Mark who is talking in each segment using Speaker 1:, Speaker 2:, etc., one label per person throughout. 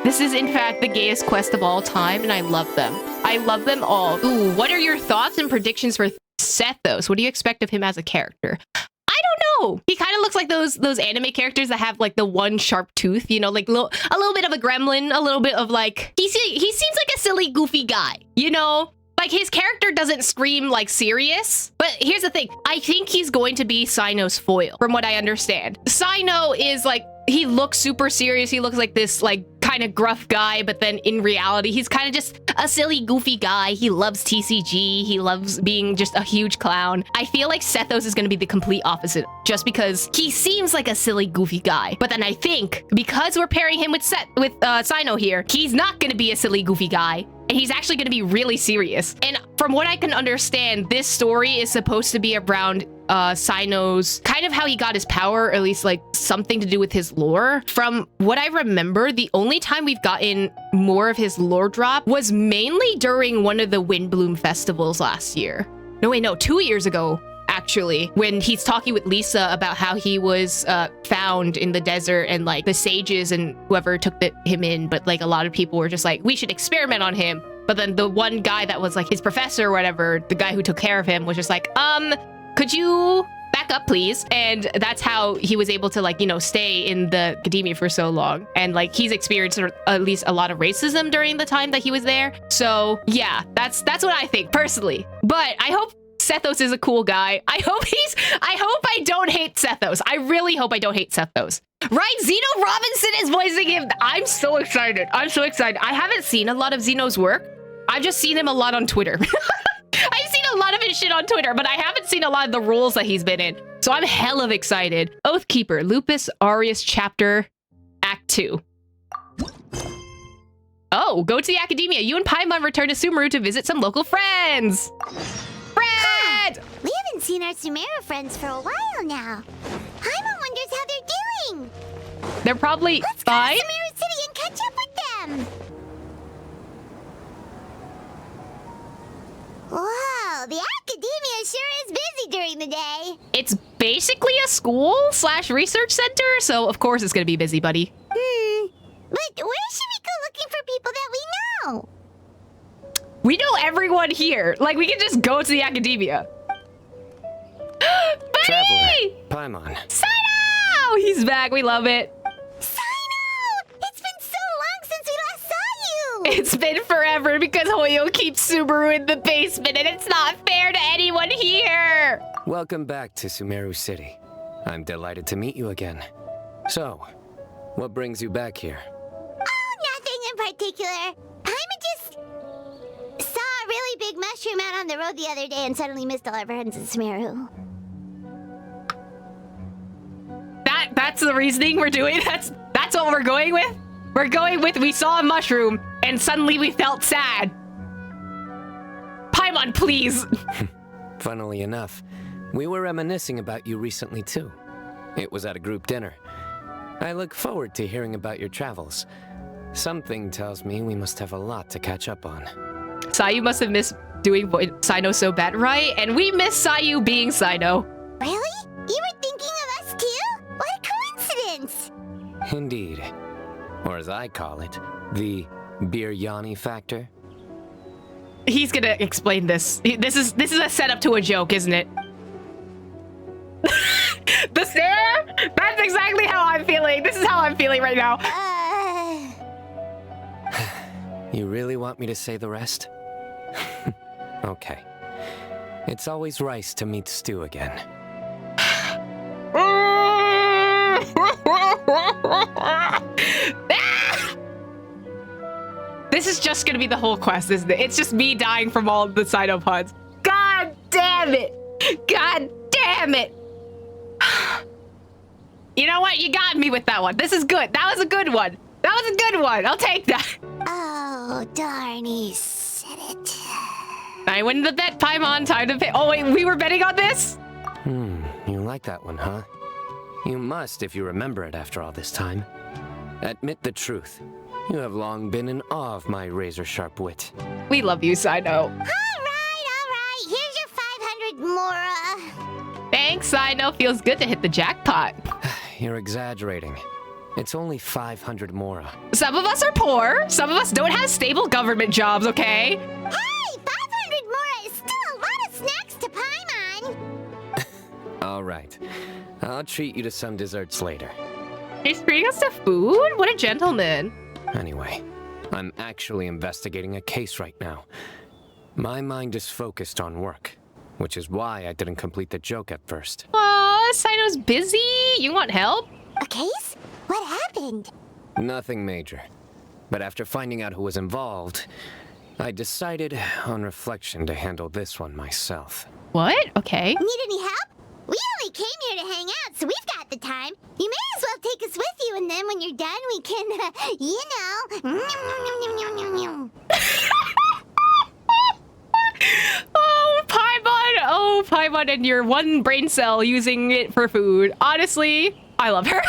Speaker 1: This is, in fact, the gayest quest of all time, and I love them. I love them all. Ooh, what are your thoughts and predictions for Sethos? What do you expect of him as a character? I don't know. He kind of looks like those anime characters that have like the one sharp tooth, you know, like a little bit of a gremlin, a little bit of like he seems like a silly, goofy guy, you know? Like his character doesn't scream like serious, but here's the thing. I think he's going to be Cyno's foil, from what I understand. Cyno is like, he looks super serious. He looks like this like kind of gruff guy, but then in reality, he's kind of just a silly, goofy guy. He loves TCG. He loves being just a huge clown. I feel like Sethos is going to be the complete opposite, just because he seems like a silly, goofy guy. But then I think because we're pairing him with Cyno here, he's not going to be a silly, goofy guy. And he's actually going to be really serious. And from what I can understand, this story is supposed to be around Cyno's kind of how he got his power, or at least like something to do with his lore. From what I remember, the only time we've gotten more of his lore drop was mainly during one of the Windbloom festivals last year. No, wait, no, 2 years ago. Actually, when he's talking with Lisa about how he was found in the desert and like the sages and whoever took him in, but like a lot of people were just like, we should experiment on him. But then the one guy that was like his professor or whatever, the guy who took care of him was just like, could you back up, please? And that's how he was able to like, you know, stay in the academia for so long. And like he's experienced at least a lot of racism during the time that he was there. So yeah, that's what I think personally. But I hope Sethos is a cool guy. I hope I don't hate Sethos. I really hope I don't hate Sethos. Right? Zeno Robinson is voicing him. I'm so excited. I'm so excited. I haven't seen a lot of Zeno's work. I've just seen him a lot on Twitter. I've seen a lot of his shit on Twitter, but I haven't seen a lot of the roles that he's been in. So I'm hell of excited. Oathkeeper, Lupus, Aureus chapter, Act 2. Oh, go to the academia. You and Paimon return to Sumeru to visit some local friends.
Speaker 2: We haven't seen our Sumeru friends for a while now. Paimon wonders how they're doing.
Speaker 1: They're probably
Speaker 2: Let's
Speaker 1: fine.
Speaker 2: go to Sumeru City and catch up with them. Wow, the academia sure is busy during the day.
Speaker 1: It's basically a school/research center, so of course it's gonna be busy, buddy.
Speaker 2: But where should we go looking for people that we know?
Speaker 1: We know everyone here. Like, we can just go to the academia. Buddy!
Speaker 3: Traveler, Paimon.
Speaker 1: Cyno! He's back. We love it.
Speaker 2: Cyno! It's been so long since we last saw you!
Speaker 1: It's been forever because Hoyo keeps Sumeru in the basement, and it's not fair to anyone here.
Speaker 3: Welcome back to Sumeru City. I'm delighted to meet you again. So, what brings you back here?
Speaker 2: Oh, nothing in particular. Paimon just saw a really big mushroom out on the road the other day and suddenly missed all our friends in Sumeru.
Speaker 1: That's the reasoning we're doing? That's what we're going with? We're going with we saw a mushroom and suddenly we felt sad. Paimon, please.
Speaker 3: Funnily enough, we were reminiscing about you recently too. It was at a group dinner. I look forward to hearing about your travels. Something tells me we must have a lot to catch up on.
Speaker 1: Sayu must have missed doing Cyno so bad, right? And we miss Sayu being Cyno.
Speaker 2: Really? You were thinking of us too? What a coincidence!
Speaker 3: Indeed. Or as I call it, the Biryani factor.
Speaker 1: He's gonna explain this. This is a setup to a joke, isn't it? The stare? That's exactly how I'm feeling. This is how I'm feeling right now.
Speaker 3: You really want me to say the rest? Okay. It's always rice to meet stew again.
Speaker 1: This is just gonna be the whole quest, isn't it? It's just me dying from all of the Cyno puns. God damn it! God damn it! You know what? You got me with that one. This is good. That was a good one. That was a good one. I'll take that.
Speaker 2: Oh, darn, he said it.
Speaker 1: I win the bet, Paimon. Time to pay. Oh, wait, we were betting on this?
Speaker 3: You like that one, huh? You must if you remember it after all this time. Admit the truth. You have long been in awe of my razor-sharp wit.
Speaker 1: We love you, Cyno.
Speaker 2: All right. Here's your 500 Mora.
Speaker 1: Thanks, Cyno. Feels good to hit the jackpot.
Speaker 3: You're exaggerating. It's only 500 mora.
Speaker 1: Some of us are poor. Some of us don't have stable government jobs, okay?
Speaker 2: Hey, 500 more is still a lot of snacks to Paimon.
Speaker 3: All right. I'll treat you to some desserts later.
Speaker 1: He's treating us to food? What a gentleman.
Speaker 3: Anyway, I'm actually investigating a case right now. My mind is focused on work, which is why I didn't complete the joke at first.
Speaker 1: Aw, Cyno's busy. You want help?
Speaker 2: A case? What happened?
Speaker 3: Nothing major. But after finding out who was involved, I decided on reflection to handle this one myself.
Speaker 1: What? Okay.
Speaker 2: Need any help? We only came here to hang out, so we've got the time. You may as well take us with you, and then when you're done, we can, you know...
Speaker 1: Oh, Paimon and your one brain cell using it for food. Honestly, I love her.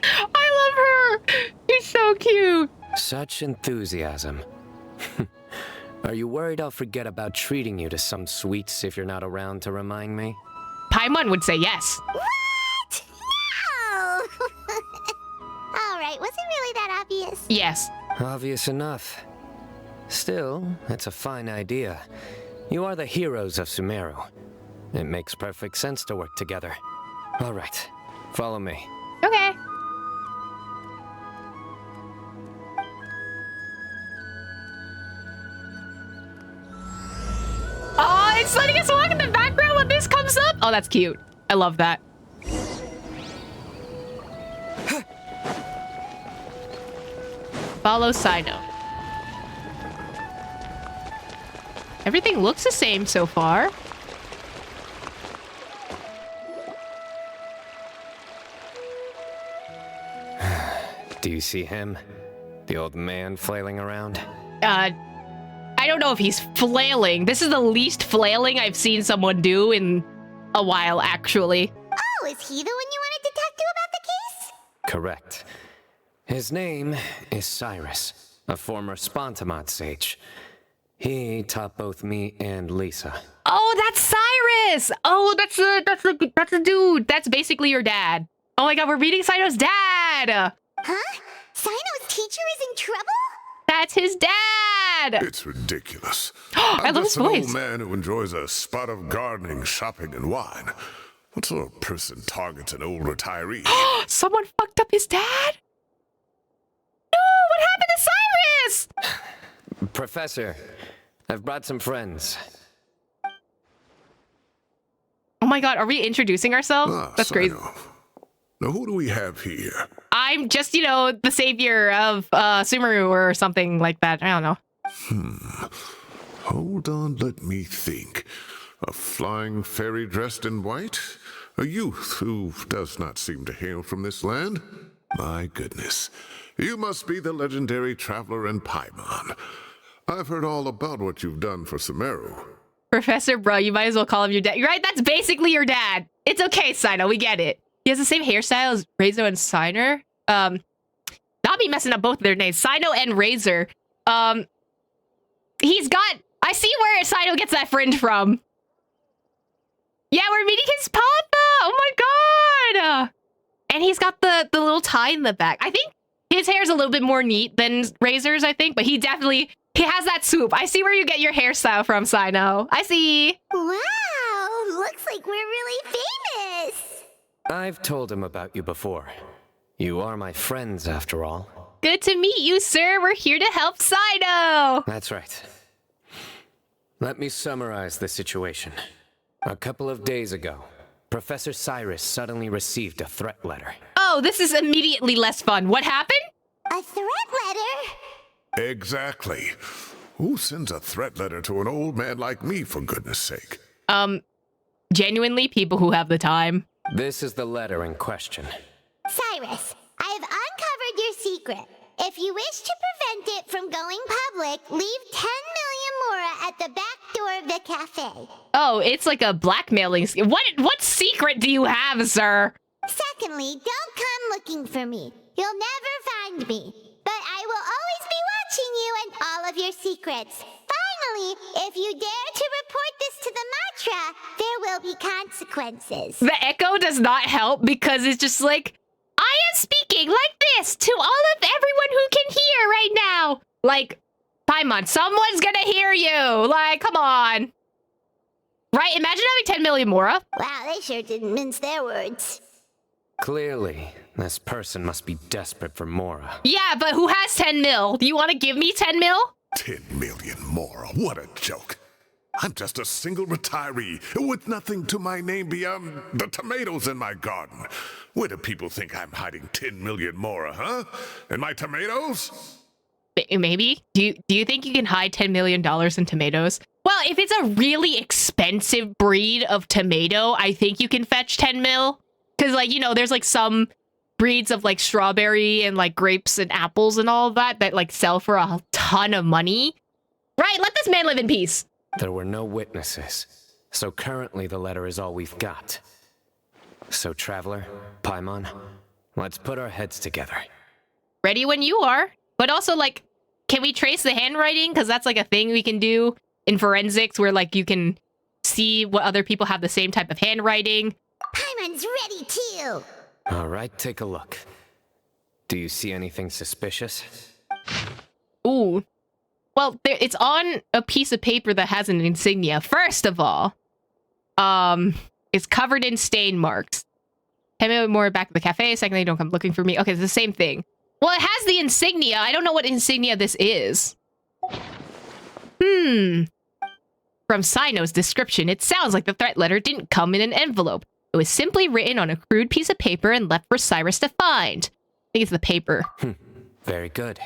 Speaker 1: I love her. She's so cute.
Speaker 3: Such enthusiasm. Are you worried I'll forget about treating you to some sweets if you're not around to remind me?
Speaker 1: Paimon would say yes.
Speaker 2: What? No! All right, was it really that obvious?
Speaker 1: Yes.
Speaker 3: Obvious enough. Still, it's a fine idea. You are the heroes of Sumeru. It makes perfect sense to work together. All right, follow me.
Speaker 1: Okay. Oh, it's letting us walk in the background when this comes up. Oh, that's cute. I love that. Follow Cyno. Everything looks the same so far.
Speaker 3: Do you see him? The old man flailing around?
Speaker 1: I don't know if he's flailing. This is the least flailing I've seen someone do in a while, actually.
Speaker 2: Oh, is he the one you wanted to talk to about the case?
Speaker 3: Correct. His name is Cyrus, a former Spontamod sage. He taught both me and Lisa.
Speaker 1: Oh, that's Cyrus! Oh, that's a dude. That's basically your dad. Oh my god, we're meeting Cyno's dad!
Speaker 2: Huh? Cyno's teacher is in trouble?
Speaker 1: That's his dad!
Speaker 4: It's ridiculous.
Speaker 1: I
Speaker 4: I'm
Speaker 1: love his
Speaker 4: just an old
Speaker 1: voice.
Speaker 4: man who enjoys a spot of gardening, shopping, and wine. What sort of person targets an old retiree?
Speaker 1: Someone fucked up his dad? No, what happened to Cyrus?
Speaker 3: Professor, I've brought some friends.
Speaker 1: Oh my god, are we introducing ourselves? That's crazy.
Speaker 4: Cyno. Now, who do we have here?
Speaker 1: I'm just, you know, the savior of Sumeru or something like that. I don't know.
Speaker 4: Hold on, let me think. A flying fairy dressed in white? A youth who does not seem to hail from this land? My goodness. You must be the legendary traveler in Paimon. I've heard all about what you've done for Sumeru.
Speaker 1: Professor, bro, you might as well call him your dad. You're right, that's basically your dad. It's okay, Cyno, we get it. He has the same hairstyle as Razor and Cyno. Not me messing up both their names. Cyno and Razor. He's got... I see where Cyno gets that fringe from. Yeah, we're meeting his papa! Oh my god! And he's got the little tie in the back. I think his hair's a little bit more neat than Razor's, I think, but he definitely... He has that swoop. I see where you get your hairstyle from, Cyno. I see.
Speaker 2: Wow, looks like we're really famous.
Speaker 3: I've told him about you before. You are my friends, after all.
Speaker 1: Good to meet you, sir. We're here to help Cyno.
Speaker 3: That's right. Let me summarize the situation. A couple of days ago, Professor Cyrus suddenly received a threat letter.
Speaker 1: Oh, this is immediately less fun. What happened?
Speaker 2: A threat letter?
Speaker 4: Exactly. Who sends a threat letter to an old man like me, for goodness sake?
Speaker 1: Genuinely, people who have the time.
Speaker 3: This is the letter in question.
Speaker 2: Cyrus, I have uncovered your secret. If you wish to prevent it from going public, leave 10 million mora at the back door of the cafe.
Speaker 1: Oh, it's like a blackmailing scheme. What secret do you have, sir?
Speaker 2: Secondly, don't come looking for me. You'll never find me. But I will always be watching you and all of your secrets. Finally, if you dare to report this to the mantra, there will be consequences.
Speaker 1: The echo does not help because it's just like, I am speaking like this to all of everyone who can hear right now. Like, Paimon, someone's gonna hear you. Like, come on. Right? Imagine having 10 million Mora.
Speaker 2: Wow, they sure didn't mince their words.
Speaker 3: Clearly, this person must be desperate for Mora.
Speaker 1: Yeah, but who has 10 mil? Do you want to give me 10 mil?
Speaker 4: 10 million more. What a joke. I'm just a single retiree with nothing to my name beyond the tomatoes in my garden. Where do people think I'm hiding 10 million more, huh? In my tomatoes?
Speaker 1: Maybe. Do you think you can hide $10 million in tomatoes? Well, if it's a really expensive breed of tomato, I think you can fetch 10 mil. Because, like, you know, there's, like, some breeds of, like, strawberry and, like, grapes and apples and all of that like, sell for a ton of money. Right? Let this man live in peace.
Speaker 3: There were no witnesses, so currently the letter is all we've got. So, Traveler, Paimon, let's put our heads together.
Speaker 1: Ready when you are. But also, like, can we trace the handwriting? Because that's, like, a thing we can do in forensics where, like, you can see what other people have the same type of handwriting.
Speaker 2: Paimon's ready too.
Speaker 3: All right, take a look. Do you see anything suspicious?
Speaker 1: Ooh. Well, it's on a piece of paper that has an insignia. First of all, it's covered in stain marks. Tell me more back at the cafe. Secondly, don't come looking for me. Okay, it's the same thing. Well, it has the insignia. I don't know what insignia this is. From Cyno's description, it sounds like the threat letter didn't come in an envelope. It was simply written on a crude piece of paper and left for Cyrus to find. I think it's the paper.
Speaker 3: Very good.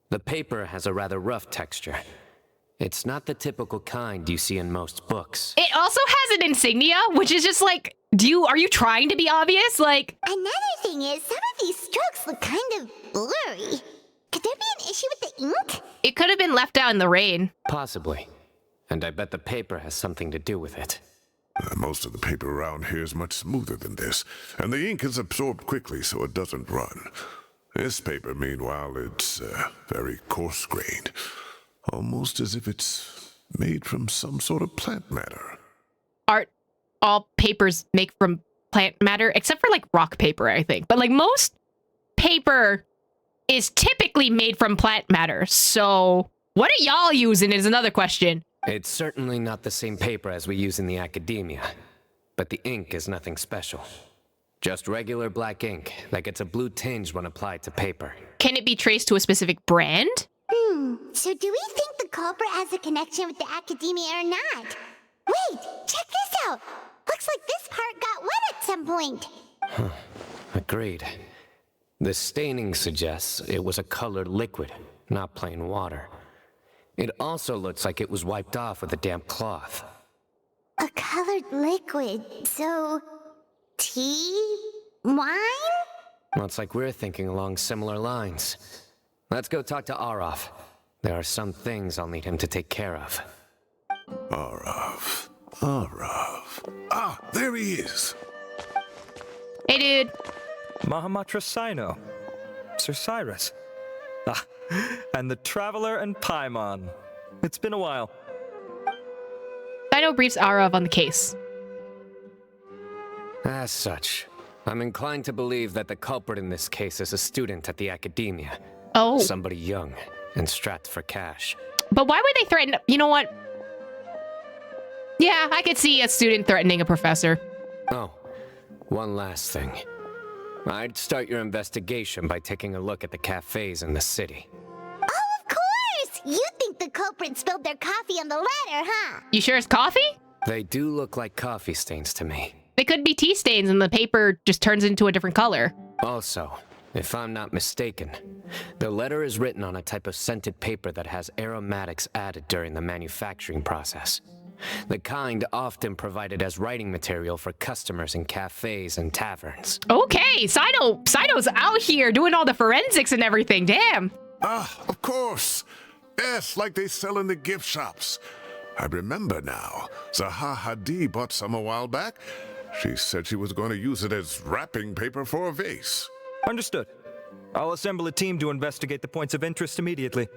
Speaker 3: The paper has a rather rough texture. It's not the typical kind you see in most books.
Speaker 1: It also has an insignia, which is just like, are you trying to be obvious? Like,
Speaker 2: Another thing is, some of these strokes look kind of blurry. Could there be an issue with the ink?
Speaker 1: it could have been left out in the rain.
Speaker 3: Possibly. And I bet the paper has something to do with it.
Speaker 4: Most of the paper around here is much smoother than this, and the ink is absorbed quickly so it doesn't run. This paper, meanwhile, it's very coarse-grained, almost as if it's made from some sort of plant matter.
Speaker 1: Aren't all papers make from plant matter? Except for, like, rock paper, I think. But, like, most paper is typically made from plant matter, so what are y'all using is another question.
Speaker 3: It's certainly not the same paper as we use in the academia, but the ink is nothing special. Just regular black ink that gets a blue tinge when applied to paper.
Speaker 1: Can it be traced to a specific brand?
Speaker 2: So do we think the culprit has a connection with the academia or not? Wait, check this out. Looks like this part got wet at some point.
Speaker 3: Agreed. The staining suggests it was a colored liquid, not plain water. It also looks like it was wiped off with a damp cloth.
Speaker 2: A colored liquid, so... tea? Wine?
Speaker 3: Looks like we're thinking along similar lines. Let's go talk to Arav. There are some things I'll need him to take care of.
Speaker 4: Arav. Ah, there he is.
Speaker 1: Hey, dude.
Speaker 5: Mahamatra Cyno. Sir Cyrus. Ah, and the Traveler and Paimon. It's been a while.
Speaker 1: Cyno briefs Arav on the case.
Speaker 3: As such, I'm inclined to believe that the culprit in this case is a student at the academia.
Speaker 1: Oh.
Speaker 3: Somebody young and strapped for cash.
Speaker 1: But why would they threaten... You know what? Yeah, I could see a student threatening a professor.
Speaker 3: Oh, one last thing. I'd start your investigation by taking a look at the cafes in the city.
Speaker 2: Oh, of course! You think the culprit spilled their coffee on the ladder, huh?
Speaker 1: You sure it's coffee?
Speaker 3: They do look like coffee stains to me.
Speaker 1: They could be tea stains and the paper just turns into a different color.
Speaker 3: Also, if I'm not mistaken, the letter is written on a type of scented paper that has aromatics added during the manufacturing process. The kind often provided as writing material for customers in cafes and taverns.
Speaker 1: Okay, Cyno's out here doing all the forensics and everything, damn.
Speaker 4: Ah, of course. Yes, like they sell in the gift shops. I remember now. Zaha Hadi bought some a while back. She said she was going to use it as wrapping paper for a vase.
Speaker 5: Understood. I'll assemble a team to investigate the points of interest immediately.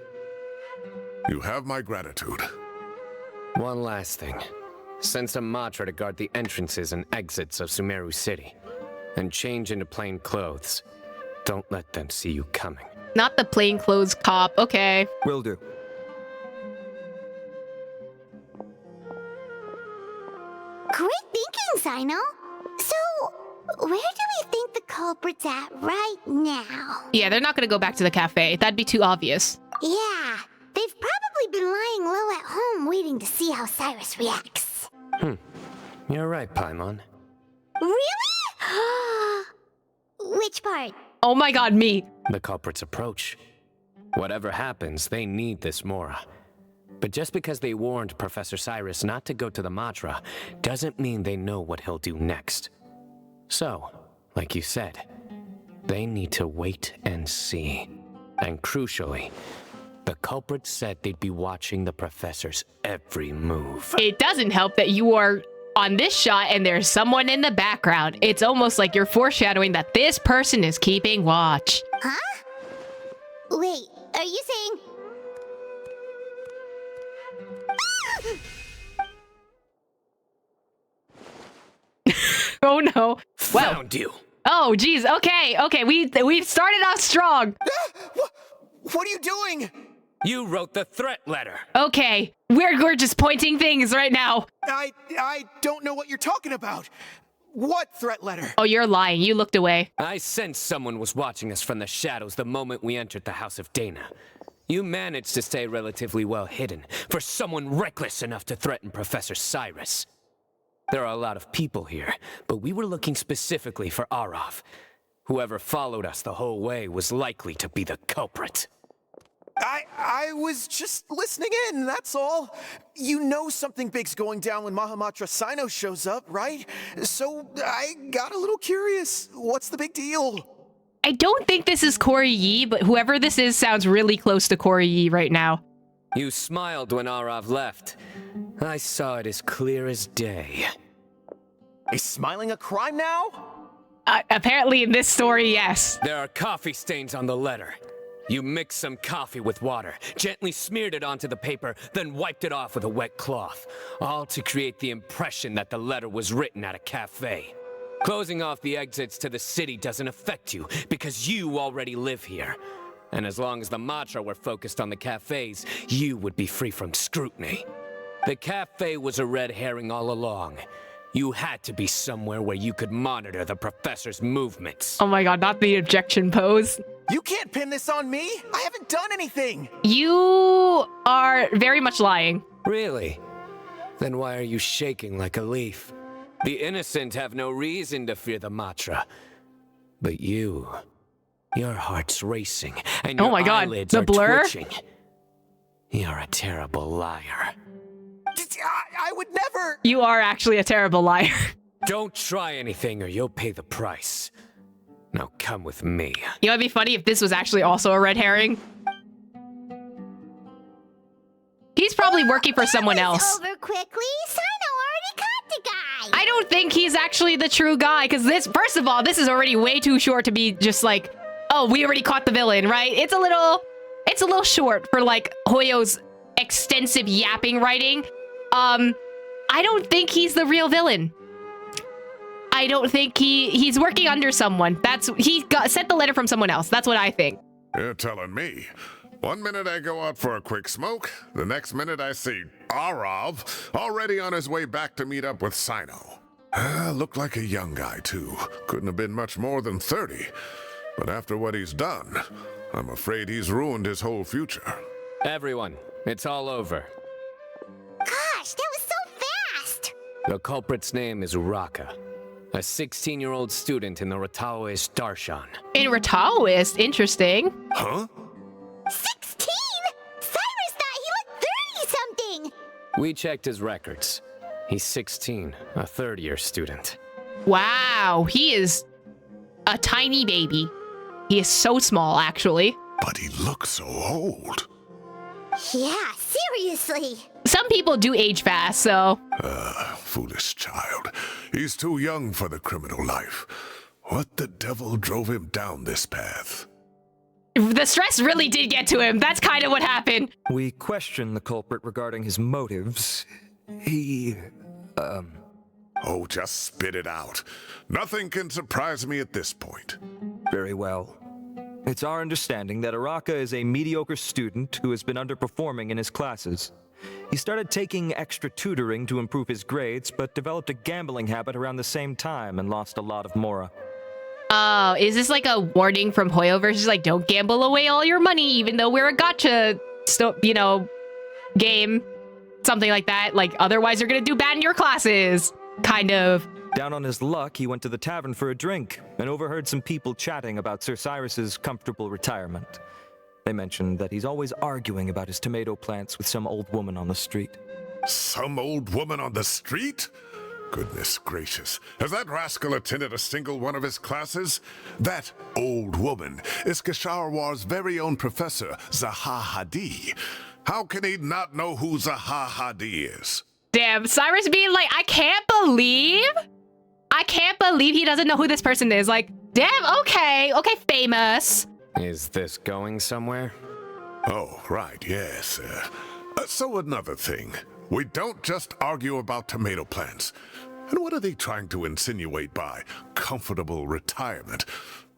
Speaker 4: You have my gratitude.
Speaker 3: One last thing. Send some Matra to guard the entrances and exits of Sumeru City. and change into plain clothes. Don't let them see you coming.
Speaker 1: Not the plainclothes cop. Okay.
Speaker 5: Will do.
Speaker 2: Great thinking, Cyno. So, where do we think the culprit's at right now?
Speaker 1: Yeah, they're not gonna go back to the cafe. That'd be too obvious.
Speaker 2: Yeah, they've probably been lying low at home waiting to see how Cyrus reacts.
Speaker 3: You're right, Paimon.
Speaker 2: Really? Which part?
Speaker 1: Oh my god, me.
Speaker 3: The culprit's approach. Whatever happens, they need this Mora. But just because they warned Professor Cyrus not to go to the Matra doesn't mean they know what he'll do next. So, like you said, they need to wait and see. And crucially, the culprit said they'd be watching the professor's every move.
Speaker 1: It doesn't help that you are on this shot and there's someone in the background. It's almost like you're foreshadowing that this person is keeping watch.
Speaker 2: Huh? Wait, are you saying...
Speaker 1: Oh no. Well,
Speaker 3: Found you!
Speaker 1: oh geez, okay, we started off strong.
Speaker 6: What are you doing?
Speaker 3: You wrote the threat letter!
Speaker 1: Okay, we're just pointing things right now.
Speaker 6: I don't know what you're talking about. What threat letter?
Speaker 1: Oh, you're lying. You looked away.
Speaker 3: I sensed someone was watching us from the shadows the moment we entered the House of Dana. You managed to stay relatively well hidden for someone reckless enough to threaten Professor Cyrus. There are a lot of people here, but we were looking specifically for Arav. Whoever followed us the whole way was likely to be the culprit.
Speaker 6: I was just listening in, that's all. You know something big's going down when Mahamatra Cyno shows up, right? So I got a little curious. What's the big deal?
Speaker 1: I don't think this is Corey Yi, but whoever this is sounds really close to Corey Yi right now.
Speaker 3: You smiled when Arav left. I saw it as clear as day.
Speaker 6: Is smiling a crime now?
Speaker 1: Apparently in this story, yes.
Speaker 3: There are coffee stains on the letter. You mixed some coffee with water, gently smeared it onto the paper, then wiped it off with a wet cloth, all to create the impression that the letter was written at a cafe. Closing off the exits to the city doesn't affect you, because you already live here. And as long as the Matra were focused on the cafes, you would be free from scrutiny. The cafe was a red herring all along. You had to be somewhere where you could monitor the professor's movements.
Speaker 1: Oh my god, not the objection pose.
Speaker 6: You can't pin this on me. I haven't done anything.
Speaker 1: You are very much lying.
Speaker 3: Really? Then why are you shaking like a leaf? The innocent have no reason to fear the Matra. But you, your heart's racing, and your
Speaker 1: Oh my god,
Speaker 3: eyelids
Speaker 1: the
Speaker 3: are
Speaker 1: blur?
Speaker 3: twitching. You're a terrible liar.
Speaker 6: I would never.
Speaker 1: You are actually a terrible liar.
Speaker 3: Don't try anything or you'll pay the price. Now come with me.
Speaker 1: You know, it'd be funny if this was actually also a red herring. He's probably working for someone else.
Speaker 2: Over quickly. Cyno already caught the guy.
Speaker 1: I don't think he's actually the true guy, because this, first of all, this is already way too short to be just like, oh, we already caught the villain, right? It's a little short for like Hoyo's extensive yapping writing. I don't think he's the real villain. I don't think he's working under someone. Sent the letter from someone else. That's what I think.
Speaker 4: You're telling me. One minute I go out for a quick smoke, the next minute I see Arav already on his way back to meet up with Cyno. Looked like a young guy, too. Couldn't have been much more than 30. But after what he's done, I'm afraid he's ruined his whole future.
Speaker 3: Everyone, it's all over.
Speaker 2: Gosh, that was so fast.
Speaker 3: The culprit's name is Raka, a 16-year-old student in the Rataoist Darshan.
Speaker 1: In Rataoist, interesting.
Speaker 4: Huh?
Speaker 2: 16? Cyrus thought he looked 30-something.
Speaker 3: We checked his records. He's 16, a third-year student.
Speaker 1: Wow, he is a tiny baby. He is so small, actually.
Speaker 4: But he looks so old.
Speaker 2: Yeah, seriously.
Speaker 1: Some people do age fast, so...
Speaker 4: Foolish child. He's too young for the criminal life. What the devil drove him down this path?
Speaker 1: The stress really did get to him. That's kind of what happened.
Speaker 5: We questioned the culprit regarding his motives. He,
Speaker 4: Oh, just spit it out. Nothing can surprise me at this point.
Speaker 5: Very well. It's our understanding that Araka is a mediocre student who has been underperforming in his classes. He started taking extra tutoring to improve his grades, but developed a gambling habit around the same time and lost a lot of Mora.
Speaker 1: Oh, is this like a warning from Hoyo versus like, don't gamble away all your money, even though we're a gacha, game? Something like that. Like, otherwise you're gonna do bad in your classes. Kind of.
Speaker 5: Down on his luck, he went to the tavern for a drink and overheard some people chatting about Sir Cyrus's comfortable retirement. They mentioned that he's always arguing about his tomato plants with some old woman on the street.
Speaker 4: Some old woman on the street? Goodness gracious. Has that rascal attended a single one of his classes? That old woman is Kasharwar's very own professor, Zaha Hadi. How can he not know who Zaha Hadi is?
Speaker 1: Damn, Cyrus being like, I can't believe he doesn't know who this person is. Like, damn, okay, famous.
Speaker 3: Is this going somewhere?
Speaker 4: Oh, right, yes. So another thing. We don't just argue about tomato plants. And what are they trying to insinuate by comfortable retirement?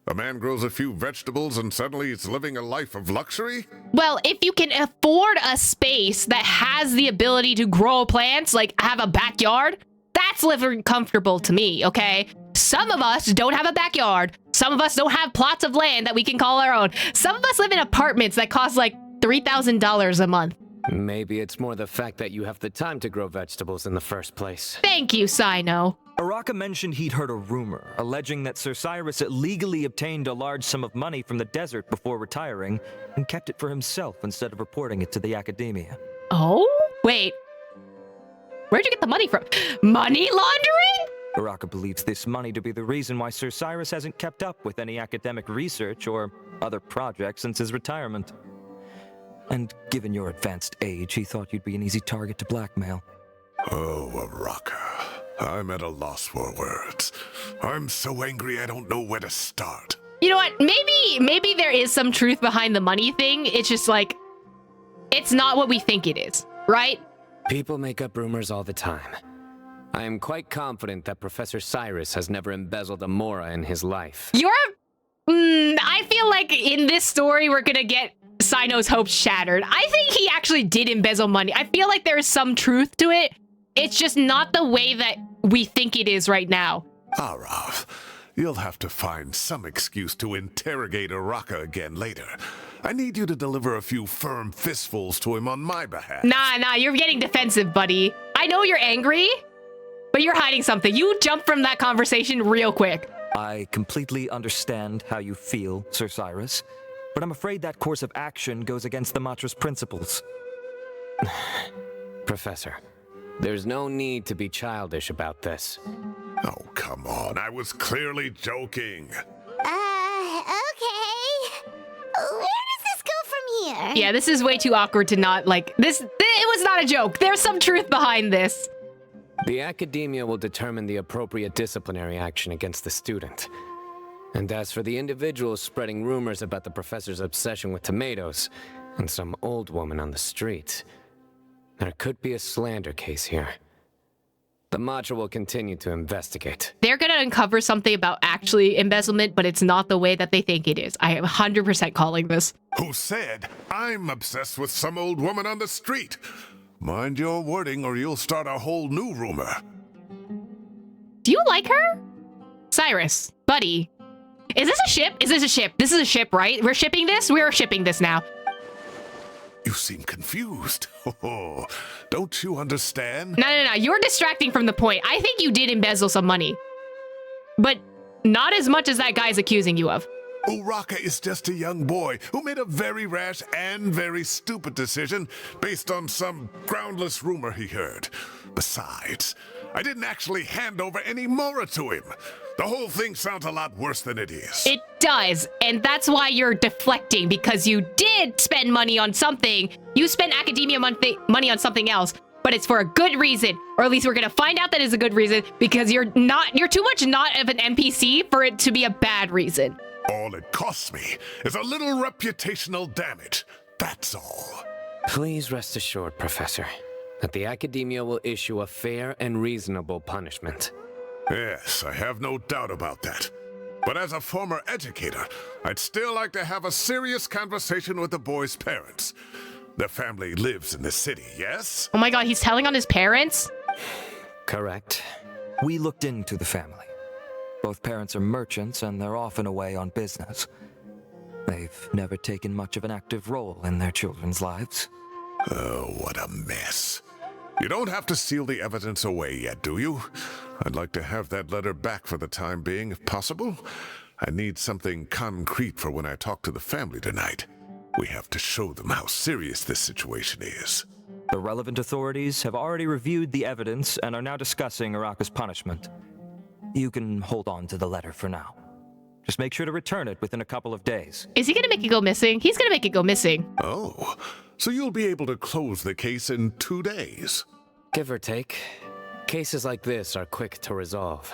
Speaker 4: A man grows a few vegetables and suddenly he's living a life of luxury?
Speaker 1: Well, if you can afford a space that has the ability to grow plants, like have a backyard, that's living comfortable to me, okay? Some of us don't have a backyard. Some of us don't have plots of land that we can call our own. Some of us live in apartments that cost like $3,000 a month.
Speaker 3: Maybe it's more the fact that you have the time to grow vegetables in the first place.
Speaker 1: Thank you, Cyno.
Speaker 5: Araka mentioned he'd heard a rumor alleging that Sir Cyrus illegally obtained a large sum of money from the desert before retiring and kept it for himself instead of reporting it to the academia.
Speaker 1: Oh? Wait. Where'd you get the money from? Money laundering?
Speaker 5: Araka believes this money to be the reason why Sir Cyrus hasn't kept up with any academic research or other projects since his retirement. And given your advanced age, he thought you'd be an easy target to blackmail.
Speaker 4: Oh, Araka. I'm at a loss for words. I'm so angry I don't know where to start.
Speaker 1: You know what? Maybe there is some truth behind the money thing. It's just like, it's not what we think it is, right?
Speaker 3: People make up rumors all the time. I am quite confident that Professor Cyrus has never embezzled a Mora in his life.
Speaker 1: I feel like in this story, we're gonna get Cyno's hopes shattered. I think he actually did embezzle money. I feel like there is some truth to it. It's just not the way that we think it is right now.
Speaker 4: Arav, you'll have to find some excuse to interrogate Araka again later. I need you to deliver a few firm fistfuls to him on my behalf.
Speaker 1: Nah, you're getting defensive, buddy. I know you're angry, but you're hiding something. You jump from that conversation real quick.
Speaker 5: I completely understand how you feel, Sir Cyrus, but I'm afraid that course of action goes against the Matra's principles.
Speaker 3: Professor, there's no need to be childish about this.
Speaker 4: Oh, come on. I was clearly joking.
Speaker 2: Okay. Where does this go from here?
Speaker 1: Yeah, this is way too awkward to not, like, this, it was not a joke. There's some truth behind this.
Speaker 3: The academia will determine the appropriate disciplinary action against the student. And as for the individuals spreading rumors about the professor's obsession with tomatoes and some old woman on the street, there could be a slander case here. The Matra will continue to investigate.
Speaker 1: They're gonna uncover something about actually embezzlement, but it's not the way that they think it is. I am 100% calling this.
Speaker 4: Who said I'm obsessed with some old woman on the street? Mind your wording or you'll start a whole new rumor.
Speaker 1: Do you like her? Cyrus, buddy. Is this a ship? Is this a ship? This is a ship, right? We're shipping this? We're shipping this now.
Speaker 4: You seem confused. Oh, don't you understand?
Speaker 1: No. You're distracting from the point. I think you did embezzle some money. But not as much as that guy's accusing you of.
Speaker 4: Uraka is just a young boy who made a very rash and very stupid decision based on some groundless rumor he heard. Besides, I didn't actually hand over any Mora to him. The whole thing sounds a lot worse than it is.
Speaker 1: It does, and that's why you're deflecting, because you did spend money on something. You spent academia money on something else, but it's for a good reason, or at least we're gonna find out that is a good reason, because you're too much not of an NPC for it to be a bad reason.
Speaker 4: All it costs me is a little reputational damage. That's all.
Speaker 3: Please rest assured, Professor. that the Academia will issue a fair and reasonable punishment.
Speaker 4: Yes, I have no doubt about that. But as a former educator, I'd still like to have a serious conversation with the boy's parents. Their family lives in the city, yes?
Speaker 1: Oh my god, he's telling on his parents?
Speaker 3: Correct.
Speaker 5: We looked into the family. Both parents are merchants and they're often away on business. They've never taken much of an active role in their children's lives.
Speaker 4: Oh, what a mess. You don't have to seal the evidence away yet, do you? I'd like to have that letter back for the time being, if possible. I need something concrete for when I talk to the family tonight. We have to show them how serious this situation is.
Speaker 5: The relevant authorities have already reviewed the evidence and are now discussing Araka's punishment. You can hold on to the letter for now. Just make sure to return it within a couple of days.
Speaker 1: Is he gonna make it go missing? He's gonna make it go missing.
Speaker 4: Oh, so you'll be able to close the case in 2 days?
Speaker 3: Give or take. Cases like this are quick to resolve.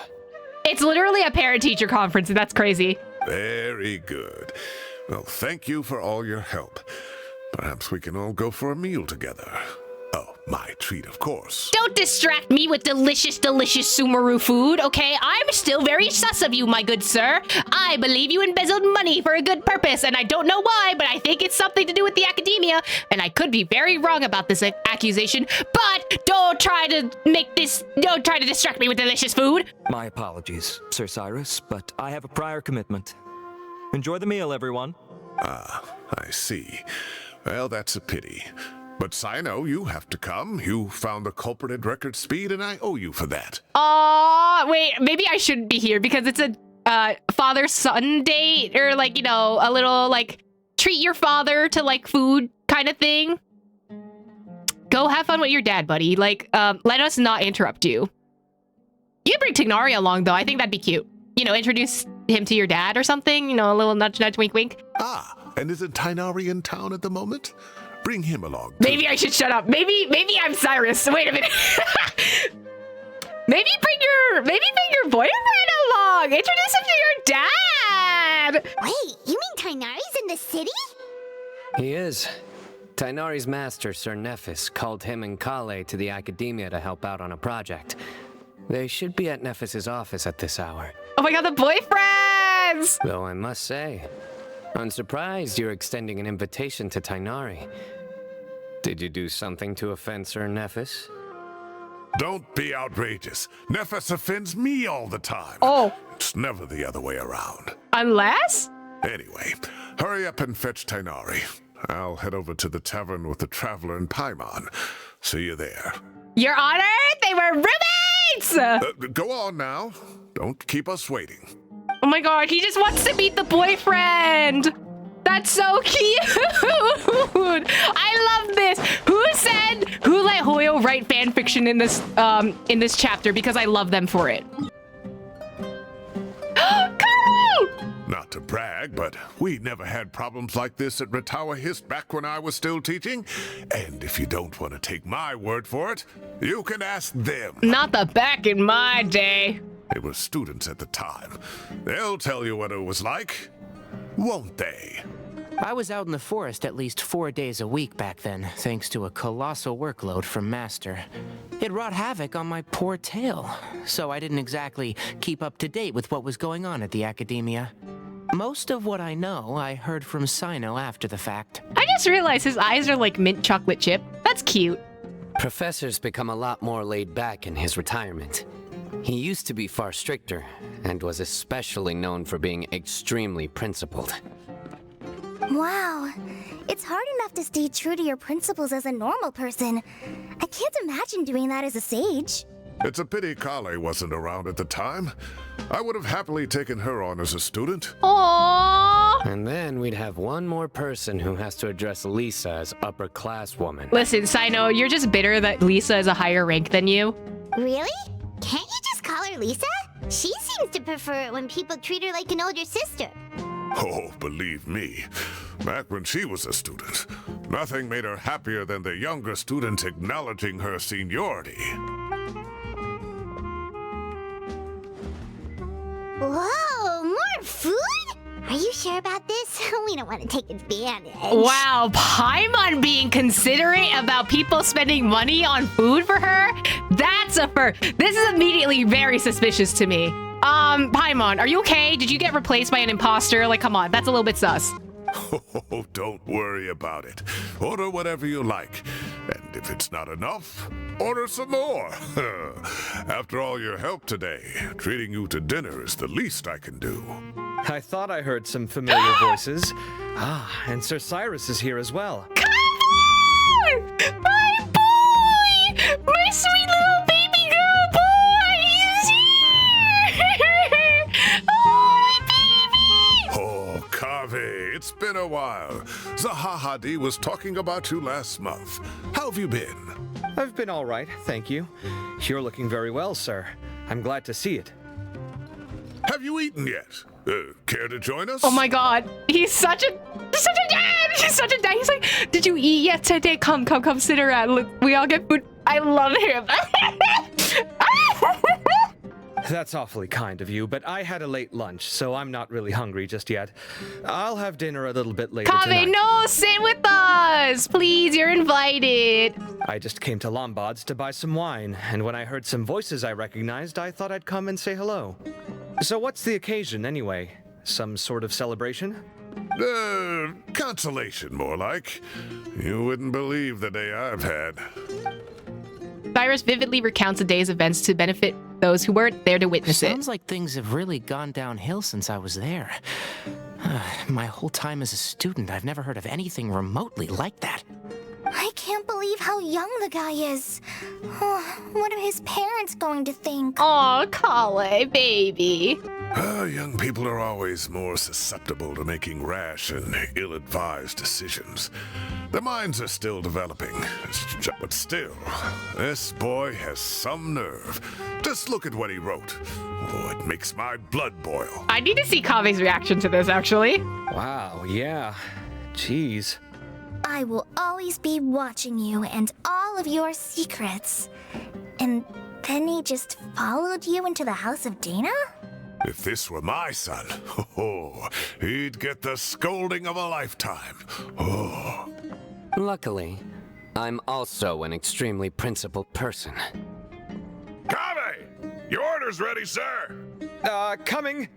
Speaker 1: It's literally a parent-teacher conference, and that's crazy.
Speaker 4: Very good. Well, thank you for all your help. Perhaps we can all go for a meal together. Oh, my treat, of course.
Speaker 1: Don't distract me with delicious, delicious Sumeru food, okay? I'm still very sus of you, my good sir. I believe you embezzled money for a good purpose, and I don't know why, but I think it's something to do with the Academia, and I could be very wrong about this accusation, but don't try to distract me with delicious food.
Speaker 5: My apologies, Sir Cyrus, but I have a prior commitment. Enjoy the meal, everyone.
Speaker 4: Ah, I see. Well, that's a pity. But Cyno, you have to come. You found the culprit at record speed, and I owe you for that.
Speaker 1: Wait, maybe I shouldn't be here because it's a father-son date, or like, you know, a little like treat your father to like food kind of thing. Go have fun with your dad, buddy. Like, let us not interrupt you. You can bring Tighnari along though. I think that'd be cute. You know, introduce him to your dad or something. You know, a little nudge, nudge, wink, wink.
Speaker 4: Ah, and isn't Tighnari in town at the moment? Bring him along, too.
Speaker 1: Maybe I should shut up. Maybe I'm Cyrus. Wait a minute. maybe bring your boyfriend along. Introduce him to your dad.
Speaker 2: Wait, you mean Tighnari's in the city?
Speaker 3: He is. Tighnari's master, Sir Nephis, called him and Kale to the Academia to help out on a project. They should be at Nephis's office at this hour.
Speaker 1: Oh my god, the boyfriends!
Speaker 3: Though I must say, I'm surprised you're extending an invitation to Tighnari. Did you do something to offend Sir Nephis?
Speaker 4: Don't be outrageous. Nephis offends me all the time.
Speaker 1: Oh.
Speaker 4: It's never the other way around.
Speaker 1: Unless?
Speaker 4: Anyway, hurry up and fetch Tighnari. I'll head over to the tavern with the Traveler and Paimon. See you there.
Speaker 1: Your Honor, they were roommates!
Speaker 4: Go on now. Don't keep us waiting.
Speaker 1: Oh my god, he just wants to meet the boyfriend! That's so cute! I love this! Who let Hoyo write fanfiction in this chapter? Because I love them for it. Karo!
Speaker 4: Not to brag, but we never had problems like this at Ratawa Hist back when I was still teaching. And if you don't want to take my word for it, you can ask them.
Speaker 1: Not the back in my day.
Speaker 4: They were students at the time. They'll tell you what it was like, won't they?
Speaker 7: I was out in the forest at least 4 days a week back then, thanks to a colossal workload from Master. It wrought havoc on my poor tail, so I didn't exactly keep up to date with what was going on at the Academia. Most of what I know, I heard from Cyno after the fact.
Speaker 1: I just realized his eyes are like mint chocolate chip. That's cute.
Speaker 3: Professor's become a lot more laid back in his retirement. He used to be far stricter, and was especially known for being extremely principled.
Speaker 2: Wow. It's hard enough to stay true to your principles as a normal person. I can't imagine doing that as a sage.
Speaker 4: It's a pity Kale wasn't around at the time. I would have happily taken her on as a student.
Speaker 1: Aww.
Speaker 3: And then we'd have one more person who has to address Lisa as upper class woman.
Speaker 1: Listen, Cyno, you're just bitter that Lisa is a higher rank than you.
Speaker 2: Really? Can't you just call her Lisa? She seems to prefer it when people treat her like an older sister.
Speaker 4: Oh, believe me, back when she was a student, nothing made her happier than the younger students acknowledging her seniority.
Speaker 2: Whoa, more food? Are Are you sure about this? We don't want to take advantage.
Speaker 1: Wow, Paimon being considerate about people spending money on food for her? That's a first. This is immediately very suspicious to me. Paimon, are you okay? Did you get replaced by an imposter? Like, come on, that's a little bit sus.
Speaker 4: Oh, don't worry about it. Order whatever you like. And if it's not enough, order some more. After all your help today, treating you to dinner is the least I can do.
Speaker 5: I thought I heard some familiar voices. And Sir Cyrus is here as well.
Speaker 1: Come on! My boy! My sweet little baby girl boy! He's here! Oh, my baby!
Speaker 4: Oh, Kaveh, it's been a while. Zahahadi was talking about you last month. How have you been?
Speaker 5: I've been all right, thank you. You're looking very well, sir. I'm glad to see it.
Speaker 4: Have you eaten yet? Care to join us?
Speaker 1: Oh my god, he's such a dad! He's such a dad! He's like, did you eat yet today? Come, sit around. Look, we all get food. I love him.
Speaker 5: That's awfully kind of you, but I had a late lunch, so I'm not really hungry just yet. I'll have dinner a little bit later tonight.
Speaker 1: Kaveh, no, sit with us! Please, you're invited.
Speaker 5: I just came to Lombard's to buy some wine, and when I heard some voices I recognized, I thought I'd come and say hello. So what's the occasion, anyway? Some sort of celebration?
Speaker 4: Consolation, more like. You wouldn't believe the day I've had.
Speaker 1: Cyrus vividly recounts the day's events to benefit those who weren't there to witness it.
Speaker 7: Sounds like things have really gone downhill since I was there. My whole time as a student, I've never heard of anything remotely like that.
Speaker 2: I can't believe how young the guy is. Oh, what are his parents going to think?
Speaker 1: Aw, Kale, baby.
Speaker 4: Young people are always more susceptible to making rash and ill-advised decisions. Their minds are still developing. But still, this boy has some nerve. Just look at what he wrote. Oh, it makes my blood boil.
Speaker 1: I need to see Kave's reaction to this, actually.
Speaker 5: Wow, yeah. Jeez.
Speaker 2: I will always be watching you and all of your secrets. And then he just followed you into the house of Dana?
Speaker 4: If this were my son, he'd get the scolding of a lifetime. Oh.
Speaker 3: Luckily, I'm also an extremely principled person.
Speaker 4: Kaveh! Your order's ready, sir!
Speaker 5: Coming.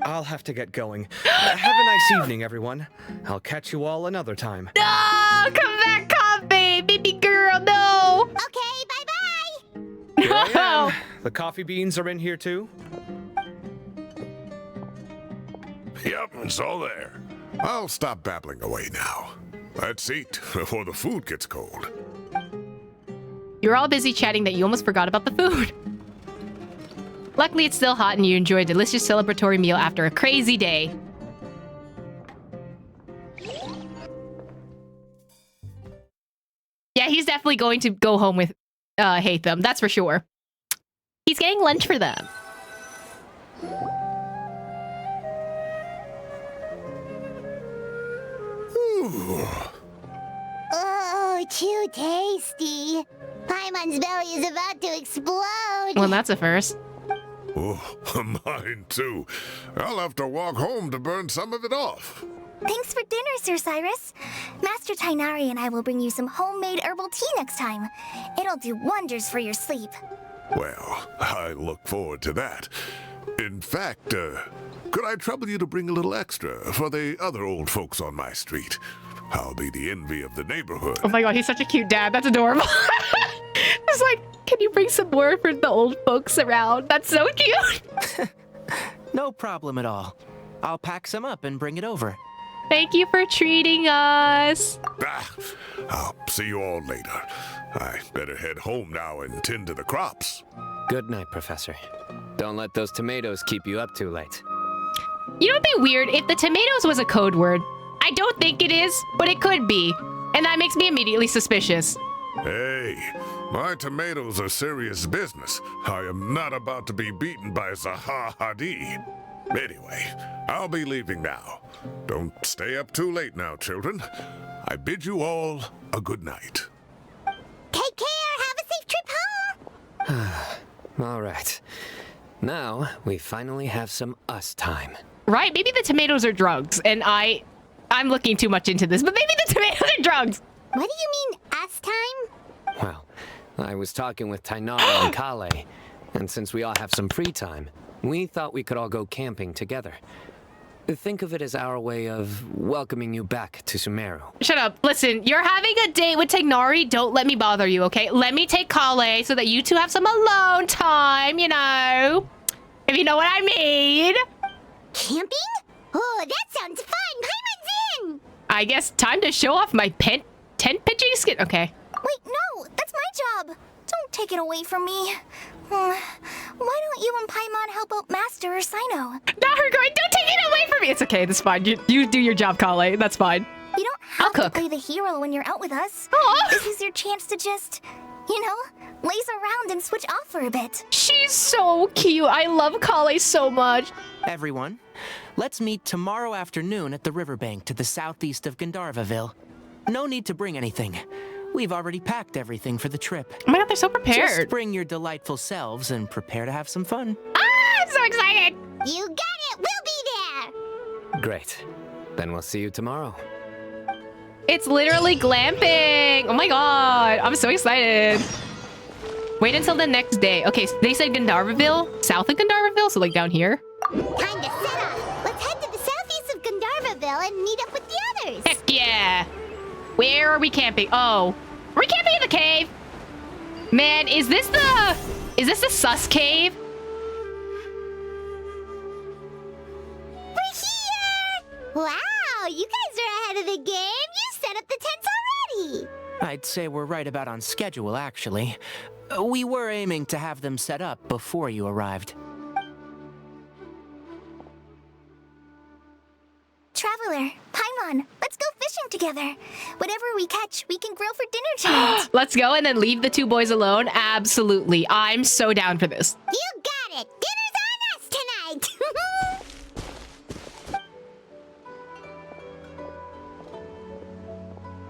Speaker 5: I'll have to get going. Have a nice evening, everyone. I'll catch you all another time.
Speaker 1: No! Come back, Kave! Baby girl, no!
Speaker 2: Okay, bye-bye!
Speaker 5: Here I am. The coffee beans are in here, too?
Speaker 4: Yep, it's all there. I'll stop babbling away now. Let's eat before the food gets cold.
Speaker 1: You were all busy chatting that you almost forgot about the food. Luckily, it's still hot and you enjoy a delicious celebratory meal after a crazy day. Yeah, he's definitely going to go home with Hatham, that's for sure. He's getting lunch for them.
Speaker 2: Oh, too tasty. Paimon's belly is about to explode.
Speaker 1: Well, that's a first.
Speaker 4: Oh, mine too. I'll have to walk home to burn some of it off.
Speaker 2: Thanks for dinner, Sir Cyrus. Master Tainari and I will bring you some homemade herbal tea next time. It'll do wonders for your sleep.
Speaker 4: Well, I look forward to that. In fact, could I trouble you to bring a little extra for the other old folks on my street? I'll be the envy of the neighborhood.
Speaker 1: Oh my god, he's such a cute dad. That's adorable. It's like, can you bring some more for the old folks around? That's so cute.
Speaker 7: No problem at all. I'll pack some up and bring it over.
Speaker 1: Thank you for treating us.
Speaker 4: I'll see you all later. I better head home now and tend to the crops.
Speaker 3: Good night, Professor. Don't let those tomatoes keep you up too late.
Speaker 1: You know what'd be weird? If the tomatoes was a code word. I don't think it is, but it could be. And that makes me immediately suspicious.
Speaker 4: Hey, my tomatoes are serious business. I am not about to be beaten by Zahahadi. Anyway, I'll be leaving now. Don't stay up too late now, children. I bid you all a good night.
Speaker 2: Take care. Have a safe trip home.
Speaker 3: All right. Now, we finally have some us time.
Speaker 1: right? Maybe the tomatoes are drugs, and I'm looking too much into this, but maybe the tomatoes are drugs.
Speaker 2: What do you mean, us time?
Speaker 3: Well, I was talking with Tainara and Kale, and since we all have some free time, we thought we could all go camping together. Think of it as our way of welcoming you back to Sumeru.
Speaker 1: Shut up. Listen, you're having a date with Tignari. Don't let me bother you, okay? Let me take Kale so that you two have some alone time, you know? If you know what I mean.
Speaker 2: Camping? Oh, that sounds fun! Paimon's in!
Speaker 1: I guess time to show off my tent pitching skill. Okay.
Speaker 8: Wait, no, that's my job. Don't take it away from me. Why don't you and Paimon help out Master or Cyno?
Speaker 1: Not her going, don't take it away from me. It's okay, that's fine. You do your job, Kale. That's fine.
Speaker 8: You don't
Speaker 1: I'll
Speaker 8: have to
Speaker 1: cook.
Speaker 8: play the hero when you're out with us.
Speaker 1: Aw.
Speaker 8: This is your chance to just, you know, laze around and switch off for a bit.
Speaker 1: She's so cute. I love Kale so much.
Speaker 7: Everyone, let's meet tomorrow afternoon at the riverbank to the southeast of Gandharvaville. No need to bring anything. We've already packed everything for the trip.
Speaker 1: Oh my god, they're so prepared.
Speaker 7: Just bring your delightful selves and prepare to have some fun.
Speaker 1: Ah, I'm so excited.
Speaker 2: You got it! We'll be there!
Speaker 3: Great. Then we'll see you tomorrow.
Speaker 1: It's literally glamping. Oh my god, I'm so excited. Wait until the next day. Okay, so they said Gandharvaville, south of Gandharvaville, so like down here.
Speaker 2: Time to set off! Let's head to the southeast of Gandharvaville and meet up with the others!
Speaker 1: Heck yeah. Where are we camping? Oh, are we camping in the cave? Man, is this the sus cave?
Speaker 2: We're here! Wow, you guys are ahead of the game! You set up the tents already!
Speaker 7: I'd say we're right about on schedule, actually. We were aiming to have them set up before you arrived.
Speaker 8: Traveler, Paimon, let's go fishing together. Whatever we catch, we can grill for dinner tonight.
Speaker 1: Let's go and then leave the two boys alone. Absolutely. I'm so down for this.
Speaker 2: You got it! Dinner's on us tonight!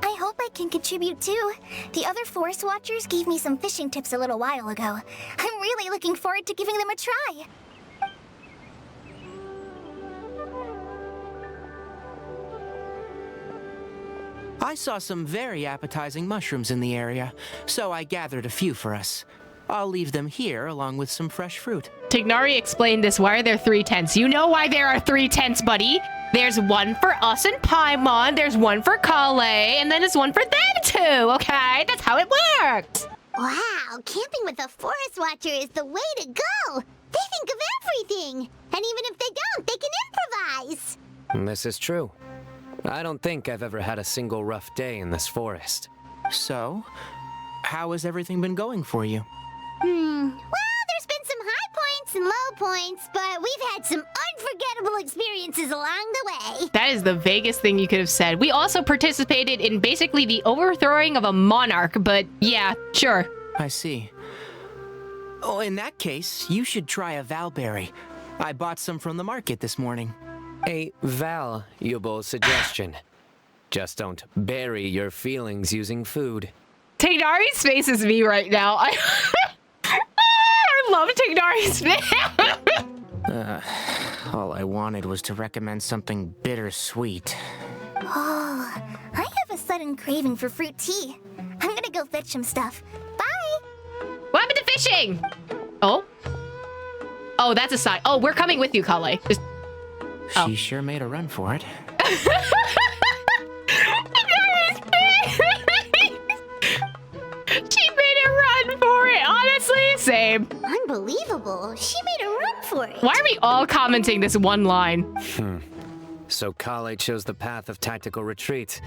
Speaker 8: I hope I can contribute too. The other Forest Watchers gave me some fishing tips a little while ago. I'm really looking forward to giving them a try.
Speaker 7: I saw some very appetizing mushrooms in the area, so I gathered a few for us. I'll leave them here along with some fresh fruit.
Speaker 1: Tignari explained this. Why are there 3 tents? You know why there are 3 tents, buddy. There's one for us and Paimon, there's one for Kale, and then there's one for them too, okay? That's how it works.
Speaker 2: Wow, camping with a Forest Watcher is the way to go! They think of everything! And even if they don't, they can improvise!
Speaker 3: This is true. I don't think I've ever had a single rough day in this forest.
Speaker 7: So, how has everything been going for you?
Speaker 2: Well, there's been some high points and low points, but we've had some unforgettable experiences along the way.
Speaker 1: That is the vaguest thing you could have said. We also participated in basically the overthrowing of a monarch, but yeah, sure.
Speaker 7: I see. Oh, in that case, you should try a valberry. I bought some from the market this morning.
Speaker 3: A valuable suggestion. Just don't bury your feelings using food.
Speaker 1: Tignari's face is me right now. I love Tignari's face.
Speaker 7: All I wanted was to recommend something bittersweet.
Speaker 8: Oh, I have a sudden craving for fruit tea. I'm gonna go fetch some stuff. Bye!
Speaker 1: What happened to fishing? Oh? Oh, that's a sign. Oh, we're coming with you, Kale. Just... Oh.
Speaker 7: She sure made a run for it.
Speaker 1: She made a run for it. Honestly, same.
Speaker 2: Unbelievable. She made a run for it.
Speaker 1: Why are we all commenting this one line?
Speaker 3: So Kale chose the path of tactical retreat.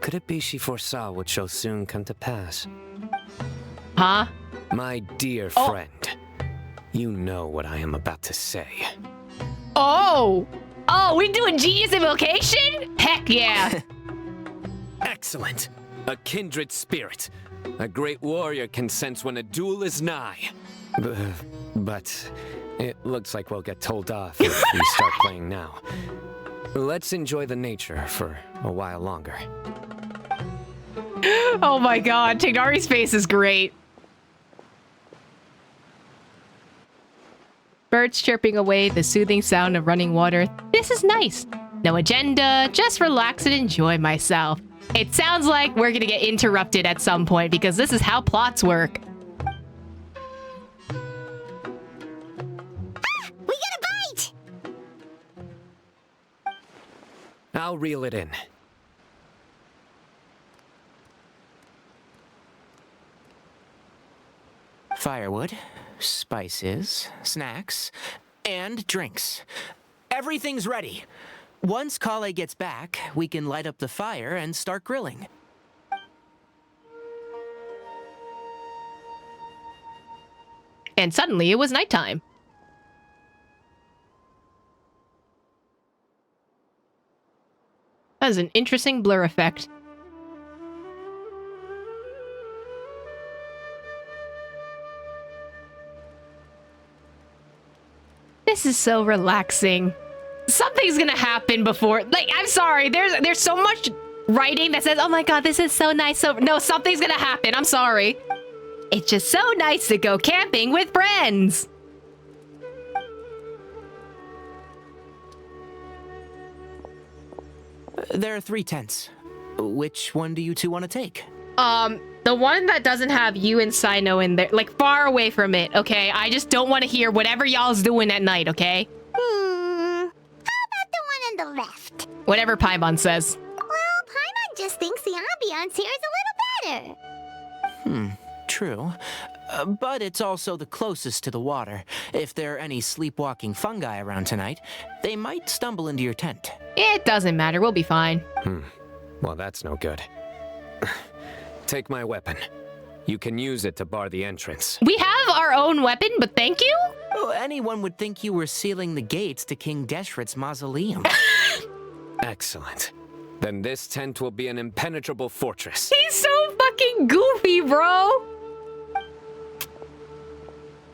Speaker 3: Could it be she foresaw what shall soon come to pass?
Speaker 1: Huh?
Speaker 3: My dear friend, you know what I am about to say.
Speaker 1: Oh! Oh, we doing genius invocation? Heck yeah.
Speaker 3: Excellent. A kindred spirit. A great warrior can sense when a duel is nigh. But it looks like we'll get told off if we start playing now. Let's enjoy the nature for a while longer.
Speaker 1: Oh my god, Tignari's face is great. Birds chirping away, the soothing sound of running water. This is nice. No agenda, just relax and enjoy myself. It sounds like we're gonna get interrupted at some point because this is how plots work.
Speaker 2: We got a bite!
Speaker 3: I'll reel it in.
Speaker 7: Firewood, spices, snacks, and drinks. Everything's ready. Once Kale gets back, we can light up the fire and start grilling.
Speaker 1: And suddenly it was nighttime. That is an interesting blur effect. This is so relaxing. Something's gonna happen before, like, I'm sorry, there's so much writing that says, oh my god, this is so nice. So no, something's gonna happen. I'm sorry. It's just so nice to go camping with friends.
Speaker 7: There are 3 tents. Which one do you two want to take?
Speaker 1: The one that doesn't have you and Cyno in there, like far away from it, okay? I just don't want to hear whatever y'all's doing at night, okay?
Speaker 2: How about the one on the left?
Speaker 1: Whatever Paimon says.
Speaker 2: Well, Paimon just thinks the ambiance here is a little better.
Speaker 7: True. But it's also the closest to the water. If there are any sleepwalking fungi around tonight, they might stumble into your tent.
Speaker 1: It doesn't matter, we'll be fine.
Speaker 3: Well, that's no good. Take my weapon. You can use it to bar the entrance.
Speaker 1: We have our own weapon, but thank you?
Speaker 7: Oh, anyone would think you were sealing the gates to King Deshret's mausoleum.
Speaker 3: Excellent. Then this tent will be an impenetrable fortress.
Speaker 1: He's so fucking goofy, bro!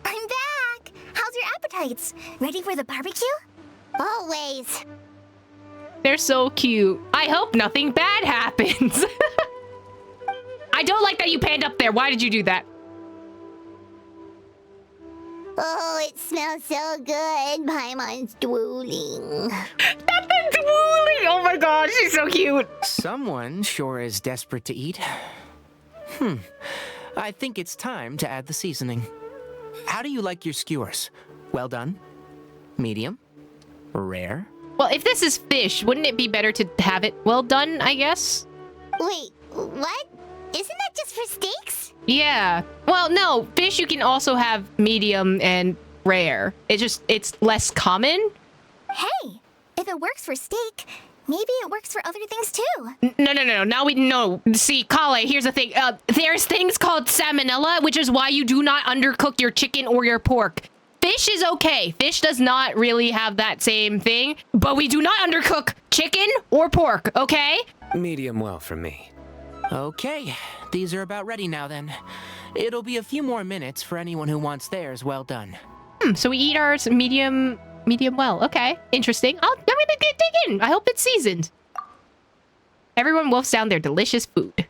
Speaker 8: I'm back! How's your appetites? Ready for the barbecue?
Speaker 2: Always.
Speaker 1: They're so cute. I hope nothing bad happens. I don't like that you panned up there. Why did you do that?
Speaker 2: Oh, it smells so good. Paimon's drooling.
Speaker 1: That's the drooling! Oh my god, she's so cute.
Speaker 7: Someone sure is desperate to eat. I think it's time to add the seasoning. How do you like your skewers? Well done? Medium? Rare?
Speaker 1: Well, if this is fish, wouldn't it be better to have it well done, I guess?
Speaker 2: Wait, what? Isn't that just for steaks?
Speaker 1: Yeah. Well, no, fish you can also have medium and rare. It's less common.
Speaker 8: Hey, if it works for steak, maybe it works for other things too.
Speaker 1: No. Now we know. See, Kale, here's the thing. There's things called salmonella, which is why you do not undercook your chicken or your pork. Fish is okay. Fish does not really have that same thing, but we do not undercook chicken or pork, okay?
Speaker 3: Medium well for me.
Speaker 7: Okay, these are about ready now then. It'll be a few more minutes for anyone who wants theirs well done.
Speaker 1: So we eat ours medium well. Okay, interesting. I'm gonna dig in. I hope it's seasoned. Everyone wolfs down their delicious food.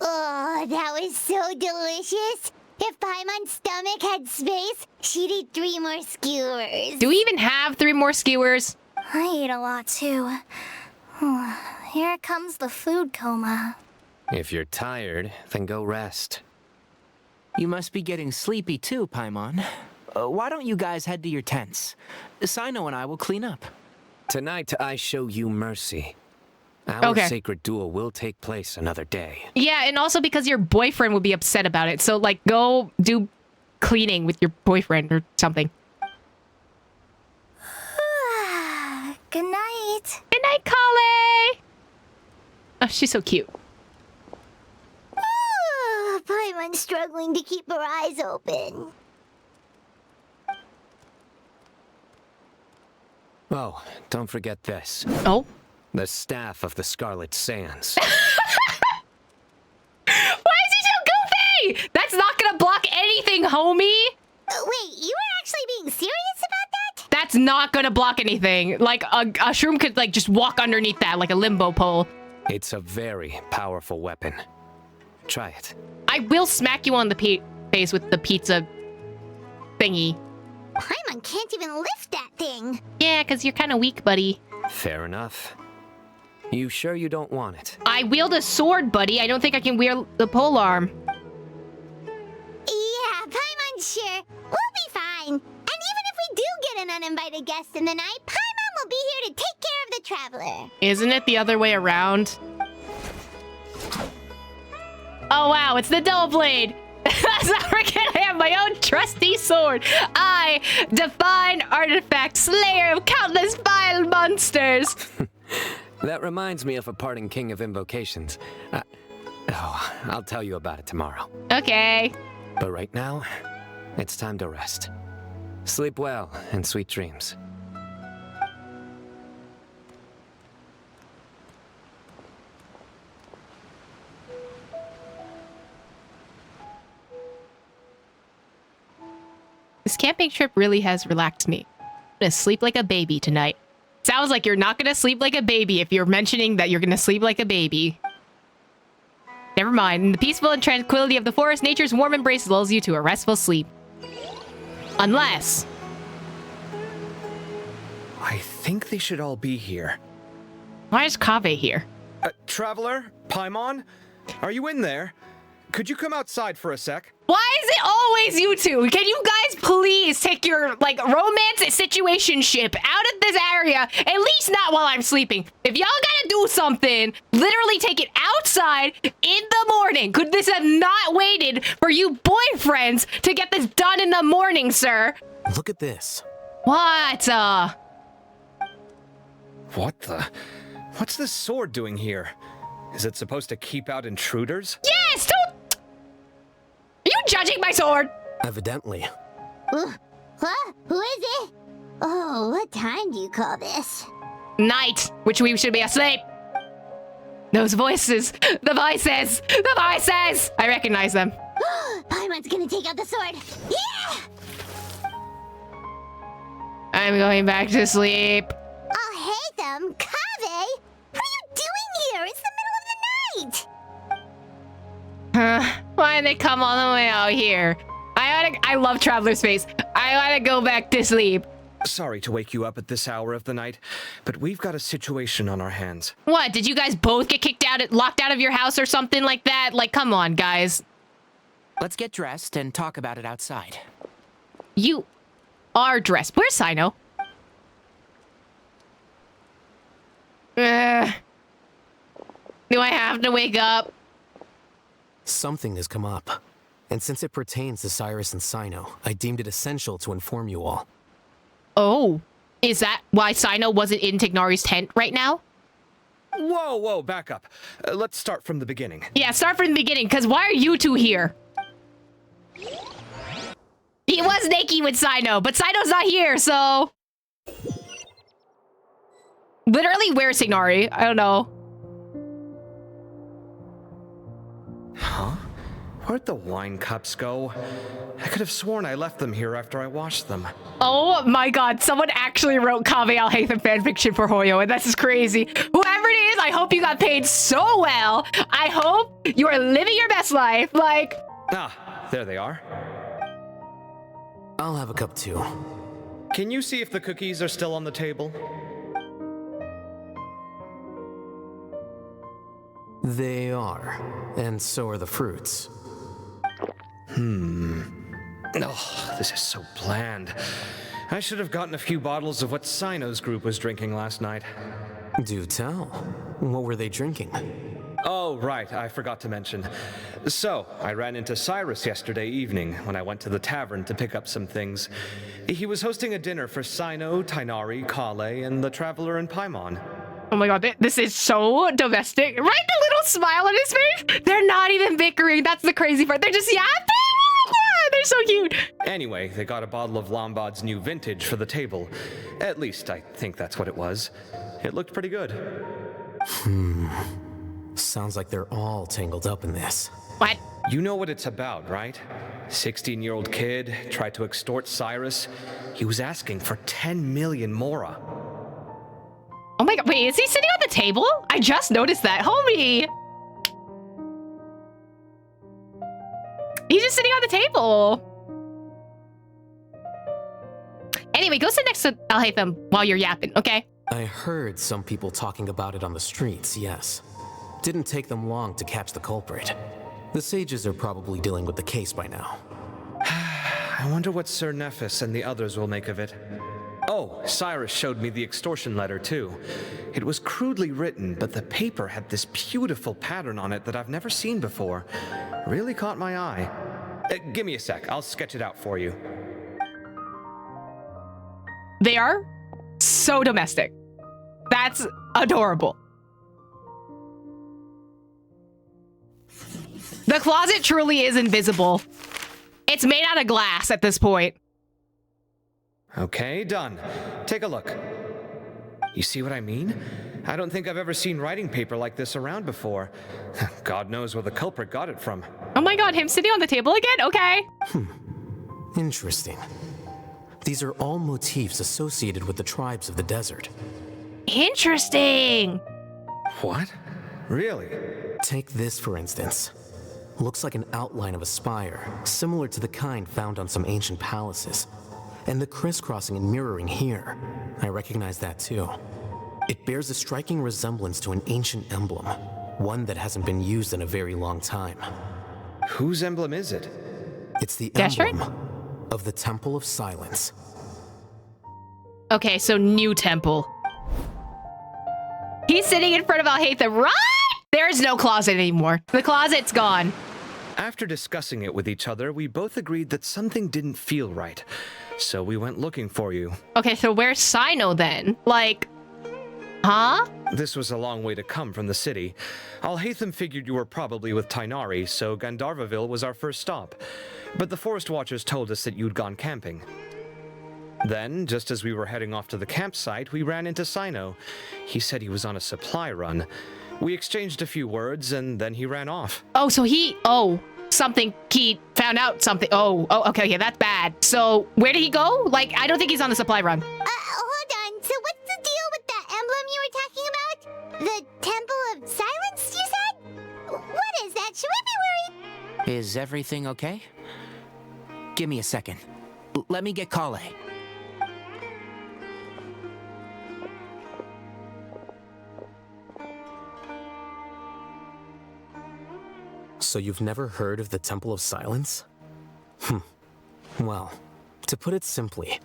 Speaker 2: Oh, that was so delicious. If Paimon's stomach had space, she'd eat 3 more skewers.
Speaker 1: Do we even have 3 more skewers?
Speaker 8: I ate a lot too. Here comes the food coma.
Speaker 3: If you're tired, then go rest.
Speaker 7: You must be getting sleepy too, Paimon. Why don't you guys head to your tents? Cyno and I will clean up.
Speaker 3: Tonight, I show you mercy. Our
Speaker 1: Okay.
Speaker 3: sacred duel will take place another day.
Speaker 1: Yeah, and also because your boyfriend would be upset about it. So, like, go do cleaning with your boyfriend or something.
Speaker 8: Good night.
Speaker 1: Good night, Kale! Oh, she's so cute.
Speaker 2: Paimon's struggling to keep her eyes open.
Speaker 3: Oh, don't forget this.
Speaker 1: Oh?
Speaker 3: The staff of the Scarlet Sands.
Speaker 1: Why is he so goofy? That's not gonna block anything, homie!
Speaker 2: Wait, you were actually being serious about that?
Speaker 1: That's not gonna block anything. Like, a shroom could, like, just walk underneath that like a limbo pole.
Speaker 3: It's a very powerful weapon. Try it.
Speaker 1: I will smack you on the face with the pizza thingy.
Speaker 2: Paimon can't even lift that thing.
Speaker 1: Yeah, because you're kind of weak, buddy.
Speaker 3: Fair enough. You sure you don't want it?
Speaker 1: I wield a sword, buddy. I don't think I can wield the polearm.
Speaker 2: Yeah, Paimon's sure. We'll be fine. And even if we do get an uninvited guest in the night, Paimon will be here to take care of the traveler.
Speaker 1: Isn't it the other way around? Oh, wow, it's the double blade. So we're gonna have my own trusty sword. I, divine artifact, slayer of countless vile monsters.
Speaker 3: That reminds me of a parting king of invocations. I'll tell you about it tomorrow.
Speaker 1: Okay.
Speaker 3: But right now, it's time to rest. Sleep well and sweet dreams.
Speaker 1: This camping trip really has relaxed me. I'm gonna sleep like a baby tonight. Sounds like you're not gonna sleep like a baby if you're mentioning that you're gonna sleep like a baby. Never mind. In the peaceful and tranquility of the forest, nature's warm embrace lulls you to a restful sleep. Unless...
Speaker 6: I think they should all be here.
Speaker 1: Why is Kaveh here?
Speaker 6: Traveler? Paimon? Are you in there? Could you come outside for a sec?
Speaker 1: Why is it always you two? Can you guys please take your, romance situationship out of this area? At least not while I'm sleeping. If y'all gotta do something, literally take it outside in the morning. Could this have not waited for you boyfriends to get this done in the morning, sir?
Speaker 7: Look at this.
Speaker 1: What,
Speaker 6: What the? What's this sword doing here? Is it supposed to keep out intruders?
Speaker 1: Yes! Don't... Are you judging my sword?
Speaker 7: Evidently.
Speaker 2: What? Who is it? Oh, what time do you call this?
Speaker 1: Night, which we should be asleep. Those voices, the voices, the voices! I recognize them.
Speaker 2: Paimon's gonna take out the sword. Yeah!
Speaker 1: I'm going back to sleep.
Speaker 2: Oh, hey them, Kaveh! What are you doing here? It's the middle of the night!
Speaker 1: Why'd they come all the way out here? I love Traveler's Face. I wanna go back to sleep.
Speaker 6: Sorry to wake you up at this hour of the night, but we've got a situation on our hands.
Speaker 1: What, did you guys both get locked out of your house or something like that? Like, come on, guys.
Speaker 7: Let's get dressed and talk about it outside.
Speaker 1: You are dressed. Where's Cyno? Do I have to wake up?
Speaker 7: Something has come up. And since it pertains to Cyrus and Cyno, I deemed it essential to inform you all.
Speaker 1: Oh, is that why Cyno wasn't in Tignari's tent right now?
Speaker 6: Whoa, back up. Let's start from the beginning.
Speaker 1: Yeah, start from the beginning, because why are you two here? He was naked with Cyno, but Cyno's not here, so... Literally, where's Tignari? I don't know.
Speaker 6: Huh? Where'd the wine cups go? I could have sworn I left them here after I washed them.
Speaker 1: Oh my god, someone actually wrote Kaveh Al-Haytham fanfiction for Hoyo, and this is crazy. Whoever it is, I hope you got paid so well. I hope you are living your best life, like...
Speaker 6: Ah, there they are.
Speaker 7: I'll have a cup too.
Speaker 6: Can you see if the cookies are still on the table?
Speaker 7: They are. And so are the fruits.
Speaker 6: Oh, this is so bland. I should have gotten a few bottles of what Cyno's group was drinking last night.
Speaker 7: Do tell. What were they drinking?
Speaker 6: Oh, right, I forgot to mention. So, I ran into Cyrus yesterday evening when I went to the tavern to pick up some things. He was hosting a dinner for Cyno, Tighnari, Kale, and the Traveler and Paimon.
Speaker 1: Oh my god, this is so domestic. Right, the little smile on his face? They're not even bickering. That's the crazy part. They're just yapping. They're so cute.
Speaker 6: Anyway, they got a bottle of Lombard's new vintage for the table. At least, I think that's what it was. It looked pretty good.
Speaker 7: Sounds like they're all tangled up in this.
Speaker 1: What?
Speaker 6: You know what it's about, right? 16-year-old kid tried to extort Cyrus. He was asking for 10 million mora.
Speaker 1: Oh my god, wait, is he sitting on the table? I just noticed that. Homie! He's just sitting on the table. Anyway, go sit next to Alhaitham while you're yapping, okay?
Speaker 7: I heard some people talking about it on the streets, yes. Didn't take them long to catch the culprit. The sages are probably dealing with the case by now.
Speaker 5: I wonder what Sir Nephis and the others will make of it. Oh, Cyrus showed me the extortion letter, too. It was crudely written, but the paper had this beautiful pattern on it that I've never seen before. Really caught my eye. Give me a sec, I'll sketch it out for you.
Speaker 1: They are so domestic. That's adorable. The closet truly is invisible. It's made out of glass at this point.
Speaker 5: Okay, done. Take a look. You see what I mean? I don't think I've ever seen writing paper like this around before. God knows where the culprit got it from.
Speaker 1: Oh my god, him sitting on the table again? Okay.
Speaker 7: Interesting. These are all motifs associated with the tribes of the desert.
Speaker 1: Interesting.
Speaker 5: What? Really?
Speaker 7: Take this, for instance. Looks like an outline of a spire, similar to the kind found on some ancient palaces. And the crisscrossing and mirroring here, I recognize that too. It bears a striking resemblance to an ancient emblem, one that hasn't been used in a very long time.
Speaker 5: Whose emblem is it?
Speaker 7: It's the
Speaker 1: Dashard?
Speaker 7: emblem of the Temple of Silence.
Speaker 1: Okay, so new temple. He's sitting in front of Alhaitham, right? There is no closet anymore. The closet's gone.
Speaker 5: After discussing it with each other, we both agreed that something didn't feel right. So we went looking for you.
Speaker 1: Okay, so where's Cyno then? Like, huh?
Speaker 5: This was a long way to come from the city. Alhaitham figured you were probably with Tainari, so Gandharvaville was our first stop. But the Forest Watchers told us that you'd gone camping. Then, just as we were heading off to the campsite, we ran into Cyno. He said he was on a supply run. We exchanged a few words, and then he ran off.
Speaker 1: Oh, so he found out something. Oh, okay, yeah, that's bad. So where did he go? Like, I don't think he's on the supply run.
Speaker 2: Hold on. So what's the deal with that emblem you were talking about? The Temple of Silence, you said? What is that? Should we be worried?
Speaker 7: Is everything okay? Give me a second. Let me get Kale. So you've never heard of the Temple of Silence? Well, to put it simply,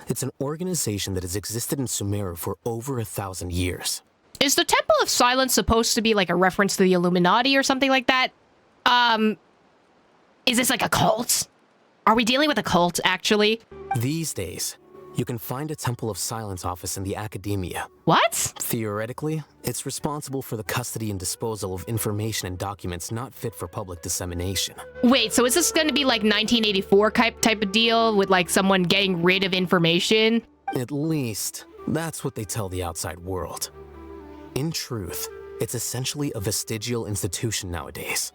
Speaker 7: it's an organization that has existed in Sumeru for over 1,000 years.
Speaker 1: Is the Temple of Silence supposed to be like a reference to the Illuminati or something like that? Is this like a cult? Are we dealing with a cult, actually?
Speaker 7: These days, you can find a Temple of Silence office in the academia.
Speaker 1: What?
Speaker 7: Theoretically, it's responsible for the custody and disposal of information and documents not fit for public dissemination.
Speaker 1: Wait, so is this going to be like 1984 type of deal with like someone getting rid of information?
Speaker 7: At least, that's what they tell the outside world. In truth, it's essentially a vestigial institution nowadays.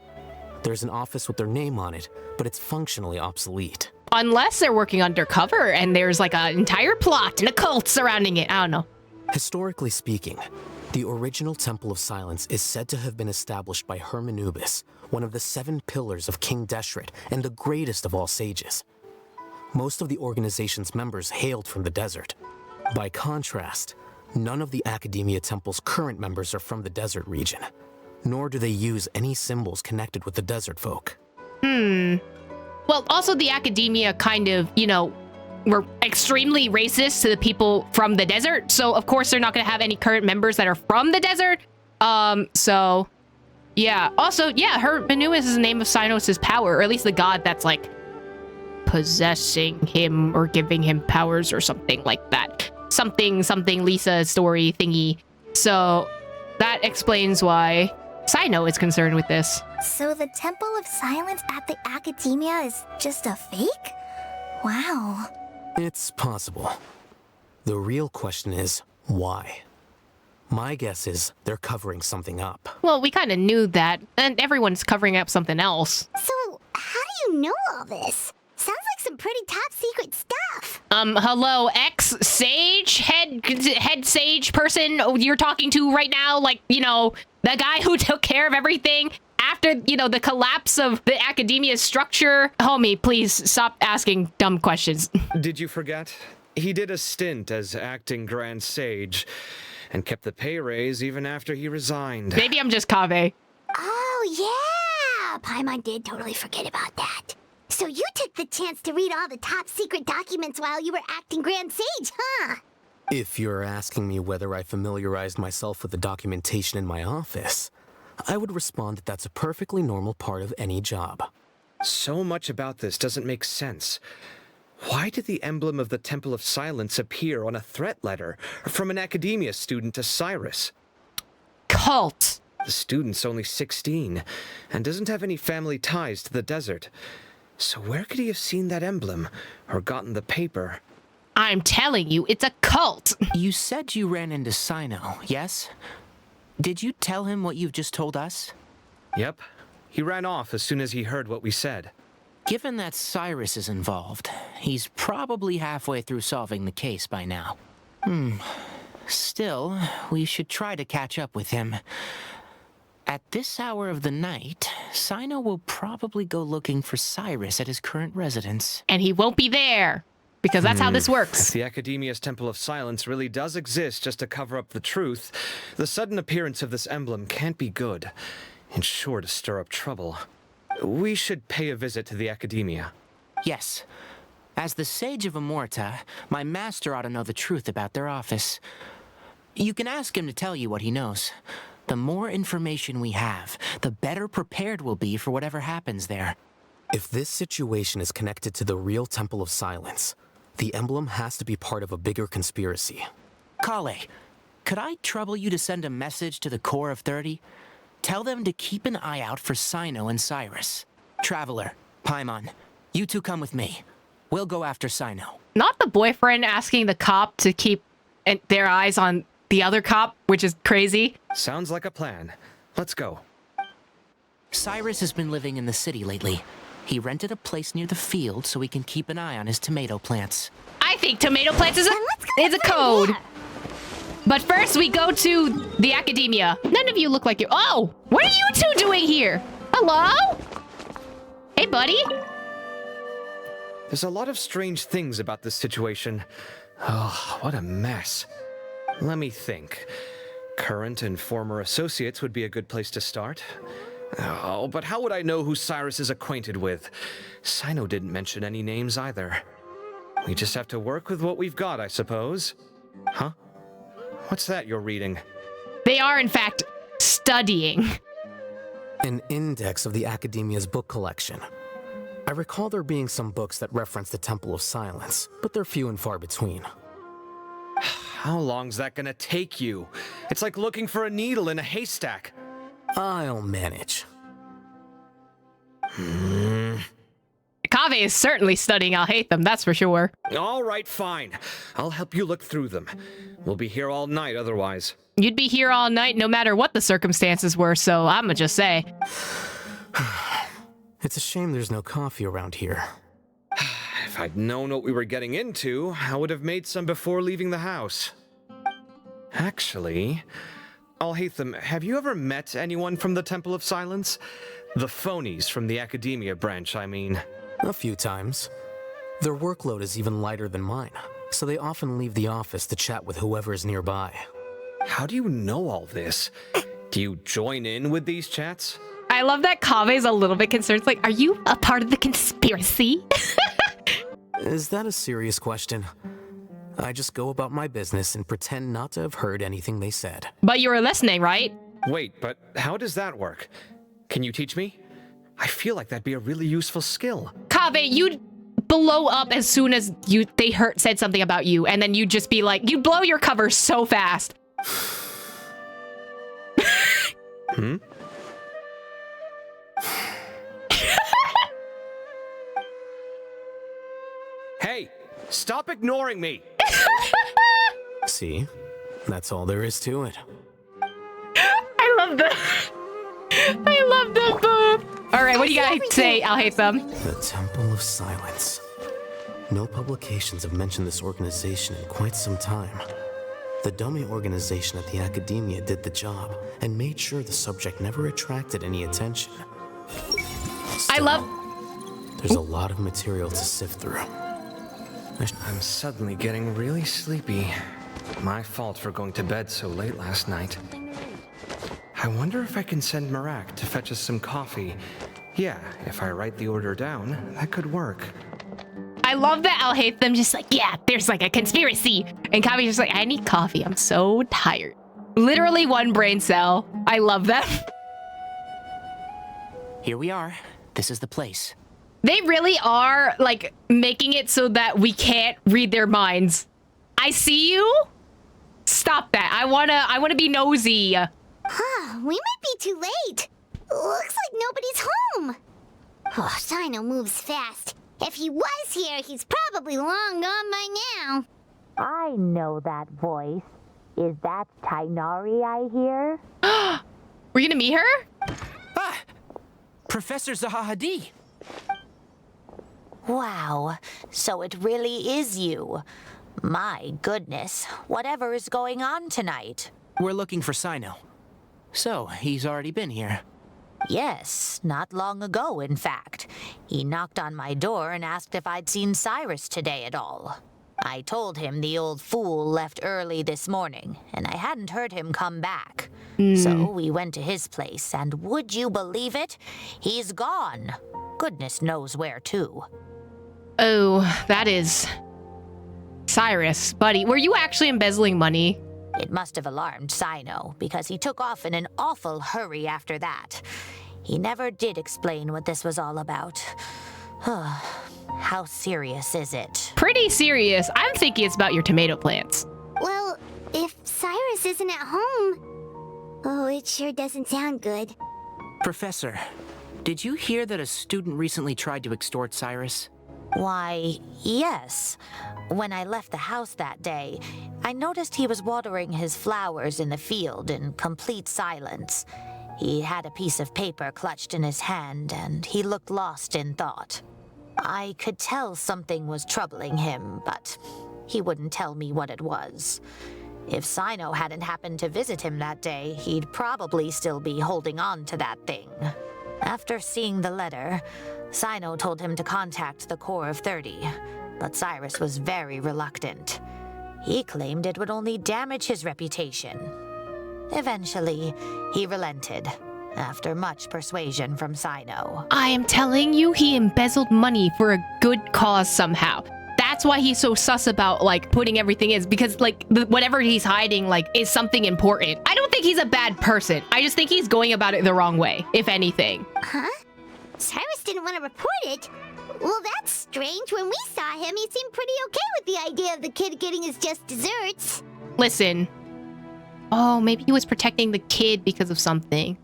Speaker 7: There's an office with their name on it, but it's functionally obsolete.
Speaker 1: Unless they're working undercover and there's like an entire plot and a cult surrounding it. I don't know.
Speaker 7: Historically speaking, the original Temple of Silence is said to have been established by Hermanubis, one of the 7 pillars of King Deshret and the greatest of all sages. Most of the organization's members hailed from the desert. By contrast, none of the Academia Temple's current members are from the desert region, nor do they use any symbols connected with the desert folk.
Speaker 1: Well, also the Academia kind of, were extremely racist to the people from the desert. So, of course, they're not going to have any current members that are from the desert. So, yeah. Also, yeah, Hermanubis is the name of Cynos' power, or at least the god that's, like, possessing him or giving him powers or something like that. Something Lisa story thingy. So, that explains why Cyno is concerned with this.
Speaker 8: So the Temple of Silence at the Academia is just a fake? Wow.
Speaker 7: It's possible. The real question is, why? My guess is they're covering something up.
Speaker 1: Well, we kind of knew that, and everyone's covering up something else.
Speaker 2: So, how do you know all this? Sounds like some pretty top secret stuff.
Speaker 1: Hello, ex-sage, head sage person you're talking to right now? Like, the guy who took care of everything after, the collapse of the Academia's structure? Homie, please stop asking dumb questions.
Speaker 5: Did you forget? He did a stint as acting Grand Sage, and kept the pay raise even after he resigned.
Speaker 1: Maybe I'm just Kaveh.
Speaker 2: Oh, yeah! Paimon did totally forget about that. So you took the chance to read all the top secret documents while you were acting Grand Sage, huh?
Speaker 9: If you're asking me whether I familiarized myself with the documentation in my office, I would respond that that's a perfectly normal part of any job.
Speaker 5: So much about this doesn't make sense. Why did the emblem of the Temple of Silence appear on a threat letter from an academia student to Cyrus?
Speaker 1: Cult.
Speaker 5: The student's only 16 and doesn't have any family ties to the desert. So where could he have seen that emblem or gotten the paper?
Speaker 1: I'm telling you, it's a cult.
Speaker 7: You said you ran into Cyno, yes? Did you tell him what you've just told us?
Speaker 5: Yep. He ran off as soon as he heard what we said.
Speaker 7: Given that Cyrus is involved, he's probably halfway through solving the case by now. Still, we should try to catch up with him. At this hour of the night, Cyno will probably go looking for Cyrus at his current residence.
Speaker 1: And he won't be there. Because that's how this
Speaker 5: If
Speaker 1: works.
Speaker 5: the Academia's Temple of Silence really does exist just to cover up the truth, the sudden appearance of this emblem can't be good, and sure to stir up trouble. We should pay a visit to the Academia.
Speaker 7: Yes. As the Sage of Amorta, my master ought to know the truth about their office. You can ask him to tell you what he knows. The more information we have, the better prepared we'll be for whatever happens there.
Speaker 9: If this situation is connected to the real Temple of Silence, the emblem has to be part of a bigger conspiracy.
Speaker 7: Kale, could I trouble you to send a message to the Core of 30? Tell them to keep an eye out for Cyno and Cyrus. Traveler, Paimon, you two come with me. We'll go after Cyno.
Speaker 1: Not the boyfriend asking the cop to keep their eyes on the other cop, which is crazy.
Speaker 5: Sounds like a plan. Let's go.
Speaker 7: Cyrus has been living in the city lately. He rented a place near the field so he can keep an eye on his tomato plants.
Speaker 1: I think tomato plants is a code.
Speaker 2: Yeah.
Speaker 1: But first we go to the Academia. None of you look like you. Oh, what are you two doing here? Hello? Hey, buddy.
Speaker 5: There's a lot of strange things about this situation. Oh, what a mess. Let me think. Current and former associates would be a good place to start. Oh, but how would I know who Cyrus is acquainted with? Cyno didn't mention any names either. We just have to work with what we've got, I suppose. Huh? What's that you're reading?
Speaker 1: They are, in fact, studying.
Speaker 9: An index of the Academia's book collection. I recall there being some books that reference the Temple of Silence, but they're few and far between.
Speaker 5: How long's that gonna take you? It's like looking for a needle in a haystack.
Speaker 9: I'll manage.
Speaker 1: Kaveh is certainly studying I'll Hate Them, that's for sure.
Speaker 5: All right, fine. I'll help you look through them. We'll be here all night otherwise.
Speaker 1: You'd be here all night no matter what the circumstances were, so I'ma just say.
Speaker 9: It's a shame there's no coffee around here.
Speaker 5: If I'd known what we were getting into, I would have made some before leaving the house. Actually, I'll hate them. Have you ever met anyone from the Temple of Silence? The phonies from the Academia branch, I mean.
Speaker 9: A few times. Their workload is even lighter than mine, so they often leave the office to chat with whoever is nearby.
Speaker 5: How do you know all this? Do you join in with these chats?
Speaker 1: I love that Kaveh's a little bit concerned. It's like, are you a part of the conspiracy?
Speaker 9: Is that a serious question? I just go about my business and pretend not to have heard anything they said.
Speaker 1: But you were listening, right?
Speaker 5: Wait, but how does that work? Can you teach me? I feel like that'd be a really useful skill.
Speaker 1: Kaveh, you'd blow up as soon as they said something about you, and then you'd just be like, you'd blow your cover so fast.
Speaker 5: Hmm? Hey, stop ignoring me!
Speaker 9: See? That's all there is to it.
Speaker 1: I love them. I love them both. All right, what do you guys say? I'll hate them.
Speaker 9: The Temple of Silence. No publications have mentioned this organization in quite some time. The dummy organization at the Academia did the job and made sure the subject never attracted any attention.
Speaker 1: I love...
Speaker 9: There's a lot of material to sift through.
Speaker 3: I'm suddenly getting really sleepy. My fault for going to bed so late last night. I wonder if I can send Marak to fetch us some coffee. Yeah, if I write the order down, that could work.
Speaker 1: I love that Alhaitham just like, yeah, there's like a conspiracy. And Kavi's just like, I need coffee. I'm so tired. Literally one brain cell. I love them.
Speaker 7: Here we are. This is the place.
Speaker 1: They really are like making it so that we can't read their minds. I see you. Stop that. I wanna be nosy.
Speaker 2: Huh, we might be too late. Looks like nobody's home. Oh, Cyno moves fast. If he was here, he's probably long gone by now.
Speaker 10: I know that voice. Is that Tainari I hear?
Speaker 1: We're gonna meet her?
Speaker 7: Ah! Professor Zahahadi.
Speaker 10: Wow, so it really is you. My goodness, whatever is going on tonight?
Speaker 7: We're looking for Cyno. So, he's already been here.
Speaker 10: Yes, not long ago, in fact. He knocked on my door and asked if I'd seen Cyrus today at all. I told him the old fool left early this morning, and I hadn't heard him come back. So we went to his place, and would you believe it? He's gone. Goodness knows where to.
Speaker 1: Oh, that is... Cyrus, buddy, were you actually embezzling money?
Speaker 10: It must have alarmed Cyno, because he took off in an awful hurry after that. He never did explain what this was all about. How serious is it?
Speaker 1: Pretty serious. I'm thinking it's about your tomato plants.
Speaker 2: Well, if Cyrus isn't at home... Oh, it sure doesn't sound good.
Speaker 7: Professor, did you hear that a student recently tried to extort Cyrus?
Speaker 10: Why, yes. When I left the house that day, I noticed he was watering his flowers in the field in complete silence. He had a piece of paper clutched in his hand, and he looked lost in thought. I could tell something was troubling him, but he wouldn't tell me what it was. If Cyno hadn't happened to visit him that day, he'd probably still be holding on to that thing. After seeing the letter, Cyno told him to contact the Corps of 30, but Cyrus was very reluctant. He claimed it would only damage his reputation. Eventually, he relented, after much persuasion from Cyno.
Speaker 1: I am telling you, he embezzled money for a good cause somehow. That's why he's so sus about, like, putting everything in, because, like, whatever he's hiding, like, is something important. I don't think he's a bad person. I just think he's going about it the wrong way, if anything.
Speaker 2: Huh? Cyrus didn't want to report it? Well, that's strange. When we saw him, he seemed pretty okay with the idea of the kid getting his just desserts.
Speaker 1: Listen. Oh, maybe he was protecting the kid because of something.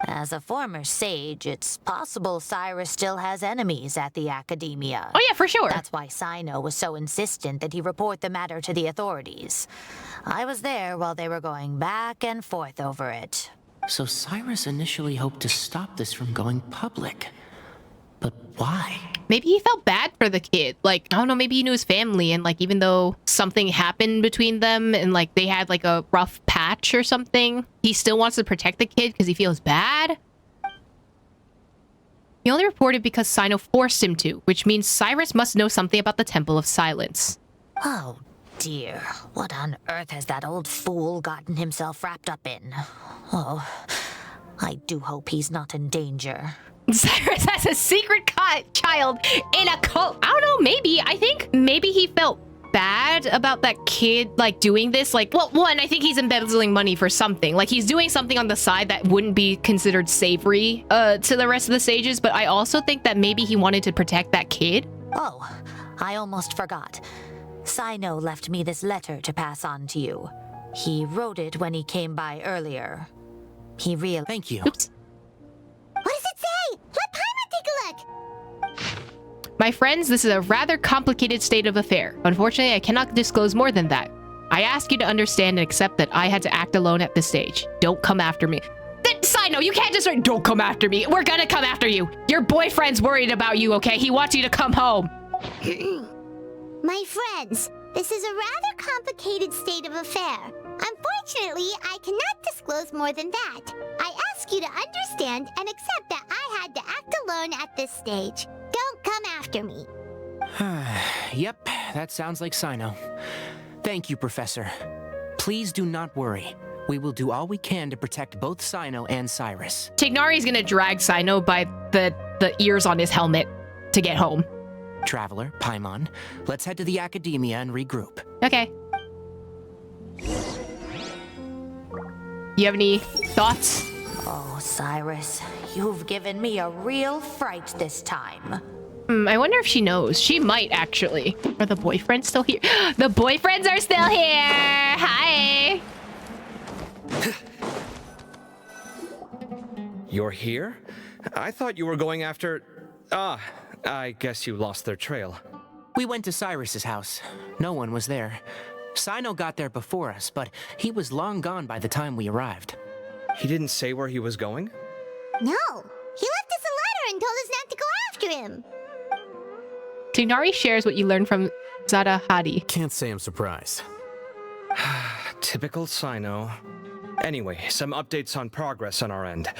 Speaker 10: As a former sage, it's possible Cyrus still has enemies at the academia.
Speaker 1: Oh yeah, for sure.
Speaker 10: That's why Cyno was so insistent that he report the matter to the authorities. I was there while they were going back and forth over it.
Speaker 7: So Cyrus initially hoped to stop this from going public. But why?
Speaker 1: Maybe he felt bad for the kid. Like, I don't know, maybe he knew his family, and like, even though something happened between them and like they had like a rough patch or something, he still wants to protect the kid because he feels bad. He only reported because Cyno forced him to, which means Cyrus must know something about the Temple of Silence.
Speaker 10: Oh dear, what on earth has that old fool gotten himself wrapped up in? Oh, I do hope he's not in danger.
Speaker 1: Cyrus has a secret child in a cult. I don't know, maybe. I think maybe he felt bad about that kid, like, doing this. Like, well, one, I think he's embezzling money for something. Like, he's doing something on the side that wouldn't be considered savory to the rest of the sages. But I also think that maybe he wanted to protect that kid.
Speaker 10: Oh, I almost forgot. Cyno left me this letter to pass on to you. He wrote it when he came by earlier. He realized...
Speaker 7: Thank you.
Speaker 1: Oops.
Speaker 2: What does it say? Let Paimon take a look.
Speaker 1: My friends, this is a rather complicated state of affair. Unfortunately, I cannot disclose more than that. I ask you to understand and accept that I had to act alone at this stage. Don't come after me. Cyno, you can't just don't come after me. We're gonna come after you. Your boyfriend's worried about you, okay? He wants you to come home.
Speaker 2: My friends, this is a rather complicated state of affair. Unfortunately, I cannot disclose more than that. I ask you to understand and accept that I had to act alone at this stage. Don't come after me.
Speaker 7: Yep, that sounds like Cyno. Thank you, Professor. Please do not worry. We will do all we can to protect both Cyno and Cyrus.
Speaker 1: Tignari's gonna drag Cyno by the ears on his helmet to get home.
Speaker 7: Traveler, Paimon, let's head to the Academia and regroup.
Speaker 1: Okay. You have any thoughts?
Speaker 10: Oh, Cyrus, you've given me a real fright this time.
Speaker 1: I wonder if she knows. She might, actually. Are the boyfriends still here? The boyfriends are still here! Hi!
Speaker 5: You're here? I thought you were going after... Ah, I guess you lost their trail.
Speaker 7: We went to Cyrus's house. No one was there. Cyno got there before us, but he was long gone by the time we arrived.
Speaker 5: He didn't say where he was going?
Speaker 2: No, he left us a letter and told us not to go after him.
Speaker 1: Tignari shares what you learned from Zada Hadi.
Speaker 9: Can't say I'm surprised.
Speaker 5: Typical Cyno. Anyway, some updates on progress on our end.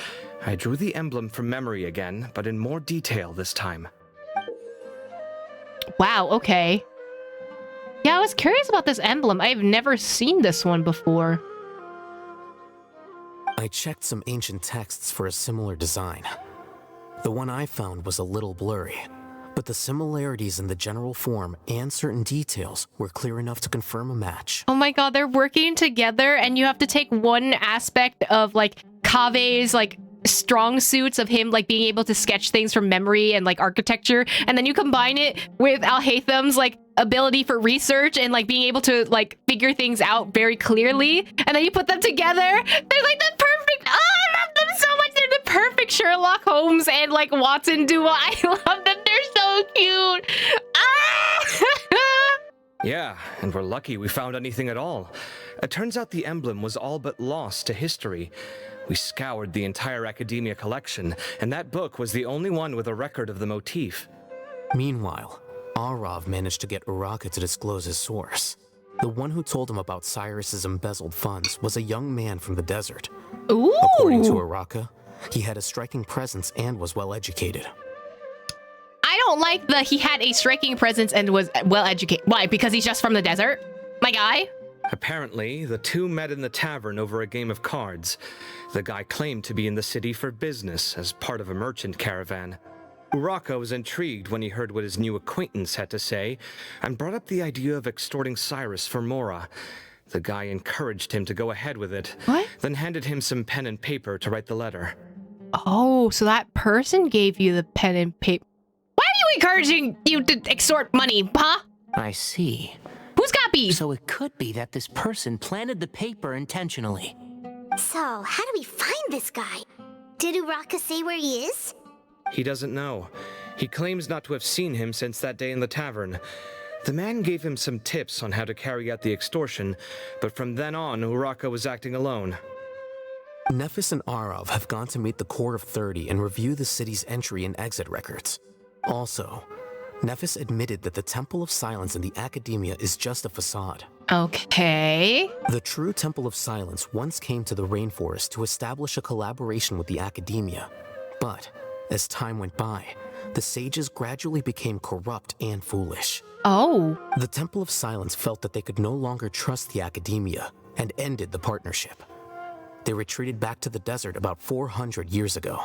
Speaker 5: I drew the emblem from memory again, but in more detail this time.
Speaker 1: Wow, okay. Yeah, I was curious about this emblem. I've never seen this one before.
Speaker 9: I checked some ancient texts for a similar design. The one I found was a little blurry, but the similarities in the general form and certain details were clear enough to confirm a match.
Speaker 1: Oh my god, they're working together and you have to take one aspect of like Kave's like strong suits of him like being able to sketch things from memory and like architecture, and then you combine it with Al-Haytham's like ability for research and like being able to like figure things out very clearly, and then you put them together. They're like the perfect, oh, I love them so much. They're the perfect Sherlock Holmes and like Watson duo. I love them. They're so cute. Ah!
Speaker 5: Yeah, and we're lucky we found anything at all. It turns out the emblem was all but lost to history. We scoured the entire Academia collection, and that book was the only one with a record of the motif.
Speaker 9: Meanwhile, Arav managed to get Uraka to disclose his source. The one who told him about Cyrus's embezzled funds was a young man from the desert.
Speaker 1: Ooh.
Speaker 9: According to Uraka, he had a striking presence and was well educated.
Speaker 1: I don't like the he had a striking presence and was well educated. Why? Because he's just from the desert? My guy?
Speaker 5: Apparently, the two met in the tavern over a game of cards. The guy claimed to be in the city for business as part of a merchant caravan. Uraka was intrigued when he heard what his new acquaintance had to say and brought up the idea of extorting Cyrus for Mora. The guy encouraged him to go ahead with it,
Speaker 1: What?
Speaker 5: then handed him some pen and paper to write the letter.
Speaker 1: Oh, so that person gave you the pen and paper. Why are you encouraging you to extort money, huh?
Speaker 7: I see.
Speaker 1: Who's got beef?
Speaker 7: So it could be that this person planted the paper intentionally.
Speaker 2: So, how do we find this guy? Did Uraka say where he is?
Speaker 5: He doesn't know. He claims not to have seen him since that day in the tavern. The man gave him some tips on how to carry out the extortion, but from then on, Uraka was acting alone.
Speaker 9: Nephis and Arav have gone to meet the Court of 30 and review the city's entry and exit records. Also, Nephis admitted that the Temple of Silence in the Academia is just a facade.
Speaker 1: Okay.
Speaker 9: The true Temple of Silence once came to the rainforest to establish a collaboration with the Academia. But, as time went by, the sages gradually became corrupt and foolish.
Speaker 1: Oh.
Speaker 9: The Temple of Silence felt that they could no longer trust the Academia and ended the partnership. They retreated back to the desert about 400 years ago.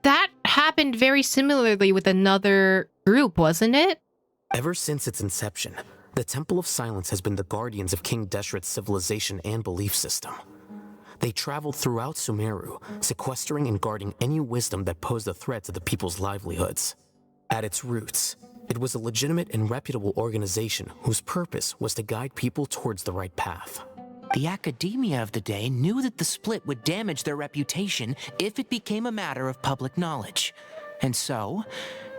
Speaker 1: That happened very similarly with another group, wasn't it?
Speaker 9: Ever since its inception, the Temple of Silence has been the guardians of King Deshret's civilization and belief system. They traveled throughout Sumeru, sequestering and guarding any wisdom that posed a threat to the people's livelihoods. At its roots, it was a legitimate and reputable organization whose purpose was to guide people towards the right path.
Speaker 7: The Academia of the day knew that the split would damage their reputation if it became a matter of public knowledge. And so,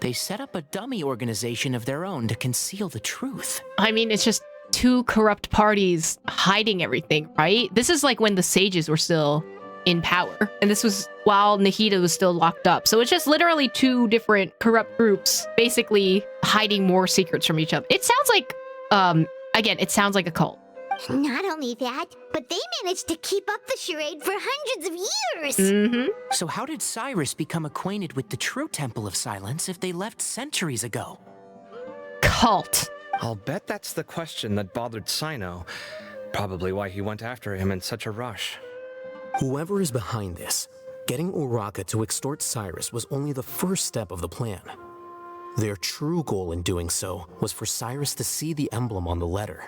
Speaker 7: they set up a dummy organization of their own to conceal the truth.
Speaker 1: I mean, it's just two corrupt parties hiding everything, right? This is like when the sages were still in power. And this was while Nahida was still locked up. So it's just literally two different corrupt groups basically hiding more secrets from each other. It sounds like, again, it sounds like a cult.
Speaker 2: Not only that, but they managed to keep up the charade for hundreds of years.
Speaker 1: Mm-hmm.
Speaker 7: So how did Cyrus become acquainted with the true Temple of Silence if they left centuries ago?
Speaker 1: cult?
Speaker 5: I'll bet that's the question that bothered Cyno. Probably why he went after him in such a rush.
Speaker 9: Whoever is behind this, getting Uraka to extort Cyrus was only the first step of the plan. Their true goal in doing so was for Cyrus to see the emblem on the letter.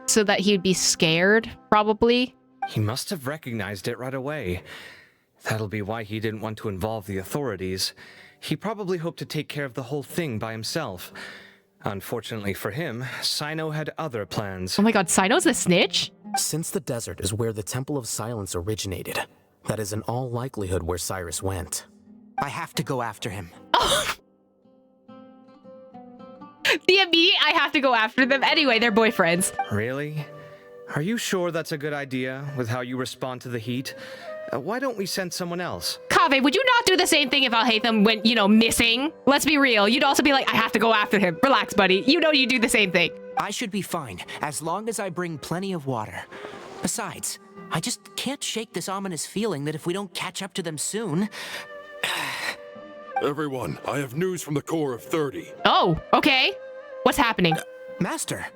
Speaker 1: So that he'd be scared, probably?
Speaker 5: He must have recognized it right away. That'll be why he didn't want to involve the authorities. He probably hoped to take care of the whole thing by himself. Unfortunately for him, Cyno had other plans.
Speaker 1: Oh my god, Cyno's a snitch?
Speaker 9: Since the desert is where the Temple of Silence originated, that is in all likelihood where Cyrus went.
Speaker 7: I have to go after him.
Speaker 1: The immediate I have to go after them. Anyway, they're boyfriends.
Speaker 5: Really? Are you sure that's a good idea with how you respond to the heat? Why don't we send someone else?
Speaker 1: Kaveh, would you not do the same thing if Al-Haytham went, missing? Let's be real. You'd also be like, I have to go after him. Relax, buddy. You know you do the same thing.
Speaker 7: I should be fine, as long as I bring plenty of water. Besides, I just can't shake this ominous feeling that if we don't catch up to them soon...
Speaker 11: Everyone, I have news from the Corps of 30.
Speaker 1: Oh, okay. What's happening?
Speaker 7: Master!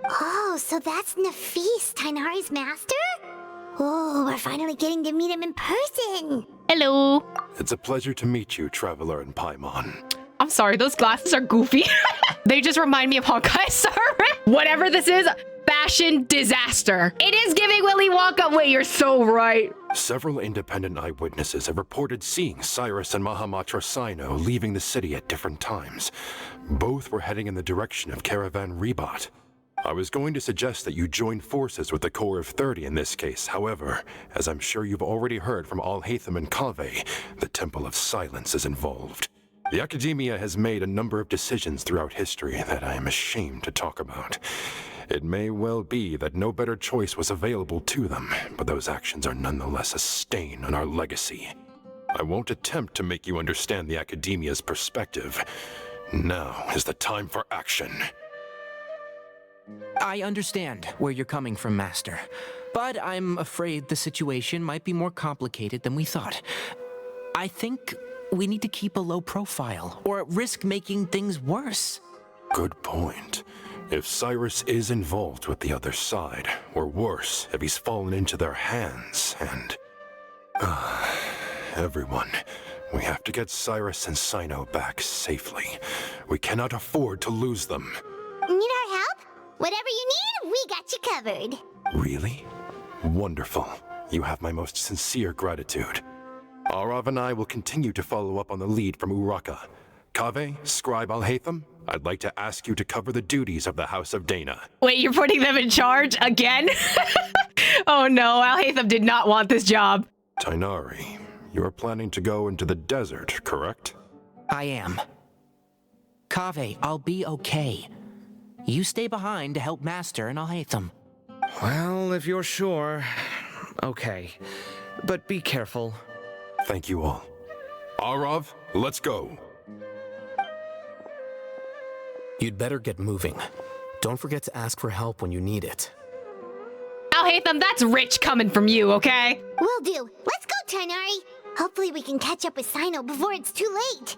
Speaker 2: Oh, so that's Nafis, Tighnari's master? Oh, we're finally getting to meet him in person.
Speaker 1: Hello.
Speaker 11: It's a pleasure to meet you, Traveler and Paimon.
Speaker 1: I'm sorry, those glasses are goofy. They just remind me of Hawkeye, sorry. Whatever this is, fashion disaster. It is giving Willy Wonka. Wait, you're so right.
Speaker 11: Several independent eyewitnesses have reported seeing Cyrus and Mahamatra Cyno leaving the city at different times. Both were heading in the direction of Caravan Rebat. I was going to suggest that you join forces with the Corps of 30 in this case. However, as I'm sure you've already heard from Al-Haytham and Kaveh, the Temple of Silence is involved. The Academia has made a number of decisions throughout history that I am ashamed to talk about. It may well be that no better choice was available to them, but those actions are nonetheless a stain on our legacy. I won't attempt to make you understand the Academia's perspective. Now is the time for action.
Speaker 7: I understand where you're coming from, Master. But I'm afraid the situation might be more complicated than we thought. I think we need to keep a low profile, or risk making things worse.
Speaker 11: Good point. If Cyrus is involved with the other side, or worse, if he's fallen into their hands, and... everyone, we have to get Cyrus and Cyno back safely. We cannot afford to lose them.
Speaker 2: Need our help? Whatever you need, we got you covered.
Speaker 11: Really? Wonderful. You have my most sincere gratitude. Arav and I will continue to follow up on the lead from Uraka. Kaveh, Scribe Al-Haytham, I'd like to ask you to cover the duties of the House of Dana.
Speaker 1: Wait, you're putting them in charge again? Oh no, Al-Haytham did not want this job.
Speaker 11: Tighnari, you're planning to go into the desert, correct?
Speaker 7: I am. Kaveh, I'll be okay. You stay behind to help Master and Al-Haytham.
Speaker 5: Well, if you're sure... Okay. But be careful.
Speaker 11: Thank you all. Arav, let's go.
Speaker 9: You'd better get moving. Don't forget to ask for help when you need it.
Speaker 1: Al-Haytham, that's rich coming from you, okay?
Speaker 2: Will do. Let's go, Tighnari. Hopefully we can catch up with Cyno before it's too late.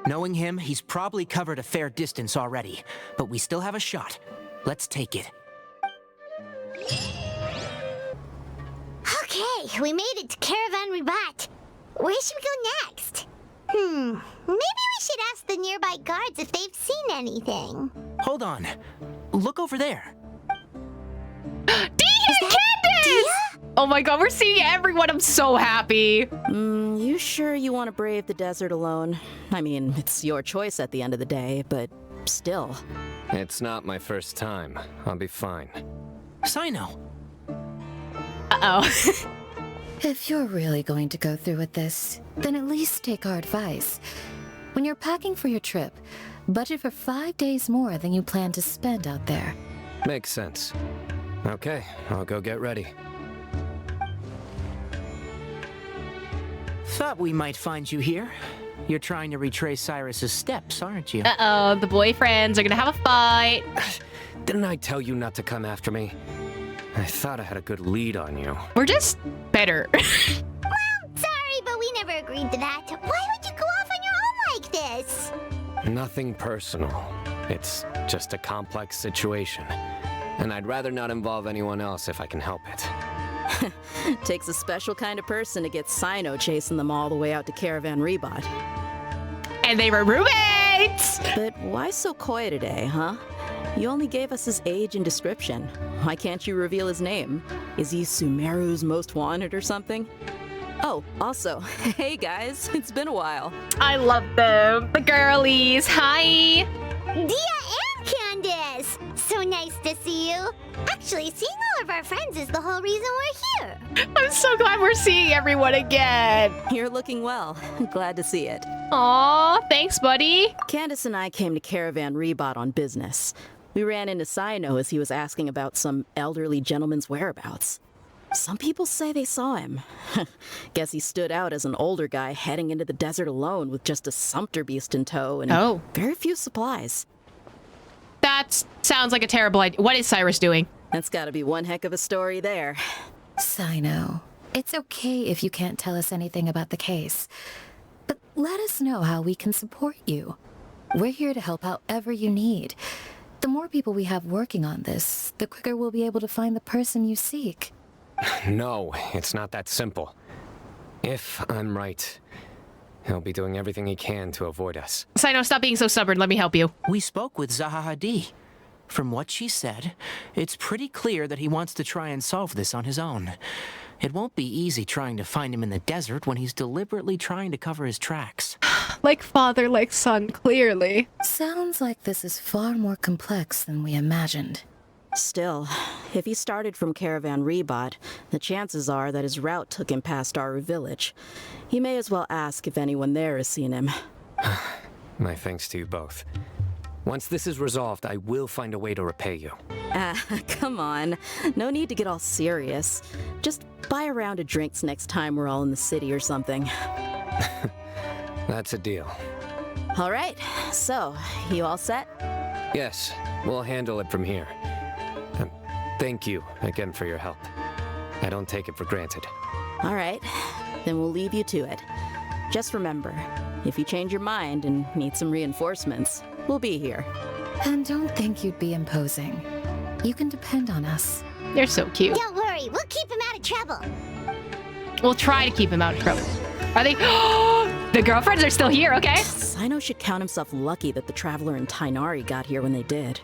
Speaker 7: Knowing him, he's probably covered a fair distance already, but we still have a shot. Let's take it.
Speaker 2: Okay, we made it to Caravan Rebat. Where should we go next? Maybe we should ask the nearby guards if they've seen anything.
Speaker 7: Hold on. Look over there.
Speaker 1: Candace! Oh my god, we're seeing everyone. I'm so happy.
Speaker 12: You sure you want to brave the desert alone? I mean, it's your choice at the end of the day, but still.
Speaker 3: It's not my first time. I'll be fine.
Speaker 7: Cyno.
Speaker 1: Uh-oh.
Speaker 13: If you're really going to go through with this, then at least take our advice. When you're packing for your trip, budget for 5 days more than you plan to spend out there.
Speaker 3: Makes sense. Okay, I'll go get ready.
Speaker 7: Thought we might find you here. You're trying to retrace Cyrus's steps, aren't you?
Speaker 1: Uh-oh, the boyfriends are gonna have a fight.
Speaker 3: Didn't I tell you not to come after me? I thought I had a good lead on you.
Speaker 1: We're just better.
Speaker 2: Sorry, but we never agreed to that. Why would you go off on your own like this?
Speaker 3: Nothing personal. It's just a complex situation, and I'd rather not involve anyone else if I can help it.
Speaker 12: Takes a special kind of person to get Cyno chasing them all the way out to Caravan Rebot.
Speaker 1: And they were roommates!
Speaker 12: But why so coy today, huh? You only gave us his age and description. Why can't you reveal his name? Is he Sumeru's most wanted or something? Oh, also, hey guys, it's been a while.
Speaker 1: I love them. The girlies. Hi.
Speaker 2: Dia and Candace! So nice to see you. Actually, seeing all of our friends is the whole reason we're here.
Speaker 1: I'm so glad we're seeing everyone again.
Speaker 12: You're looking well. Glad to see it.
Speaker 1: Aw, thanks, buddy.
Speaker 12: Candace and I came to Caravan Rebot on business. We ran into Cyno as he was asking about some elderly gentleman's whereabouts. Some people say they saw him. Guess he stood out as an older guy heading into the desert alone with just a sumpter beast in tow and very few supplies.
Speaker 1: That sounds like a terrible idea. What is Cyrus doing?
Speaker 12: That's gotta be one heck of a story there.
Speaker 13: Cyno, it's okay if you can't tell us anything about the case. But let us know how we can support you. We're here to help however you need. The more people we have working on this, the quicker we'll be able to find the person you seek.
Speaker 3: No, it's not that simple. If I'm right, he'll be doing everything he can to avoid us.
Speaker 1: Cyno, stop being so stubborn. Let me help you.
Speaker 7: We spoke with Zaha Hadid. From what she said, it's pretty clear that he wants to try and solve this on his own. It won't be easy trying to find him in the desert when he's deliberately trying to cover his tracks.
Speaker 1: Like father, like son, clearly.
Speaker 13: Sounds like this is far more complex than we imagined.
Speaker 12: Still, if he started from Caravan Rebot, the chances are that his route took him past our village. You may as well ask if anyone there has seen him.
Speaker 3: My thanks to you both. Once this is resolved, I will find a way to repay you.
Speaker 12: Come on. No need to get all serious. Just buy a round of drinks next time we're all in the city or something.
Speaker 3: That's a deal.
Speaker 12: All right, so, you all set?
Speaker 3: Yes, we'll handle it from here. Thank you again for your help. I don't take it for granted.
Speaker 12: All right, then we'll leave you to it. Just remember, if you change your mind and need some reinforcements, we'll be here.
Speaker 13: And don't think you'd be imposing. You can depend on us.
Speaker 1: They're so cute.
Speaker 2: Don't worry, we'll keep him out of trouble.
Speaker 1: We'll try to keep him out of trouble. Are they? The girlfriends are still here, okay?
Speaker 12: Cyno should count himself lucky that the Traveler and Tainari got here when they did.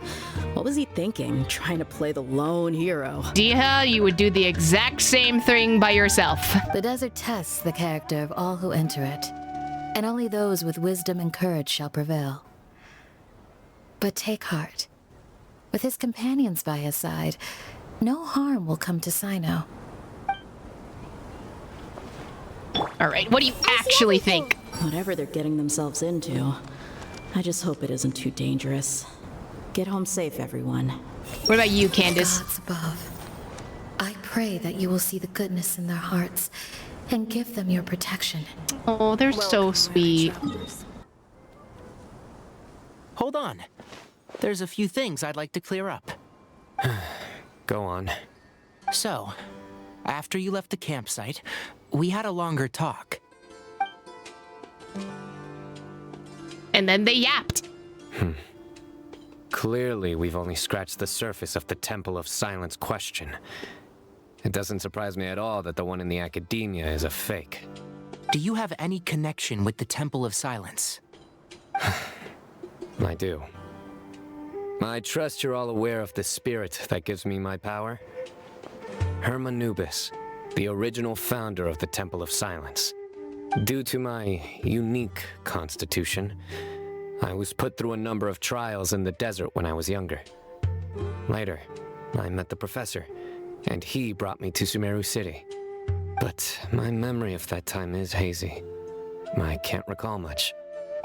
Speaker 12: What was he thinking, trying to play the lone hero?
Speaker 1: Dia, you would do the exact same thing by yourself.
Speaker 13: The desert tests the character of all who enter it, and only those with wisdom and courage shall prevail. But take heart. With his companions by his side, no harm will come to Cyno.
Speaker 1: All right, what do you actually think?
Speaker 12: Whatever they're getting themselves into, I just hope it isn't too dangerous. Get home safe, everyone.
Speaker 1: What about you, Candace?
Speaker 13: Gods above, I pray that you will see the goodness in their hearts and give them your protection.
Speaker 1: Oh, they're so sweet.
Speaker 7: Hold on. There's a few things I'd like to clear up.
Speaker 3: Go on.
Speaker 7: So, after you left the campsite, we had a longer talk.
Speaker 1: And then they yapped.
Speaker 3: Clearly, we've only scratched the surface of the Temple of Silence question. It doesn't surprise me at all that the one in the academia is a fake.
Speaker 7: Do you have any connection with the Temple of Silence?
Speaker 3: I do. I trust you're all aware of the spirit that gives me my power. Lupus, the original founder of the Temple of Silence. Due to my unique constitution, I was put through a number of trials in the desert when I was younger. Later, I met the professor, and he brought me to Sumeru City. But my memory of that time is hazy. I can't recall much.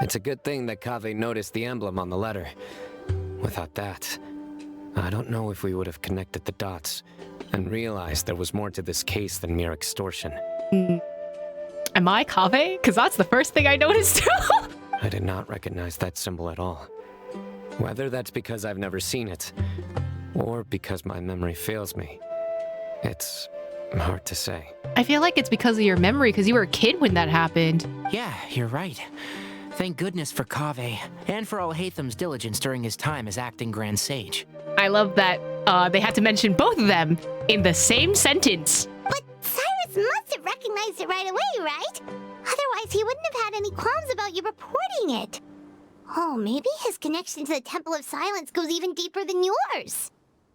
Speaker 3: It's a good thing that Kaveh noticed the emblem on the letter. Without that, I don't know if we would have connected the dots and realized there was more to this case than mere extortion.
Speaker 1: Am I Kaveh? Because that's the first thing I noticed.
Speaker 3: I did not recognize that symbol at all. Whether that's because I've never seen it, or because my memory fails me, it's hard to say.
Speaker 1: I feel like it's because of your memory, because you were a kid when that happened.
Speaker 7: Yeah, you're right. Thank goodness for Kaveh, and for Alhaitham's diligence during his time as acting Grand Sage.
Speaker 1: I love that they had to mention both of them in the same sentence.
Speaker 2: But Cyrus must have recognized it right away, right? Otherwise, he wouldn't have had any qualms about you reporting it. Oh, maybe his connection to the Temple of Silence goes even deeper than yours.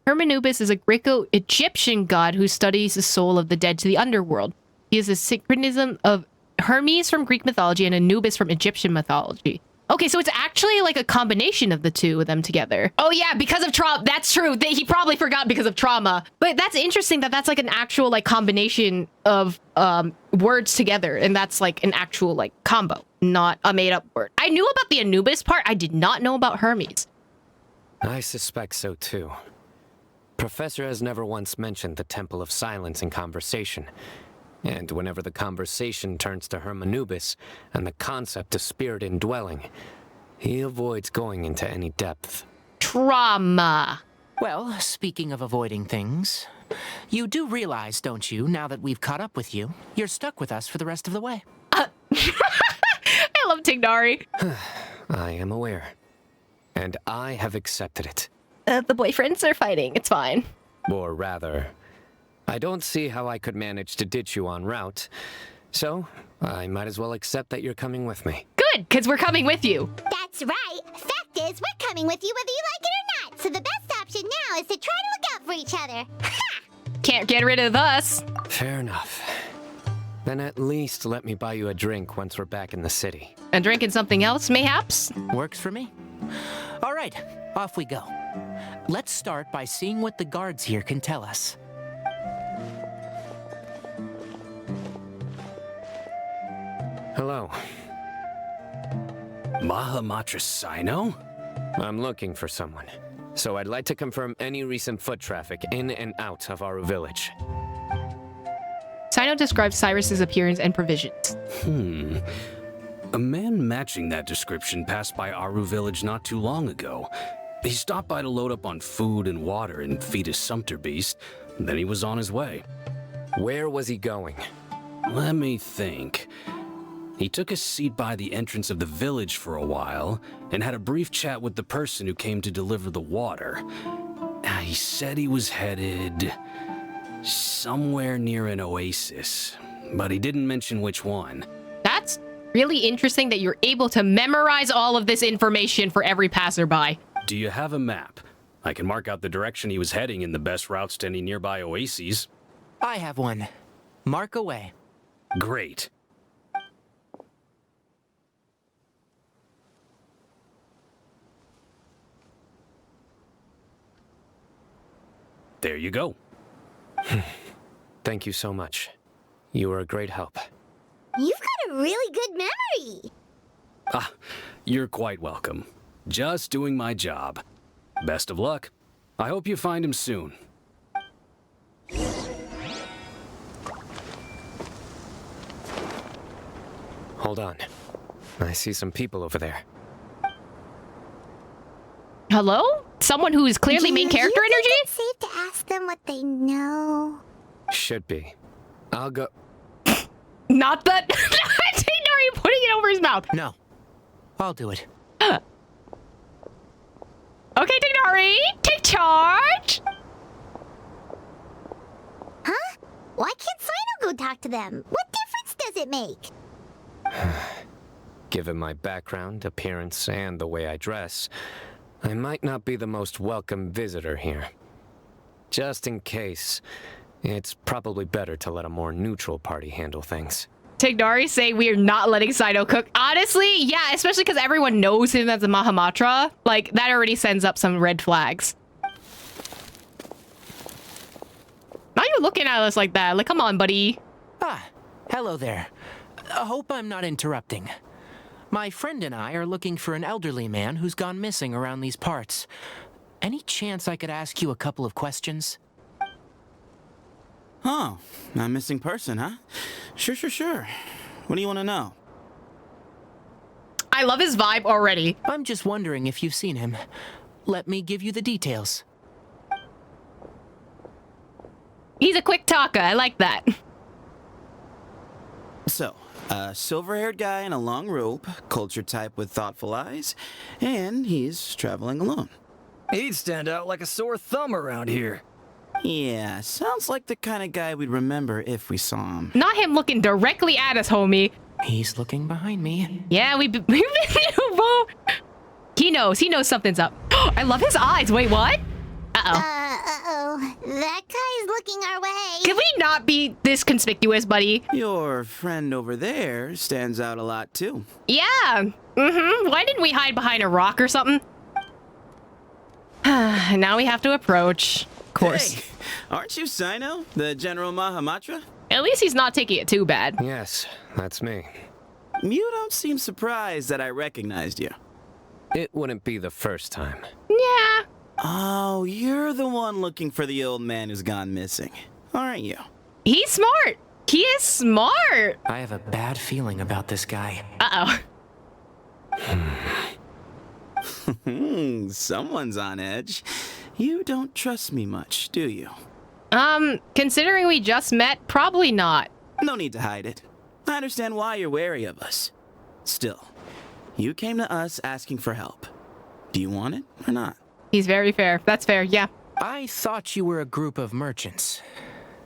Speaker 1: Hermanubis is a Greco-Egyptian god who studies the soul of the dead to the underworld. He is a synchronism of Hermes from Greek mythology and Anubis from Egyptian mythology. Okay, so it's actually like a combination of the two of them together. Oh yeah, because of trauma. That's true. He probably forgot because of trauma. But that's interesting that that's like an actual like combination of words together. And that's like an actual like combo, not a made up word. I knew about the Anubis part. I did not know about Hermes.
Speaker 3: I suspect so too. Professor has never once mentioned the Temple of Silence in conversation. And whenever the conversation turns to Hermanubis and the concept of spirit indwelling, he avoids going into any depth.
Speaker 1: Trauma.
Speaker 7: Well, speaking of avoiding things, you do realize, don't you, now that we've caught up with you, you're stuck with us for the rest of the way.
Speaker 1: I love Tignari.
Speaker 3: I am aware. And I have accepted it.
Speaker 1: The boyfriends are fighting. It's fine.
Speaker 3: Or rather, I don't see how I could manage to ditch you en route, so I might as well accept that you're coming with me.
Speaker 1: Good, because we're coming with you.
Speaker 2: That's right. Fact is, we're coming with you whether you like it or not. So the best option now is to try to look out for each other. Ha!
Speaker 1: Can't get rid of us.
Speaker 3: Fair enough. Then at least let me buy you a drink once we're back in the city.
Speaker 1: And drinking something else, mayhaps?
Speaker 7: Works for me. All right, off we go. Let's start by seeing what the guards here can tell us.
Speaker 3: Hello.
Speaker 14: Mahamatra Cyno?
Speaker 3: I'm looking for someone, so I'd like to confirm any recent foot traffic in and out of our village.
Speaker 1: Cyno describes Cyrus's appearance and provisions.
Speaker 14: A man matching that description passed by Aru village not too long ago. He stopped by to load up on food and water and feed his sumpter beast, then he was on his way.
Speaker 3: Where was he going?
Speaker 14: Let me think. He took a seat by the entrance of the village for a while and had a brief chat with the person who came to deliver the water. He said he was headed somewhere near an oasis, but he didn't mention which one.
Speaker 1: That's really interesting that you're able to memorize all of this information for every passerby.
Speaker 14: Do you have a map? I can mark out the direction he was heading and the best routes to any nearby oases.
Speaker 7: I have one. Mark away.
Speaker 14: Great. There you go.
Speaker 3: Thank you so much. You were a great help.
Speaker 2: You've got a really good memory.
Speaker 14: You're quite welcome. Just doing my job. Best of luck. I hope you find him soon.
Speaker 3: Hold on. I see some people over there.
Speaker 1: Hello? Someone who is clearly main character
Speaker 2: Do you
Speaker 1: energy?
Speaker 2: think it's safe to ask them what they know?
Speaker 3: Should be. I'll go.
Speaker 1: Not that. Tignari putting it over his mouth.
Speaker 7: No. I'll do it.
Speaker 1: Okay, Tignari, take charge.
Speaker 2: Huh? Why can't Cyno go talk to them? What difference does it make?
Speaker 3: Given my background, appearance, and the way I dress, I might not be the most welcome visitor here. Just in case, it's probably better to let a more neutral party handle things.
Speaker 1: Tignari say we are not letting Cyno cook. Honestly, yeah, especially because everyone knows him as a Mahamatra. Like, that already sends up some red flags. Why are you looking at us like that? Like, come on, buddy.
Speaker 7: Hello there. I hope I'm not interrupting. My friend and I are looking for an elderly man who's gone missing around these parts. Any chance I could ask you a couple of questions?
Speaker 15: Oh, a missing person, huh? Sure. What do you want to know?
Speaker 1: I love his vibe already.
Speaker 7: I'm just wondering if you've seen him. Let me give you the details.
Speaker 1: He's a quick talker. I like that.
Speaker 15: So, A silver-haired guy in a long robe, culture type with thoughtful eyes, and he's traveling alone.
Speaker 5: He'd stand out like a sore thumb around here.
Speaker 15: Yeah, sounds like the kind of guy we'd remember if we saw him.
Speaker 1: Not him looking directly at us, homie.
Speaker 7: He's looking behind me.
Speaker 1: Yeah, we've been He knows something's up. I love his eyes. Wait, what?
Speaker 2: Uh-oh. That guy's looking our way.
Speaker 1: Can we not be this conspicuous, buddy?
Speaker 15: Your friend over there stands out a lot, too.
Speaker 1: Yeah. Why didn't we hide behind a rock or something? Now we have to approach. Of course.
Speaker 15: Hey, aren't you Cyno, the General Mahamatra?
Speaker 1: At least he's not taking it too bad.
Speaker 3: Yes, that's me.
Speaker 15: You don't seem surprised that I recognized you.
Speaker 3: It wouldn't be the first time.
Speaker 1: Yeah.
Speaker 15: Oh, you're the one looking for the old man who's gone missing, aren't you?
Speaker 1: He's smart. He is smart.
Speaker 7: I have a bad feeling about this guy.
Speaker 1: Uh-oh.
Speaker 15: Someone's on edge. You don't trust me much, do you?
Speaker 1: Considering we just met, probably not.
Speaker 15: No need to hide it. I understand why you're wary of us. Still, you came to us asking for help. Do you want it or not?
Speaker 1: He's very fair. That's fair, yeah.
Speaker 7: I thought you were a group of merchants.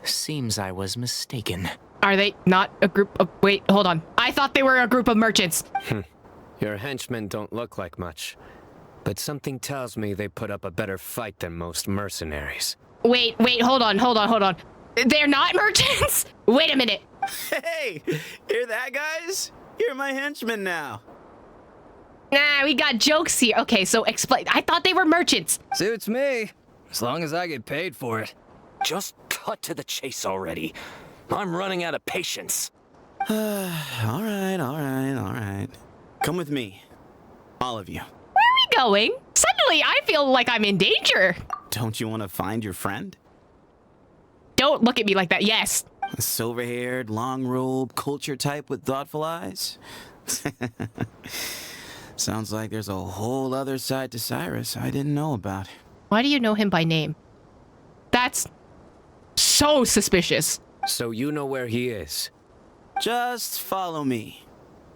Speaker 7: Seems I was mistaken.
Speaker 1: Are they not a group of... Wait, hold on. I thought they were a group of merchants.
Speaker 3: Your henchmen don't look like much, but something tells me they put up a better fight than most mercenaries.
Speaker 1: Wait, hold on. They're not merchants? Wait a minute.
Speaker 15: Hey, hear that, guys? You're my henchmen now.
Speaker 1: Nah, we got jokes here. Okay, so explain. I thought they were merchants.
Speaker 5: Suits me, as long as I get paid for it. Just cut to the chase already. I'm running out of patience.
Speaker 15: All right. Come with me. All of you.
Speaker 1: Where are we going? Suddenly, I feel like I'm in danger.
Speaker 15: Don't you want to find your friend?
Speaker 1: Don't look at me like that. Yes.
Speaker 15: A silver-haired, long robe, culture type with thoughtful eyes? Sounds like there's a whole other side to Cyrus I didn't know about.
Speaker 1: Why do you know him by name? That's so suspicious.
Speaker 3: So you know where he is?
Speaker 15: Just follow me.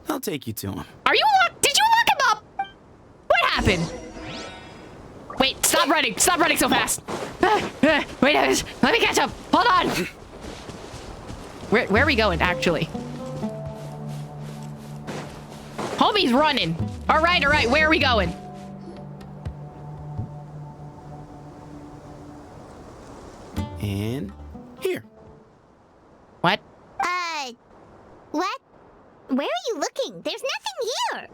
Speaker 15: I'll take you to him.
Speaker 1: Are you did you lock him up? What happened? Wait, stop running so fast. Wait, let me catch up. Hold on. Where are we going, actually? Homie's running. All right, where are we going?
Speaker 15: And here.
Speaker 1: What?
Speaker 2: What? Where are you looking? There's nothing here.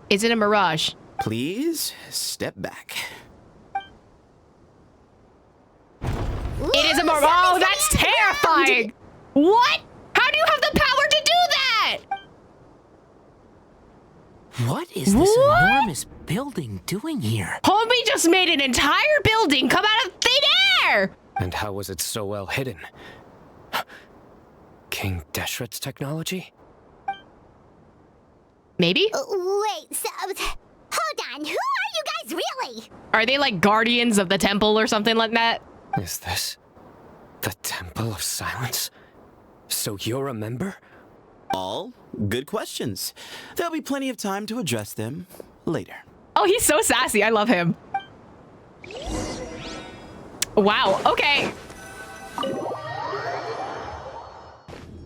Speaker 1: Is it a mirage?
Speaker 15: Please step back.
Speaker 1: It is a mirage. Oh, that's terrifying. What? How do you have the power to do that?
Speaker 7: What is this enormous building doing here?
Speaker 1: Homie just made an entire building come out of thin air.
Speaker 3: And how was it so well hidden? King Deshret's technology?
Speaker 1: Maybe?
Speaker 2: Wait, so... Hold on, who are you guys really?
Speaker 1: Are they like guardians of the temple or something like that?
Speaker 3: Is this the Temple of Silence? So you're a member?
Speaker 15: All good questions. There'll be plenty of time to address them later.
Speaker 1: Oh, he's so sassy. I love him. Wow, okay.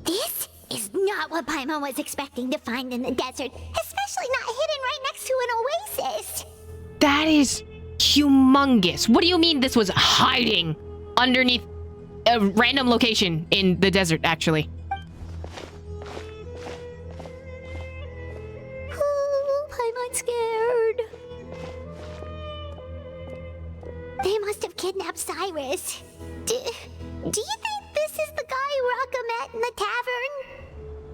Speaker 2: This is not what Paimon was expecting to find in the desert, especially not hidden right next to an oasis.
Speaker 1: That is humongous. What do you mean this was hiding underneath a random location in the desert, actually?
Speaker 2: Oh, Paimon's scared. They must have kidnapped Cyrus. Do you think this is the guy Raka met in the tavern?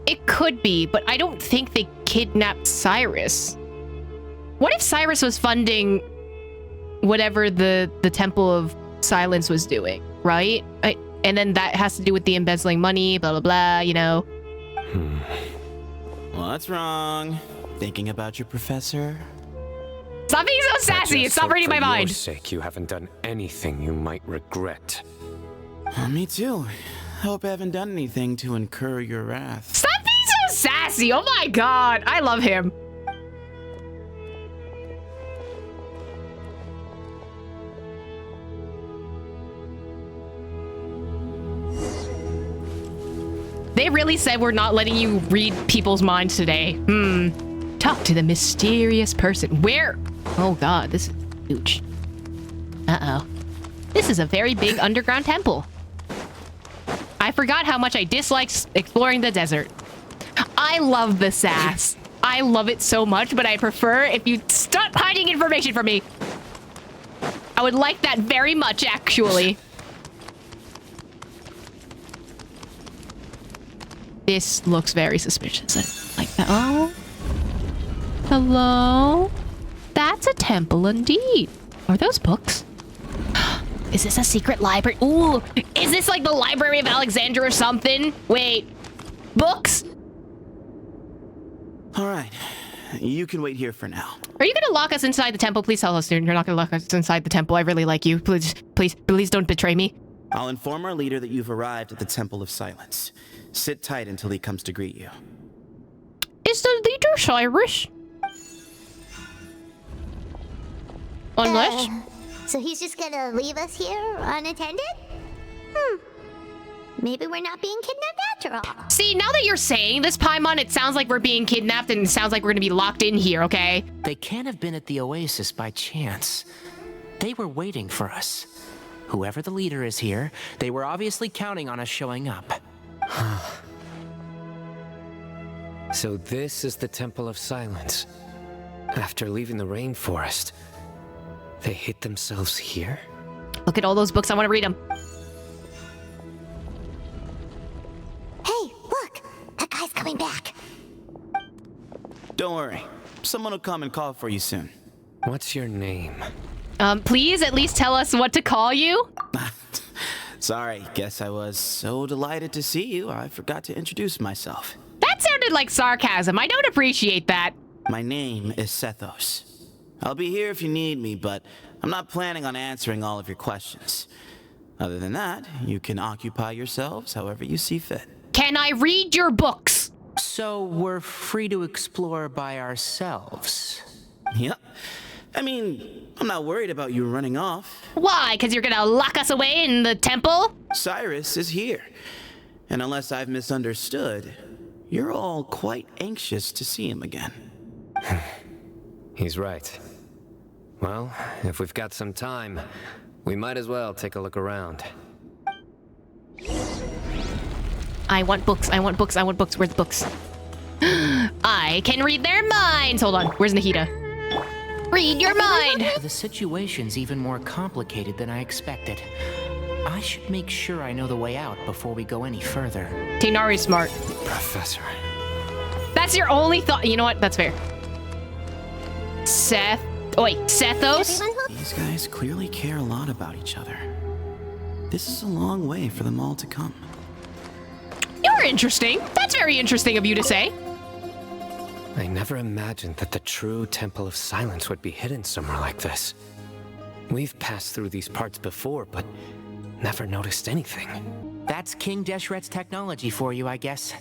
Speaker 1: It could be, but I don't think they kidnapped Cyrus. What if Cyrus was funding whatever the Temple of Silence was doing, right? And then that has to do with the embezzling money, blah, blah, blah, you know?
Speaker 15: What's wrong? Thinking about your professor?
Speaker 1: Stop being so sassy. It's not reading my mind.
Speaker 3: For your sake, you haven't done anything you might regret.
Speaker 15: Me too. Hope I haven't done anything to incur your wrath.
Speaker 1: Stop being so sassy. Oh my god. I love him. They really said we're not letting you read people's minds today. Talk to the mysterious person. Where? Oh god, this is huge. Uh-oh. This is a very big underground temple. I forgot how much I dislike exploring the desert. I love the sass. I love it so much, but I prefer if you stop hiding information from me. I would like that very much, actually. This looks very suspicious. I like that. Oh. Hello? That's a temple indeed. Are those books? Is this a secret library? Ooh, is this like the Library of Alexandria or something? Wait, books?
Speaker 15: All right, you can wait here for now.
Speaker 1: Are you gonna lock us inside the temple? Please tell us, dude. You're not gonna lock us inside the temple. I really like you. Please, please, please don't betray me.
Speaker 15: I'll inform our leader that you've arrived at the Temple of Silence. Sit tight until he comes to greet you.
Speaker 1: Is the leader Cyrus? Unless...
Speaker 2: So he's just gonna leave us here unattended? Maybe we're not being kidnapped after all.
Speaker 1: See, now that you're saying this, Paimon, it sounds like we're being kidnapped and it sounds like we're gonna be locked in here, okay?
Speaker 7: They can't have been at the Oasis by chance. They were waiting for us. Whoever the leader is here, they were obviously counting on us showing up.
Speaker 3: So this is the Temple of Silence. After leaving the rainforest, they hid themselves here?
Speaker 1: Look at all those books. I want to read them.
Speaker 2: Hey, look! That guy's coming back.
Speaker 15: Don't worry. Someone will come and call for you soon.
Speaker 3: What's your name?
Speaker 1: Please at least tell us what to call you.
Speaker 15: Sorry, guess I was so delighted to see you, I forgot to introduce myself.
Speaker 1: That sounded like sarcasm. I don't appreciate that.
Speaker 15: My name is Sethos. I'll be here if you need me, but I'm not planning on answering all of your questions. Other than that, you can occupy yourselves however you see fit.
Speaker 1: Can I read your books?
Speaker 7: So we're free to explore by ourselves?
Speaker 15: Yep. I mean, I'm not worried about you running off.
Speaker 1: Why? Because you're gonna lock us away in the temple?
Speaker 15: Cyrus is here. And unless I've misunderstood, you're all quite anxious to see him again.
Speaker 3: He's right. Well, if we've got some time, we might as well take a look around.
Speaker 1: I want books. I want books. I want books. Where's the books? I can read their minds. Hold on. Where's Nahida? Read your mind.
Speaker 7: The situation's even more complicated than I expected. I should make sure I know the way out before we go any further.
Speaker 1: Tinari's smart.
Speaker 3: Professor.
Speaker 1: That's your only thought. You know what? That's fair. Seth. Oh, wait. Sethos?
Speaker 15: These guys clearly care a lot about each other. This is a long way for them all to come.
Speaker 1: You're interesting. That's very interesting of you to say.
Speaker 3: I never imagined that the true Temple of Silence would be hidden somewhere like this. We've passed through these parts before, but never noticed anything.
Speaker 7: That's King Deshret's technology for you, I guess.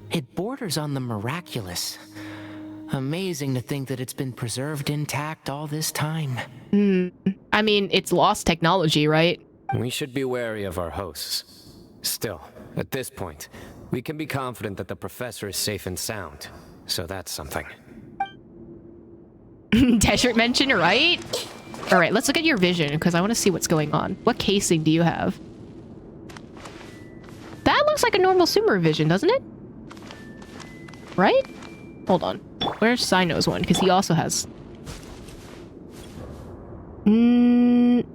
Speaker 7: It borders on the miraculous. Amazing to think that it's been preserved intact all this time.
Speaker 1: I mean, it's lost technology, right?
Speaker 3: We should be wary of our hosts. Still, at this point, we can be confident that the professor is safe and sound. So that's something.
Speaker 1: Deshret mentioned, right? All right, let's look at your vision because I want to see what's going on. What casing do you have? That looks like a normal Sumer vision, doesn't it? Right? Hold on. Where's Cyno's one? Because he also has...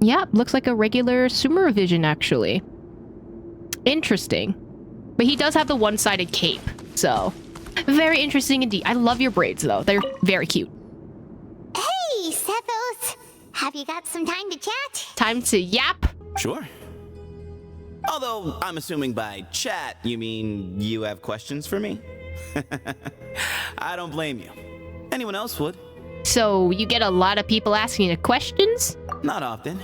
Speaker 1: yeah, looks like a regular Sumer vision, actually. Interesting. But he does have the one-sided cape, so... Very interesting indeed. I love your braids, though. They're very cute.
Speaker 2: Hey, Sethos! Have you got some time to chat?
Speaker 1: Time to yap?
Speaker 15: Sure. Although, I'm assuming by chat, you mean you have questions for me? I don't blame you. Anyone else would.
Speaker 1: So, you get a lot of people asking you questions?
Speaker 15: Not often.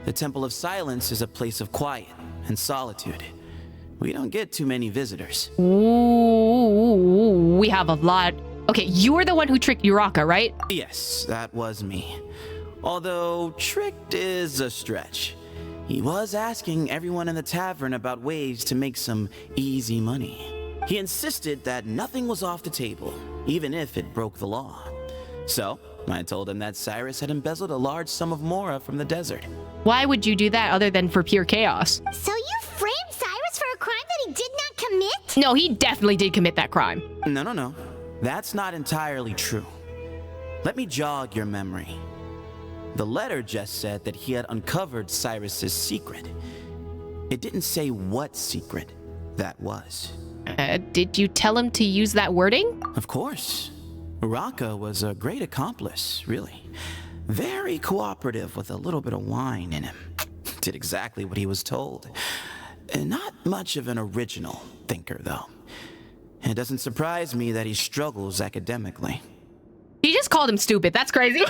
Speaker 15: The Temple of Silence is a place of quiet and solitude. We don't get too many visitors.
Speaker 1: Ooh, we have a lot. Okay, you were the one who tricked Uraka, right?
Speaker 15: Yes, that was me. Although tricked is a stretch. He was asking everyone in the tavern about ways to make some easy money. He insisted that nothing was off the table, even if it broke the law. So, I told him that Cyrus had embezzled a large sum of mora from the desert.
Speaker 1: Why would you do that other than for pure chaos?
Speaker 2: So you framed Cyrus for a crime that he did not commit?
Speaker 1: No, he definitely did commit that crime.
Speaker 15: No. That's not entirely true. Let me jog your memory. The letter just said that he had uncovered Cyrus's secret. It didn't say what secret that was.
Speaker 1: Did you tell him to use that wording?
Speaker 15: Of course. Uraka was a great accomplice, really. Very cooperative with a little bit of wine in him. Did exactly what he was told. Not much of an original thinker, though. It doesn't surprise me that he struggles academically.
Speaker 1: He just called him stupid. That's crazy.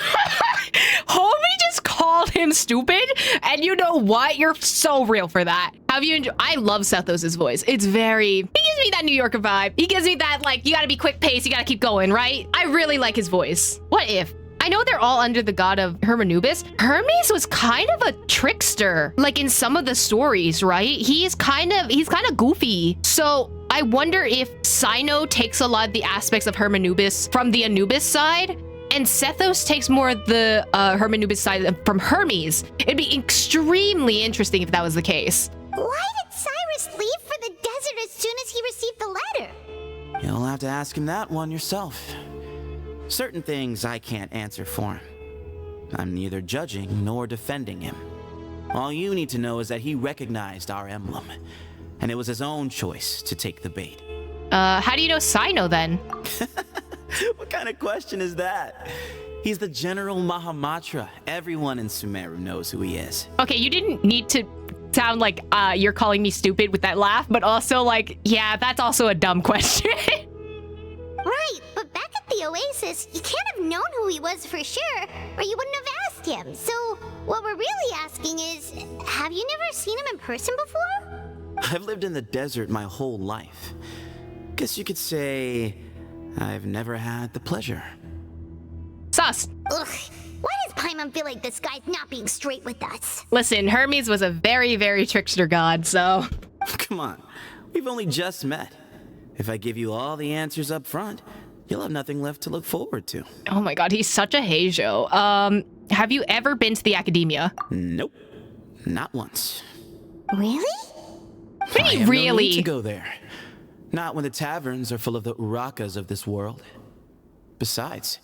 Speaker 1: Homie just called him stupid, and you know what? You're so real for that. Have you enjoyed? I love Sethos' voice. It's very... He gives me that New Yorker vibe. He gives me that, like, you gotta be quick pace, you gotta keep going, right? I really like his voice. What if? I know they're all under the god of Hermanubis. Hermes was kind of a trickster, like in some of the stories, right? He's kind of goofy. So I wonder if Cyno takes a lot of the aspects of Hermanubis from the Anubis side, and Sethos takes more of the Hermanubis side from Hermes. It'd be extremely interesting if that was the case.
Speaker 2: Why did Cyrus leave for the desert as soon as he received the letter?
Speaker 15: You'll have to ask him that one yourself. Certain things I can't answer for him. I'm neither judging nor defending him. All you need to know is that he recognized our emblem, and it was his own choice to take the bait.
Speaker 1: How do you know Cyno then?
Speaker 15: What kind of question is that? He's the General Mahamatra. Everyone in Sumeru knows who he is.
Speaker 1: Okay, you didn't need to sound like you're calling me stupid with that laugh, but also like, yeah, that's also a dumb question.
Speaker 2: Right, but back at the Oasis, you can't have known who he was for sure, or you wouldn't have asked him. So, what we're really asking is, have you never seen him in person before?
Speaker 15: I've lived in the desert my whole life. Guess you could say I've never had the pleasure.
Speaker 1: Sus.
Speaker 2: Ugh, why does Paimon feel like this guy's not being straight with us?
Speaker 1: Listen, Hermes was a very, very trickster god, so...
Speaker 15: Come on, we've only just met. If I give you all the answers up front, you'll have nothing left to look forward to.
Speaker 1: Oh my god, he's such a Heijo. Have you ever been to the academia?
Speaker 15: Nope, not once.
Speaker 2: Really?
Speaker 1: Really?
Speaker 15: No need to go there. Not when the taverns are full of the Urakas of this world. Besides,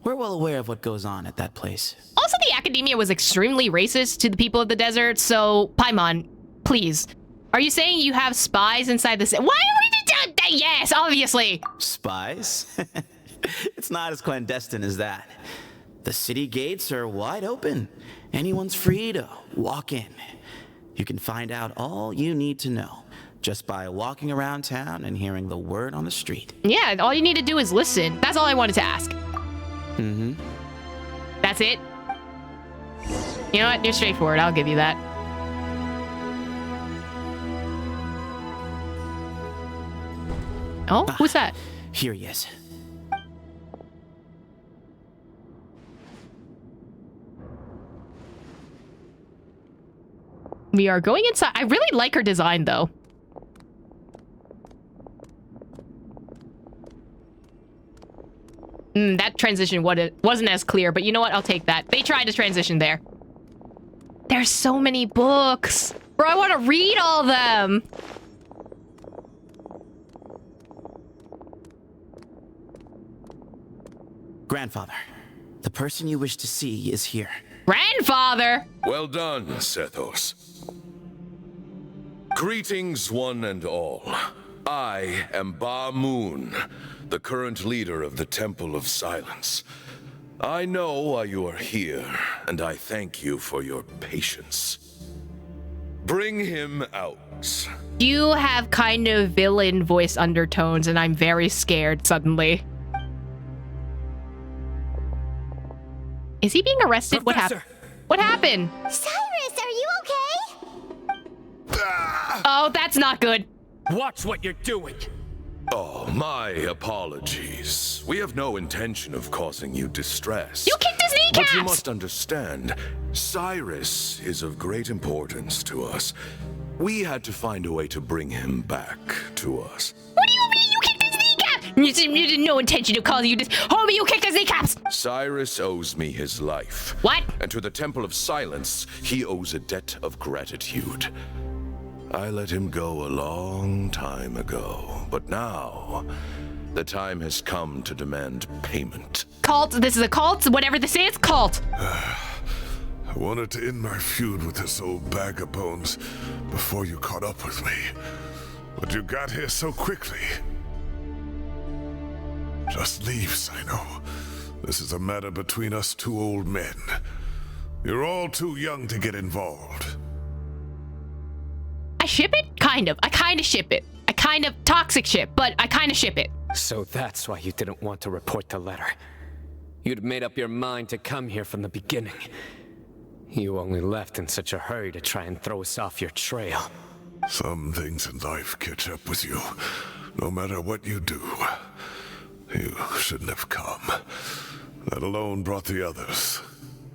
Speaker 15: we're well aware of what goes on at that place.
Speaker 1: Also, the academia was extremely racist to the people of the desert, so Paimon, please. Are you saying you have spies inside the... Why are we... Yes, obviously.
Speaker 15: Spies? It's not as clandestine as that. The city gates are wide open. Anyone's free to walk in. You can find out all you need to know just by walking around town and hearing the word on the street.
Speaker 1: Yeah, all you need to do is listen. That's all I wanted to ask.
Speaker 15: Mm-hmm.
Speaker 1: That's it? You know what? You're straightforward. I'll give you that. Oh, who's that?
Speaker 15: Here he is.
Speaker 1: We are going inside. I really like her design, though. That transition wasn't as clear, but you know what? I'll take that. They tried to transition there. There's so many books. Bro, I want to read all of them.
Speaker 15: Grandfather, the person you wish to see is here.
Speaker 1: Grandfather!
Speaker 16: Well done, Sethos. Greetings, one and all. I am Ba Moon, the current leader of the Temple of Silence. I know why you are here, and I thank you for your patience. Bring him out.
Speaker 1: You have kind of villain voice undertones, and I'm very scared suddenly. Is he being arrested? What happened? What happened?
Speaker 2: Cyrus, are you okay?
Speaker 1: Oh, that's not good.
Speaker 3: Watch what you're doing!
Speaker 16: Oh, my apologies. We have no intention of causing you distress.
Speaker 1: You kicked his kneecaps!
Speaker 16: But you must understand, Cyrus is of great importance to us. We had to find a way to bring him back to us.
Speaker 1: What do you mean you kicked his kneecaps? You did no intention of causing you this. Homie, you kicked his kneecaps!
Speaker 16: Cyrus owes me his life.
Speaker 1: What?
Speaker 16: And to the Temple of Silence, he owes a debt of gratitude. I let him go a long time ago, but now the time has come to demand payment.
Speaker 1: Cult, this is a cult, whatever this is, cult.
Speaker 4: I wanted to end my feud with this old bag of bones before you caught up with me, but you got here so quickly. Just leave, Cyno. This is a matter between us two old men. You're all too young to get involved.
Speaker 1: I ship it? Kind of. I kind of ship it. I kind of toxic ship, but I kind of ship it.
Speaker 3: So that's why you didn't want to report the letter. You'd made up your mind to come here from the beginning. You only left in such a hurry to try and throw us off your trail.
Speaker 4: Some things in life catch up with you, no matter what you do. You shouldn't have come, let alone brought the others.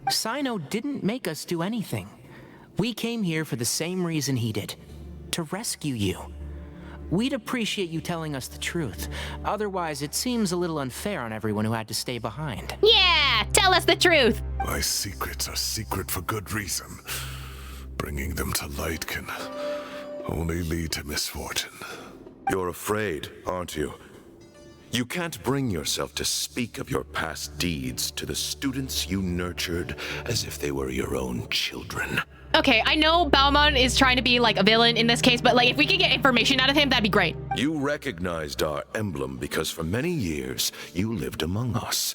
Speaker 7: Cyno didn't make us do anything. We came here for the same reason he did. To rescue you. We'd appreciate you telling us the truth. Otherwise, it seems a little unfair on everyone who had to stay behind.
Speaker 1: Yeah, tell us the truth.
Speaker 4: My secrets are secret for good reason. Bringing them to light can only lead to misfortune.
Speaker 16: You're afraid, aren't you? You can't bring yourself to speak of your past deeds to the students you nurtured as if they were your own children.
Speaker 1: Okay, I know Baumon is trying to be like a villain in this case, but like if we could get information out of him, that'd be great.
Speaker 16: You recognized our emblem because for many years you lived among us.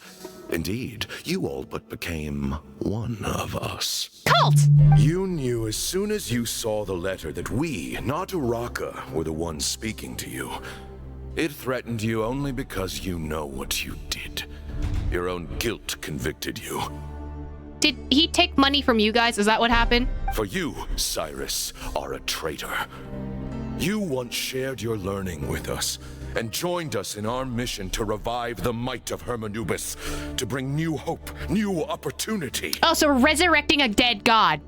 Speaker 16: Indeed, you all but became one of us.
Speaker 1: Cult!
Speaker 16: You knew as soon as you saw the letter that we, not Uraka, were the ones speaking to you. It threatened you only because you know what you did. Your own guilt convicted you.
Speaker 1: Did he take money from you guys? Is that what happened?
Speaker 16: For you, Cyrus, are a traitor. You once shared your learning with us and joined us in our mission to revive the might of Hermanubis, to bring new hope, new opportunity.
Speaker 1: Oh, so we're resurrecting a dead god.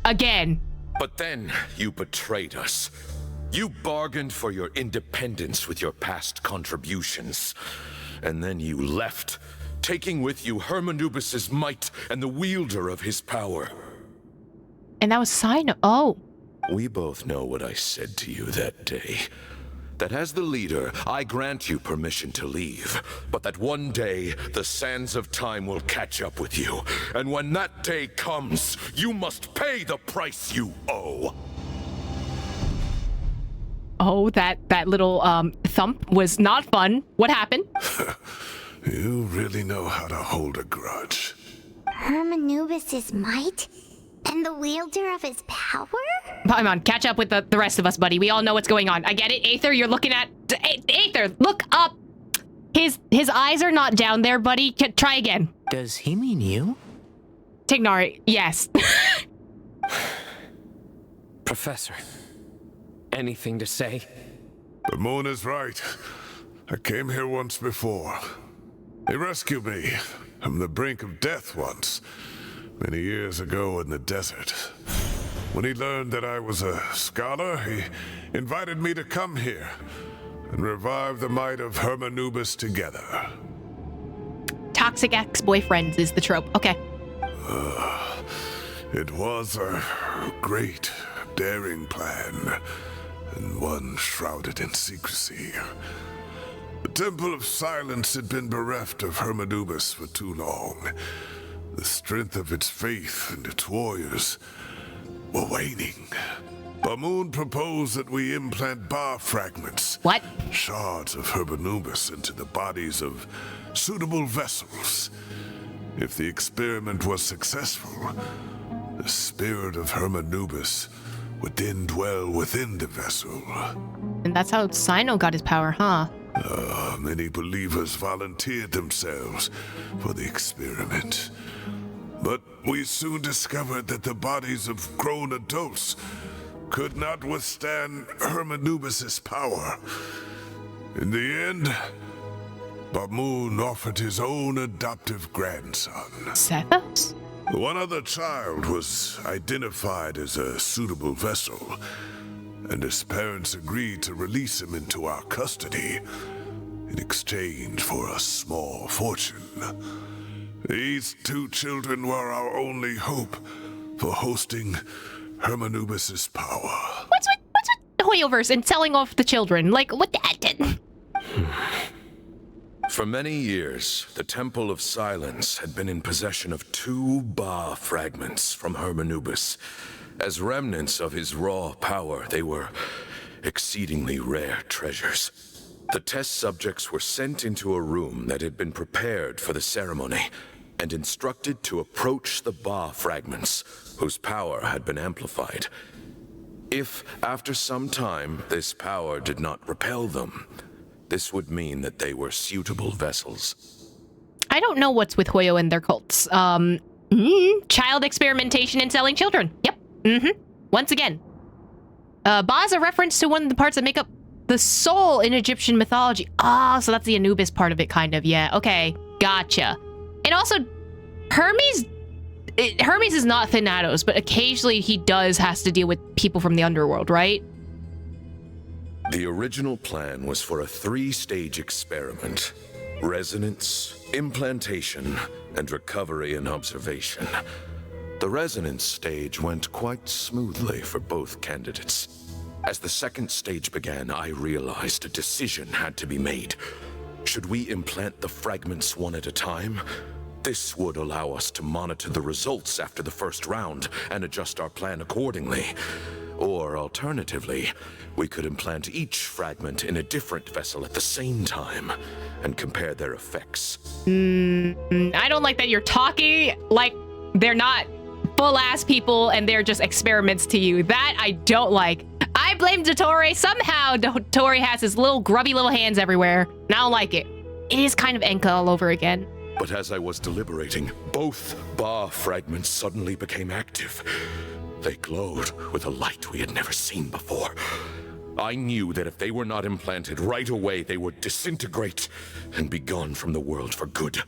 Speaker 1: Again.
Speaker 16: But then you betrayed us. You bargained for your independence with your past contributions. And then you left, taking with you Hermanubis' might and the wielder of his power.
Speaker 1: And that was Cyno. Oh.
Speaker 16: We both know what I said to you that day. That as the leader, I grant you permission to leave, but that one day, the sands of time will catch up with you. And when that day comes, you must pay the price you owe.
Speaker 1: Oh, that little thump was not fun. What happened?
Speaker 4: You really know how to hold a grudge.
Speaker 2: Hermanubis' might? And the wielder of his power?
Speaker 1: Come on, catch up with the rest of us, buddy. We all know what's going on. I get it. Aether, you're looking at... Aether, look up! His eyes are not down there, buddy. Try again.
Speaker 7: Does he mean you?
Speaker 1: Tignari, yes.
Speaker 3: Professor, anything to say?
Speaker 4: The moon is right. I came here once before. He rescued me from the brink of death once, many years ago in the desert. When he learned that I was a scholar, he invited me to come here and revive the might of Hermanubis together.
Speaker 1: Toxic ex-boyfriends is the trope. Okay.
Speaker 4: It was a great, daring plan, and one shrouded in secrecy. The Temple of Silence had been bereft of Hermanubis for too long. The strength of its faith and its warriors were waning. Bamoon proposed that we implant bar fragments.
Speaker 1: What?
Speaker 4: Shards of Hermanubis into the bodies of suitable vessels. If the experiment was successful, the spirit of Hermanubis would then dwell within the vessel.
Speaker 1: And that's how Cyno got his power, huh?
Speaker 4: Many believers volunteered themselves for the experiment. But we soon discovered that the bodies of grown adults could not withstand Hermanubis' power. In the end, Bamoon offered his own adoptive grandson.
Speaker 1: Sethos?
Speaker 4: One other child was identified as a suitable vessel, and his parents agreed to release him into our custody in exchange for a small fortune. These two children were our only hope for hosting Hermanubis' power.
Speaker 1: What's with Hoyoverse and selling off the children? Like, what that?
Speaker 16: For many years, the Temple of Silence had been in possession of 2 Ba fragments from Hermanubis. As remnants of his raw power, they were exceedingly rare treasures. The test subjects were sent into a room that had been prepared for the ceremony and instructed to approach the Ba fragments, whose power had been amplified. If, after some time, this power did not repel them, this would mean that they were suitable vessels.
Speaker 1: I don't know what's with Hoyo and their cults. Child experimentation and selling children. Yep. Once again. Ba is a reference to one of the parts that make up the soul in Egyptian mythology. Ah, so that's the Anubis part of it, kind of. Yeah, okay. Gotcha. And also, Hermes is not Thanatos, but occasionally he has to deal with people from the underworld, right?
Speaker 16: The original plan was for a 3-stage experiment: resonance, implantation, and recovery and observation. The resonance stage went quite smoothly for both candidates. As the 2nd stage began, I realized a decision had to be made. Should we implant the fragments one at a time? This would allow us to monitor the results after the first round and adjust our plan accordingly. Or alternatively, we could implant each fragment in a different vessel at the same time and compare their effects.
Speaker 1: I don't like that you're talking like they're not full-ass people and they're just experiments to you. That I don't like. I blame Dottore. Somehow Dottore has his little grubby little hands everywhere, and I don't like it. It is kind of Enka all over again.
Speaker 16: But as I was deliberating, both Ba fragments suddenly became active. They glowed with a light we had never seen before. I knew that if they were not implanted right away, they would disintegrate and be gone from the world for good.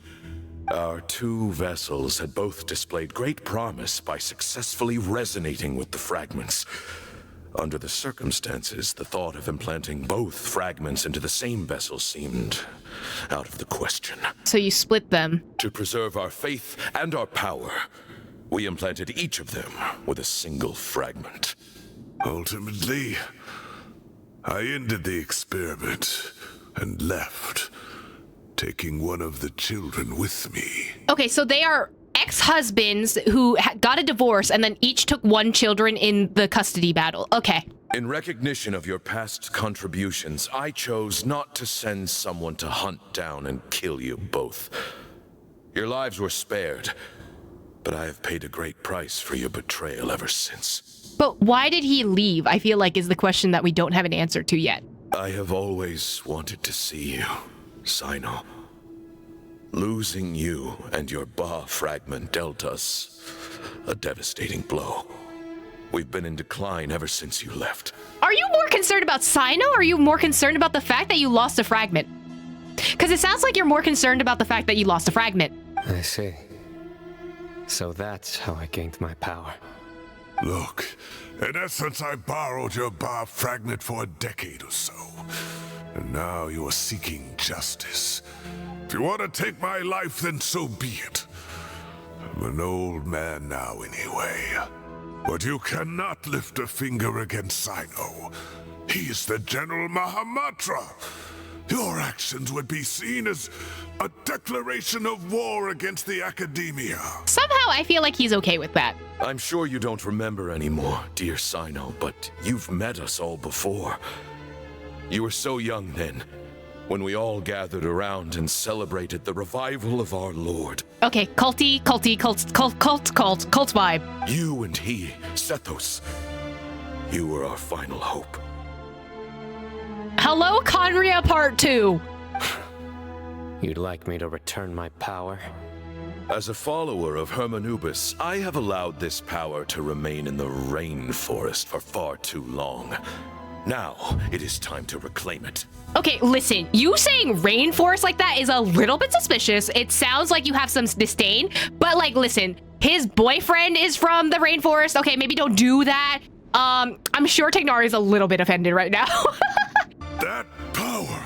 Speaker 16: Our 2 vessels had both displayed great promise by successfully resonating with the fragments. Under the circumstances, the thought of implanting both fragments into the same vessel seemed out of the question.
Speaker 1: So you split them.
Speaker 16: To preserve our faith and our power, we implanted each of them with a single fragment.
Speaker 4: Ultimately, I ended the experiment and left, taking one of the children with me.
Speaker 1: Okay, so they are ex-husbands who got a divorce and then each took 1 children in the custody battle. Okay.
Speaker 16: In recognition of your past contributions, I chose not to send someone to hunt down and kill you both. Your lives were spared, but I have paid a great price for your betrayal ever since.
Speaker 1: But why did he leave, I feel like is the question that we don't have an answer to yet.
Speaker 16: I have always wanted to see you, Cyno. Losing you and your Ba fragment dealt us a devastating blow. We've been in decline ever since you left.
Speaker 1: Are you more concerned about Cyno, or are you more concerned about the fact that you lost a fragment? Because it sounds like you're more concerned about the fact that you lost a fragment.
Speaker 3: I see. So that's how I gained my power.
Speaker 4: Look, in essence, I borrowed your Ba fragment for a decade or so. And now you are seeking justice. If you want to take my life, then so be it. I'm an old man now anyway. But you cannot lift a finger against Cyno. He is the General Mahamatra. Your actions would be seen as a declaration of war against the Academia.
Speaker 1: Somehow I feel like he's okay with that.
Speaker 16: I'm sure you don't remember anymore, dear Cyno, but you've met us all before. You were so young then, when we all gathered around and celebrated the revival of our Lord.
Speaker 1: Okay, cult vibe.
Speaker 16: You and he, Sethos, you were our final hope.
Speaker 1: Hello, Conria Part 2.
Speaker 3: You'd like me to return my power?
Speaker 16: As a follower of Hermanubis, I have allowed this power to remain in the rainforest for far too long. Now, it is time to reclaim it.
Speaker 1: Okay, listen, you saying rainforest like that is a little bit suspicious. It sounds like you have some disdain, but like, listen, his boyfriend is from the rainforest. Okay, maybe don't do that. I'm sure Tignari is a little bit offended right now.
Speaker 4: That power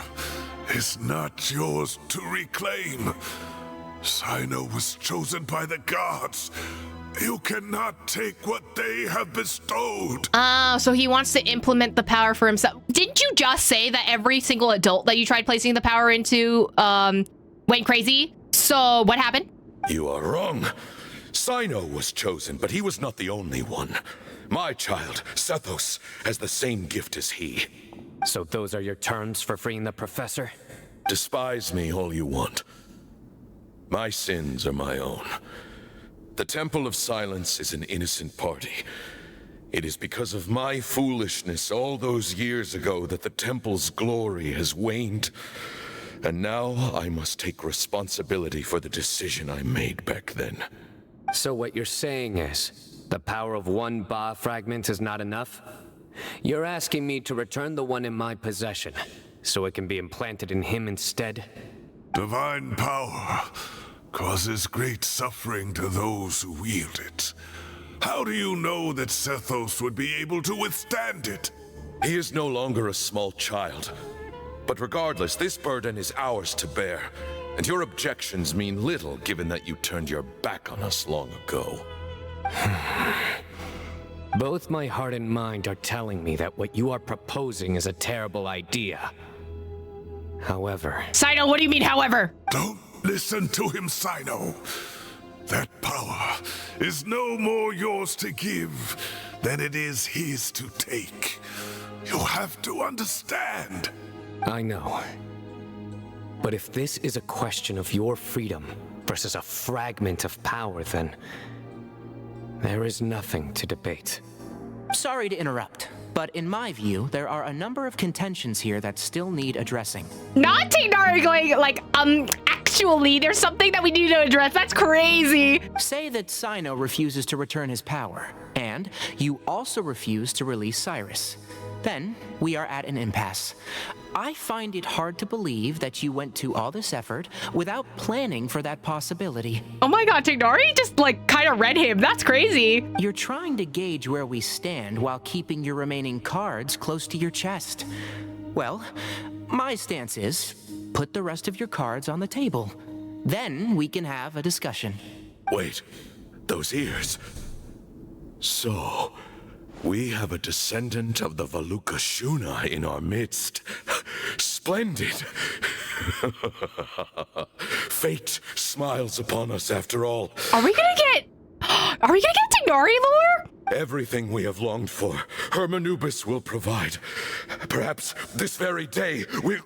Speaker 4: is not yours to reclaim. Cyno was chosen by the gods. You cannot take what they have bestowed.
Speaker 1: So he wants to implement the power for himself. Didn't you just say that every single adult that you tried placing the power into, went crazy? So what happened?
Speaker 16: You are wrong. Cyno was chosen, but he was not the only one. My child, Sethos, has the same gift as he.
Speaker 3: So those are your terms for freeing the professor?
Speaker 16: Despise me all you want. My sins are my own. The Temple of Silence is an innocent party. It is because of my foolishness all those years ago that the Temple's glory has waned. And now I must take responsibility for the decision I made back then.
Speaker 3: So what you're saying is, the power of one Ba fragment is not enough? You're asking me to return the one in my possession, so it can be implanted in him instead?
Speaker 4: Divine power causes great suffering to those who wield it. How do you know that Sethos would be able to withstand it?
Speaker 16: He is no longer a small child. But regardless, this burden is ours to bear. And your objections mean little given that you turned your back on us long ago.
Speaker 3: Both my heart and mind are telling me that what you are proposing is a terrible idea. However...
Speaker 1: Cyno, what do you mean, however?
Speaker 4: Don't listen to him, Cyno. That power is no more yours to give than it is his to take. You have to understand.
Speaker 3: I know. But if this is a question of your freedom versus a fragment of power, then there is nothing to debate.
Speaker 7: Sorry to interrupt, but in my view, there are a number of contentions here that still need addressing.
Speaker 1: Not Tignari going like, actually, there's something that we need to address. That's crazy.
Speaker 7: Say that Cyno refuses to return his power, and you also refuse to release Cyrus. Then we are at an impasse. I find it hard to believe that you went to all this effort without planning for that possibility.
Speaker 1: Oh my god, Tignari just like kind of read him. That's crazy.
Speaker 7: You're trying to gauge where we stand while keeping your remaining cards close to your chest. Well, my stance is, put the rest of your cards on the table. Then we can have a discussion.
Speaker 16: Wait, those ears. So, we have a descendant of the Valukashuna in our midst. Splendid. Fate smiles upon us after all.
Speaker 1: Are we gonna get Tignari lore?
Speaker 16: Everything we have longed for, Hermanubis will provide. Perhaps this very day we...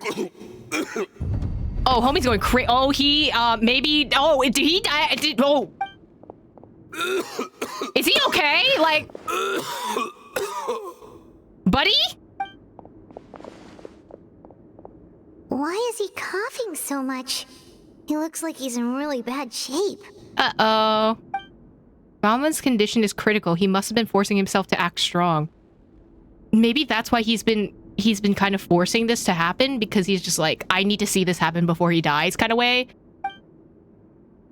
Speaker 1: Oh, homie's going crazy. Oh, he, maybe... Oh, did he die? Oh. Is he okay? Like... Buddy?
Speaker 2: Why is he coughing so much? He looks like he's in really bad shape.
Speaker 1: Uh-oh. Bauman's condition is critical. He must have been forcing himself to act strong. Maybe that's why he's been kind of forcing this to happen, because he's just like, I need to see this happen before he dies kind of way.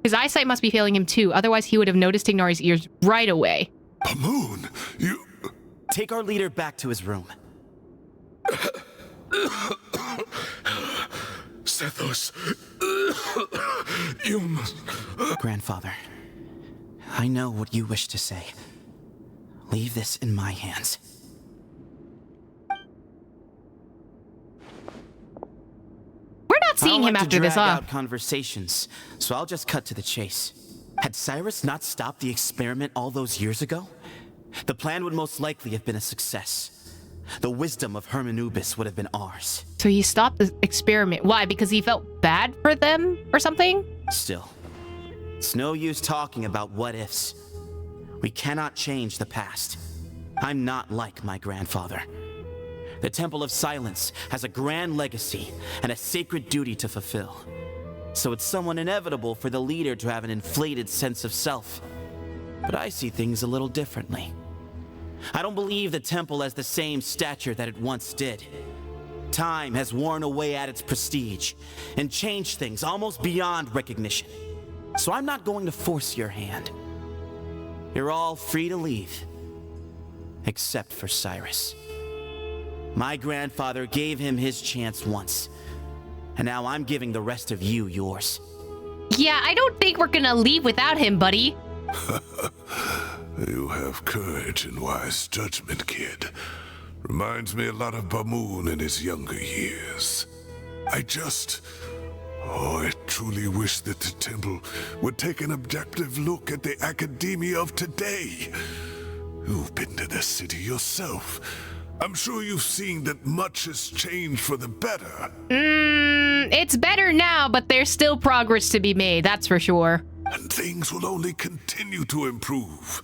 Speaker 1: His eyesight must be failing him too, otherwise he would have noticed Tignari's ears right away.
Speaker 4: Moon, you...
Speaker 15: Take our leader back to his room.
Speaker 16: Sethos, you must...
Speaker 15: Grandfather, I know what you wish to say. Leave this in my hands.
Speaker 1: We're not seeing him after this, huh?
Speaker 15: Out conversations, so I'll just cut to the chase. Had Cyrus not stopped the experiment all those years ago, the plan would most likely have been a success. The wisdom of Hermanubis would have been ours.
Speaker 1: So he stopped the experiment. Why? Because he felt bad for them or something?
Speaker 15: Still, it's no use talking about what ifs. We cannot change the past. I'm not like my grandfather. The Temple of Silence has a grand legacy and a sacred duty to fulfill. So it's somewhat inevitable for the leader to have an inflated sense of self. But I see things a little differently. I don't believe the temple has the same stature that it once did. Time has worn away at its prestige and changed things almost beyond recognition. So I'm not going to force your hand. You're all free to leave. Except for Cyrus. My grandfather gave him his chance once. And now I'm giving the rest of you yours.
Speaker 1: Yeah, I don't think we're gonna leave without him, buddy.
Speaker 4: You have courage and wise judgment, kid. Reminds me a lot of Bamoon in his younger years. I truly wish that the temple would take an objective look at the academia of today. You've been to the city yourself. I'm sure you've seen that much has changed for the better.
Speaker 1: It's better now, but there's still progress to be made, that's for sure.
Speaker 4: And things will only continue to improve.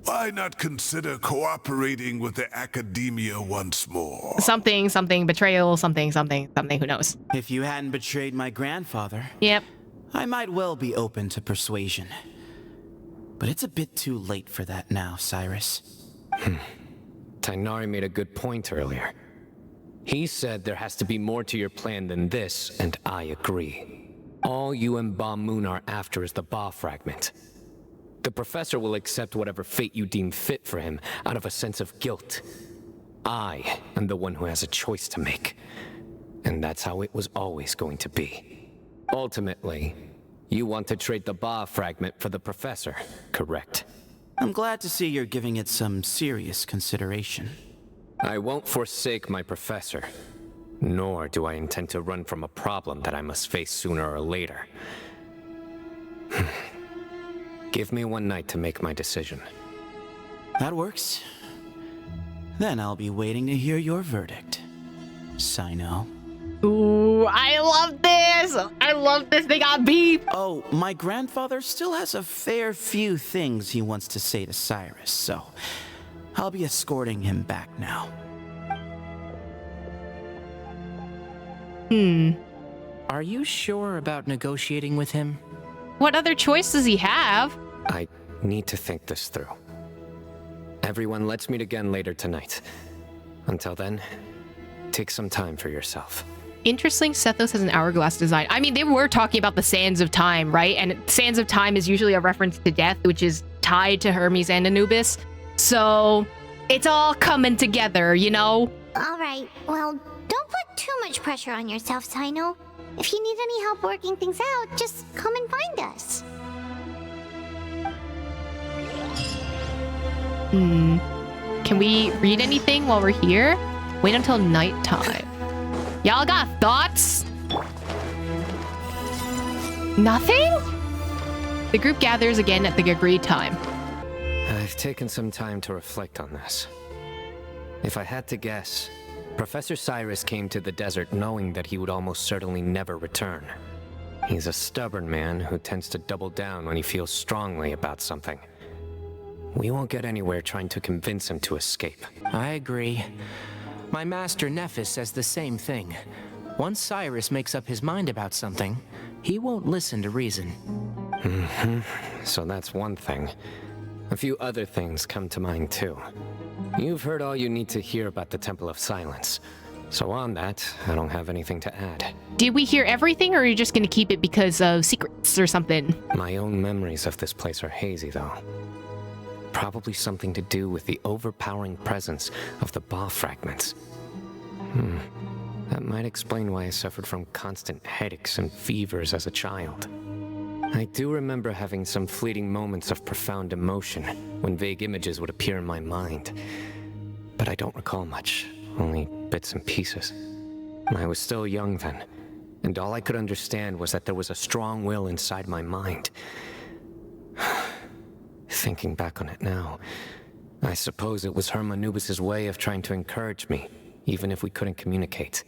Speaker 4: Why not consider cooperating with the academia once more?
Speaker 1: Something, betrayal, something, who knows?
Speaker 15: If you hadn't betrayed my grandfather,
Speaker 1: yep,
Speaker 15: I might well be open to persuasion. But it's a bit too late for that now, Cyrus.
Speaker 3: Tighnari made a good point earlier. He said there has to be more to your plan than this, and I agree. All you and Bamoon are after is the Ba fragment. The professor will accept whatever fate you deem fit for him out of a sense of guilt. I am the one who has a choice to make. And that's how it was always going to be. Ultimately, you want to trade the Ba fragment for the professor, correct?
Speaker 15: I'm glad to see you're giving it some serious consideration.
Speaker 3: I won't forsake my professor, nor do I intend to run from a problem that I must face sooner or later. Give me one night to make my decision.
Speaker 15: That works. Then I'll be waiting to hear your verdict, Cyno.
Speaker 1: Ooh, I love this! I love this, they got beef!
Speaker 15: Oh, my grandfather still has a fair few things he wants to say to Cyrus, so I'll be escorting him back now.
Speaker 7: Are you sure about negotiating with him?
Speaker 1: What other choice does he have?
Speaker 3: I need to think this through. Everyone, let's meet again later tonight. Until then, take some time for yourself.
Speaker 1: Interesting, Sethos has an hourglass design. I mean, they were talking about the Sands of Time, right? And Sands of Time is usually a reference to death, which is tied to Hermes and Anubis. So, it's all coming together, you know?
Speaker 2: Alright, well, don't put too much pressure on yourself, Cyno. If you need any help working things out, just come and find us.
Speaker 1: Can we read anything while we're here? Wait until nighttime. Y'all got thoughts? Nothing? The group gathers again at the agreed time.
Speaker 3: I've taken some time to reflect on this. If I had to guess, Professor Cyrus came to the desert knowing that he would almost certainly never return. He's a stubborn man who tends to double down when he feels strongly about something. We won't get anywhere trying to convince him to escape.
Speaker 7: I agree. My master Nephis says the same thing. Once Cyrus makes up his mind about something, he won't listen to reason.
Speaker 3: So that's one thing. A few other things come to mind too. You've heard all you need to hear about the Temple of Silence. So on that, I don't have anything to add.
Speaker 1: Did we hear everything, or are you just gonna keep it because of secrets or something?
Speaker 3: My own memories of this place are hazy, though. Probably something to do with the overpowering presence of the Ba fragments. That might explain why I suffered from constant headaches and fevers as a child. I do remember having some fleeting moments of profound emotion when vague images would appear in my mind. But I don't recall much, only bits and pieces. I was still young then, and all I could understand was that there was a strong will inside my mind. Thinking back on it now, I suppose it was Anubis' way of trying to encourage me, even if we couldn't communicate.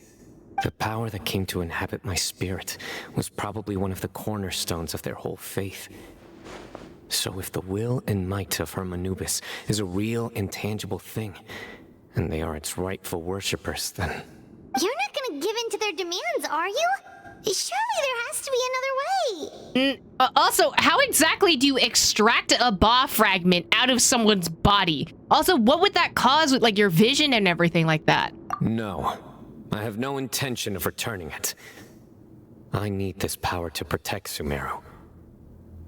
Speaker 3: The power that came to inhabit my spirit was probably one of the cornerstones of their whole faith. So if the will and might of Anubis is a real, intangible thing, and they are its rightful worshippers, then...
Speaker 2: You're not gonna give in to their demands, are you? Surely there has to be another way.
Speaker 1: Also, how exactly do you extract a Ba fragment out of someone's body? Also, what would that cause with like your vision and everything like that?
Speaker 3: No, I have no intention of returning it. I need this power to protect Sumeru.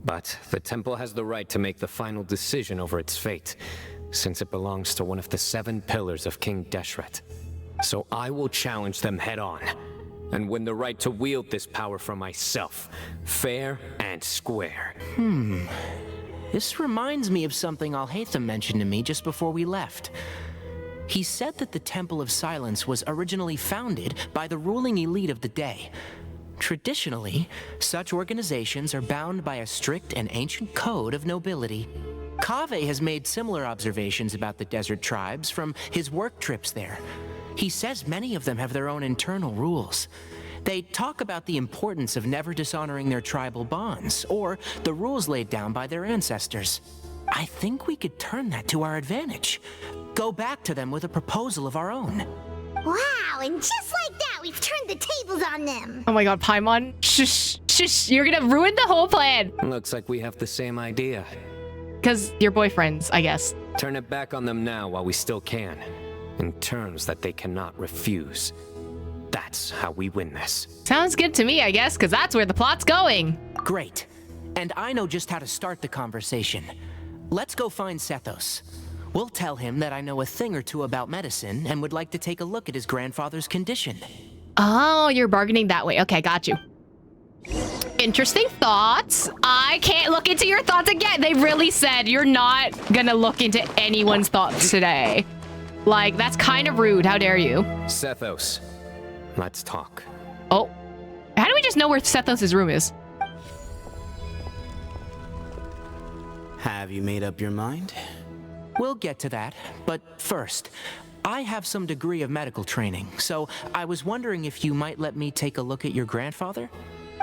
Speaker 3: But the temple has the right to make the final decision over its fate, since it belongs to one of the 7 pillars of King Deshret. So I will challenge them head on, and win the right to wield this power for myself, fair and square.
Speaker 7: This reminds me of something Alhaitham mentioned to me just before we left. He said that the Temple of Silence was originally founded by the ruling elite of the day. Traditionally, such organizations are bound by a strict and ancient code of nobility. Kaveh has made similar observations about the desert tribes from his work trips there. He says many of them have their own internal rules. They talk about the importance of never dishonoring their tribal bonds, or the rules laid down by their ancestors. I think we could turn that to our advantage. Go back to them with a proposal of our own.
Speaker 2: Wow, and just like that, we've turned the tables on them.
Speaker 1: Oh my god, Paimon. Shush, you're gonna ruin the whole plan.
Speaker 3: Looks like we have the same idea.
Speaker 1: Because you're boyfriends, I guess.
Speaker 3: Turn it back on them now while we still can, in terms that they cannot refuse. That's how we win this.
Speaker 1: Sounds good to me, I guess, because that's where the plot's going.
Speaker 7: Great. And I know just how to start the conversation. Let's go find Sethos. We'll tell him that I know a thing or two about medicine and would like to take a look at his grandfather's condition.
Speaker 1: Oh, you're bargaining that way. Okay, got you. Interesting thoughts. I can't look into your thoughts again. They really said you're not gonna look into anyone's thoughts today. Like, that's kind of rude. How dare you?
Speaker 3: Sethos, let's talk.
Speaker 1: Oh, how do we just know where Sethos' room is?
Speaker 15: Have you made up your mind?
Speaker 7: We'll get to that, but first, I have some degree of medical training, so I was wondering if you might let me take a look at your grandfather?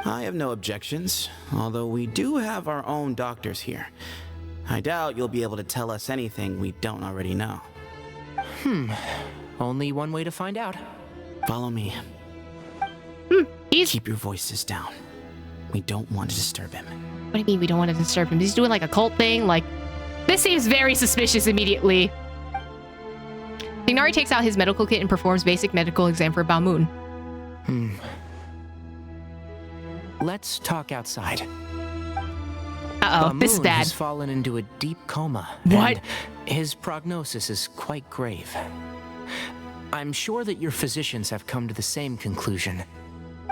Speaker 15: I have no objections, although we do have our own doctors here. I doubt you'll be able to tell us anything we don't already know.
Speaker 7: Only one way to find out.
Speaker 15: Follow me. Keep your voices down. We don't want to disturb him.
Speaker 1: What do you mean we don't want to disturb him? He's doing like a cult thing? Like, this seems very suspicious immediately. Ignari takes out his medical kit and performs basic medical exam for Bamoon.
Speaker 7: Let's talk outside.
Speaker 1: Uh-oh, this is
Speaker 7: Bamoon
Speaker 1: bad.
Speaker 7: has fallen into a deep coma.
Speaker 1: What?
Speaker 7: And his prognosis is quite grave. I'm sure that your physicians have come to the same conclusion.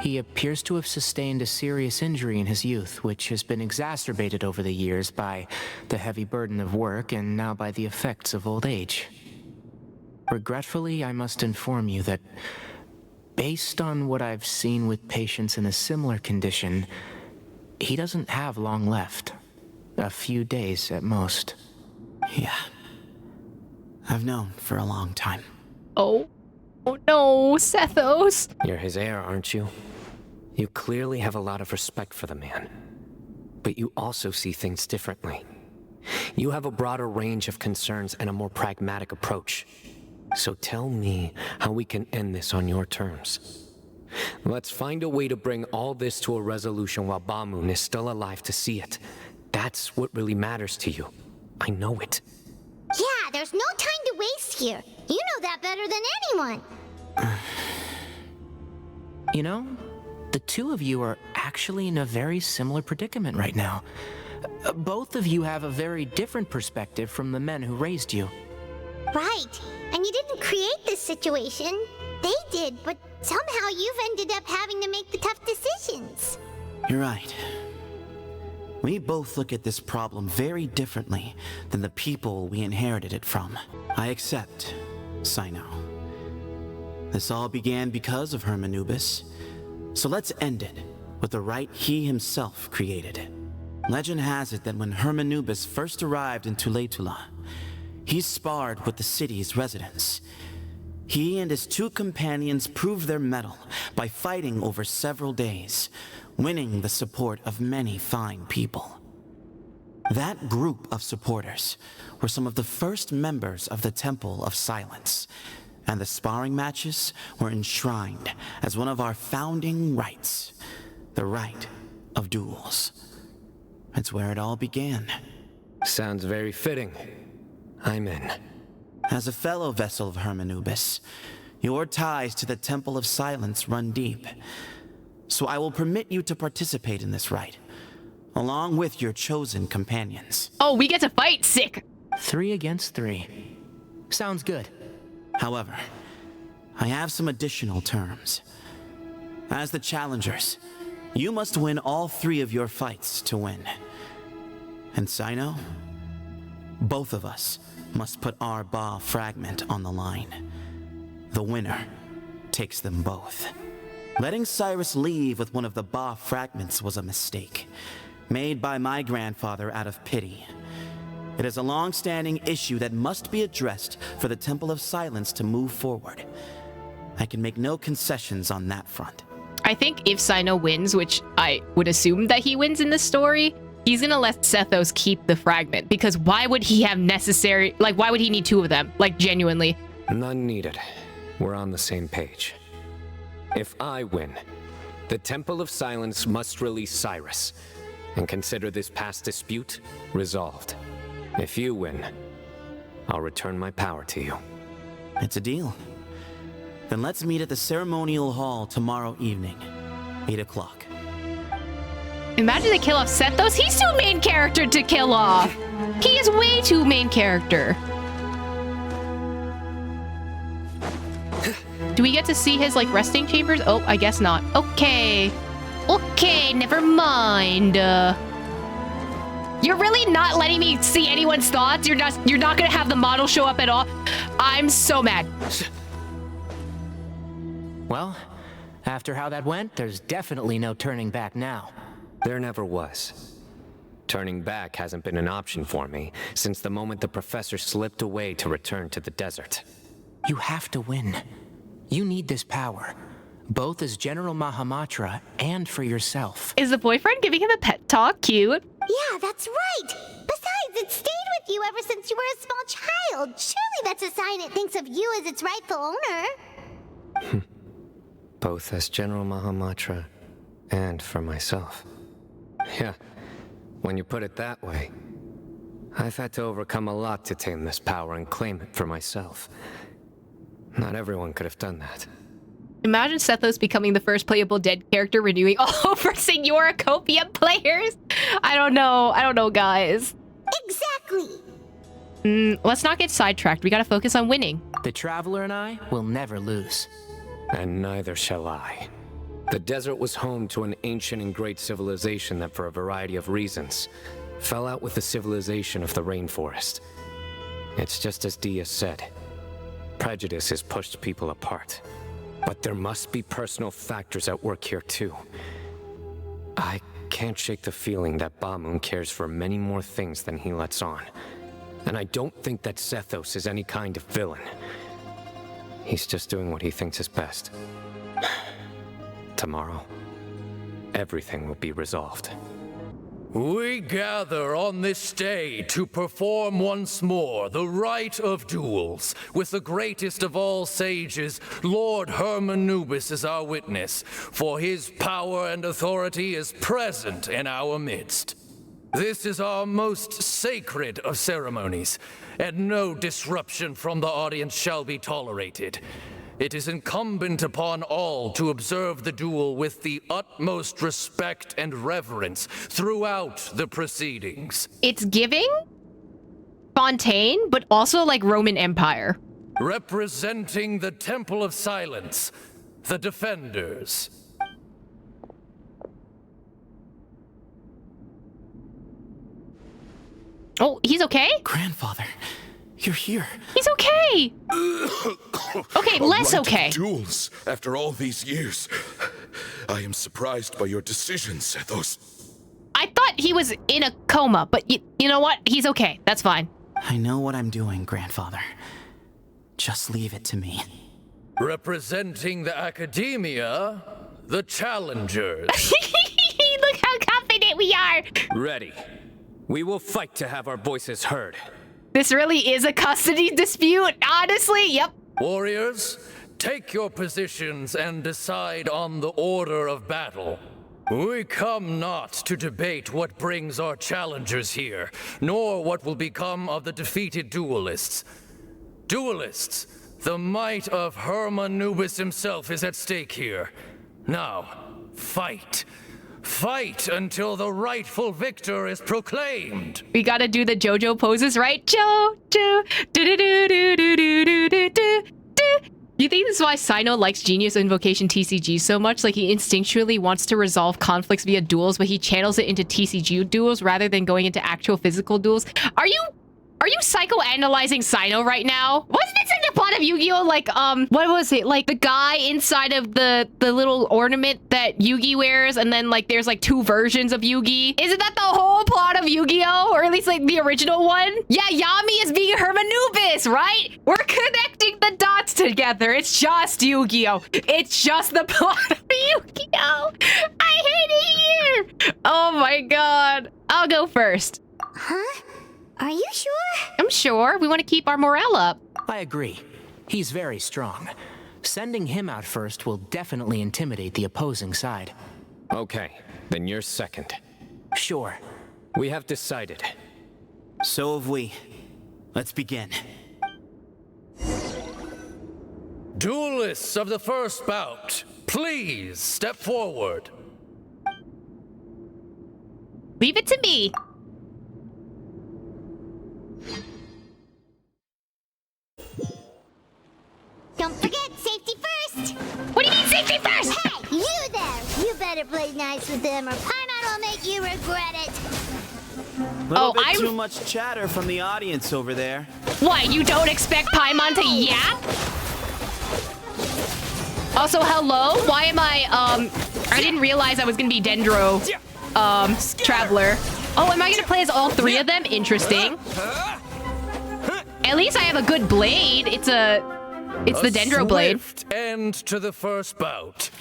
Speaker 7: He appears to have sustained a serious injury in his youth, which has been exacerbated over the years by the heavy burden of work and now by the effects of old age. Regretfully, I must inform you that, based on what I've seen with patients in a similar condition, he doesn't have long left. A few days at most.
Speaker 15: Yeah. I've known for a long time.
Speaker 1: Oh no, Sethos.
Speaker 3: You're his heir, aren't you? You clearly have a lot of respect for the man. But you also see things differently. You have a broader range of concerns and a more pragmatic approach. So tell me how we can end this on your terms. Let's find a way to bring all this to a resolution while Bamoon is still alive to see it. That's what really matters to you. I know it.
Speaker 2: Yeah, there's no time to waste here. You know that better than anyone.
Speaker 7: You know, the two of you are actually in a very similar predicament right now. Both of you have a very different perspective from the men who raised you.
Speaker 2: Right. And you didn't create this situation. They did, but somehow you've ended up having to make the tough decisions.
Speaker 15: You're right. We both look at this problem very differently than the people we inherited it from. I accept, Cyno. This all began because of Hermanubis, so let's end it with the right he himself created. Legend has it that when Hermanubis first arrived in Tuletula, he sparred with the city's residents. He and his two companions proved their mettle by fighting over several days, winning the support of many fine people. That group of supporters were some of the first members of the Temple of Silence, And the sparring matches were enshrined as one of our founding rights, the right of duels. It's where it all began.
Speaker 3: Sounds very fitting. I'm in.
Speaker 15: As a fellow vessel of Hermanubis, your ties to the Temple of Silence run deep. So I will permit you to participate in this rite, along with your chosen companions.
Speaker 1: Oh, we get to fight, sick!
Speaker 7: 3 against 3. Sounds good.
Speaker 15: However, I have some additional terms. As the challengers, you must win all 3 of your fights to win. And Cyno, both of us must put our Ba fragment on the line. The winner takes them both. Letting Cyrus leave with one of the Ba fragments was a mistake, made by my grandfather out of pity. It is a long-standing issue that must be addressed for the Temple of Silence to move forward. I can make no concessions on that front.
Speaker 1: I think if Cyno wins, which I would assume that he wins in this story, he's gonna let Sethos keep the fragment, because why would he have necessary, like, why would he need 2 of them? Like, genuinely.
Speaker 3: None needed. We're on the same page. If I win, the Temple of Silence must release Cyrus and consider this past dispute resolved. If you win, I'll return my power to you.
Speaker 15: It's a deal. Then let's meet at the ceremonial hall tomorrow evening, 8 o'clock.
Speaker 1: Imagine they kill off Sethos. He's too main character to kill off. He is way too main character. Do we get to see his, like, resting chambers? Oh, I guess not. Okay. Okay, never mind. You're really not letting me see anyone's thoughts? You're not gonna have the model show up at all? I'm so mad.
Speaker 7: Well, after how that went, there's definitely no turning back now.
Speaker 3: There never was. Turning back hasn't been an option for me since the moment the professor slipped away to return to the desert.
Speaker 7: You have to win. You need this power, both as General Mahamatra and for yourself.
Speaker 1: Is the boyfriend giving him a pet talk? Cute.
Speaker 2: Yeah, that's right. Besides, it stayed with you ever since you were a small child. Surely that's a sign it thinks of you as its rightful owner.
Speaker 3: Both as General Mahamatra and for myself. Yeah, when you put it that way, I've had to overcome a lot to tame this power and claim it for myself. Not everyone could have done that.
Speaker 1: Imagine Sethos becoming the first playable dead character renewing all over Senyoracopia players. I don't know, guys.
Speaker 2: Exactly.
Speaker 1: Let's not get sidetracked. We gotta focus on winning.
Speaker 7: The Traveler and I will never lose.
Speaker 3: And neither shall I. The desert was home to an ancient and great civilization that, for a variety of reasons, fell out with the civilization of the rainforest. It's just as Dia said. Prejudice has pushed people apart. But there must be personal factors at work here too. I can't shake the feeling that Bamoon cares for many more things than he lets on. And I don't think that Sethos is any kind of villain. He's just doing what he thinks is best. Tomorrow, everything will be resolved.
Speaker 17: We gather on this day to perform once more the rite of duels, with the greatest of all sages, Lord Hermanubis, as our witness, for his power and authority is present in our midst. This is our most sacred of ceremonies, and no disruption from the audience shall be tolerated. It is incumbent upon all to observe the duel with the utmost respect and reverence throughout the proceedings.
Speaker 1: It's giving Fontaine, but also like Roman Empire.
Speaker 17: Representing the Temple of Silence, the Defenders.
Speaker 1: Oh, he's okay?
Speaker 15: Grandfather, you're here.
Speaker 1: He's okay. Okay, less okay.
Speaker 16: Duels after all these years. I am surprised by your decision, Sethos.
Speaker 1: I thought he was in a coma, but you know what? He's okay. That's fine.
Speaker 15: I know what I'm doing, Grandfather. Just leave it to me.
Speaker 17: Representing the Academia, the Challengers.
Speaker 1: Look how confident we are.
Speaker 3: Ready. We will fight to have our voices heard.
Speaker 1: This really is a custody dispute, honestly. Yep.
Speaker 17: Warriors, take your positions and decide on the order of battle. We come not to debate what brings our challengers here, nor what will become of the defeated duelists. Duelists, the might of Hermanubis himself is at stake here. Now, fight. Fight until the rightful victor is proclaimed.
Speaker 1: We gotta do the JoJo poses, right? JoJo. Do do do do do do do do do. Do you think this is why Cyno likes Genius Invocation TCG so much? Like, he instinctually wants to resolve conflicts via duels, but he channels it into TCG duels rather than going into actual physical duels. Are you psychoanalyzing Cyno right now? Wasn't this in the plot of Yu-Gi-Oh? Like, what was it? Like, the guy inside of the little ornament that Yugi wears, and then, like, there's, like, 2 versions of Yugi. Isn't that the whole plot of Yu-Gi-Oh? Or at least, like, the original one? Yeah, Yami is being Hermanubis, right? We're connecting the dots together. It's just Yu-Gi-Oh! It's just the plot of Yu-Gi-Oh! I hate it here! Oh my god. I'll go first.
Speaker 2: Huh? Are you sure?
Speaker 1: I'm sure. We want to keep our morale up.
Speaker 7: I agree. He's very strong. Sending him out first will definitely intimidate the opposing side.
Speaker 3: Okay, then you're second.
Speaker 7: Sure.
Speaker 3: We have decided.
Speaker 15: So have we. Let's begin.
Speaker 17: Duelists of the first bout, please step forward.
Speaker 1: Leave it to me.
Speaker 2: Don't forget, safety first!
Speaker 1: What do you mean safety first?
Speaker 2: Hey, you there! You better play nice with them or Paimon will make you regret it!
Speaker 15: Little bit too much chatter from the audience over there.
Speaker 1: What, you don't expect Paimon to yap? Also, hello? Why am I didn't realize I was gonna be Dendro, Traveler. Oh, am I gonna play as all 3 of them? Interesting. At least I have a good blade. It's the Dendro blade.
Speaker 17: Swift end to the first bout.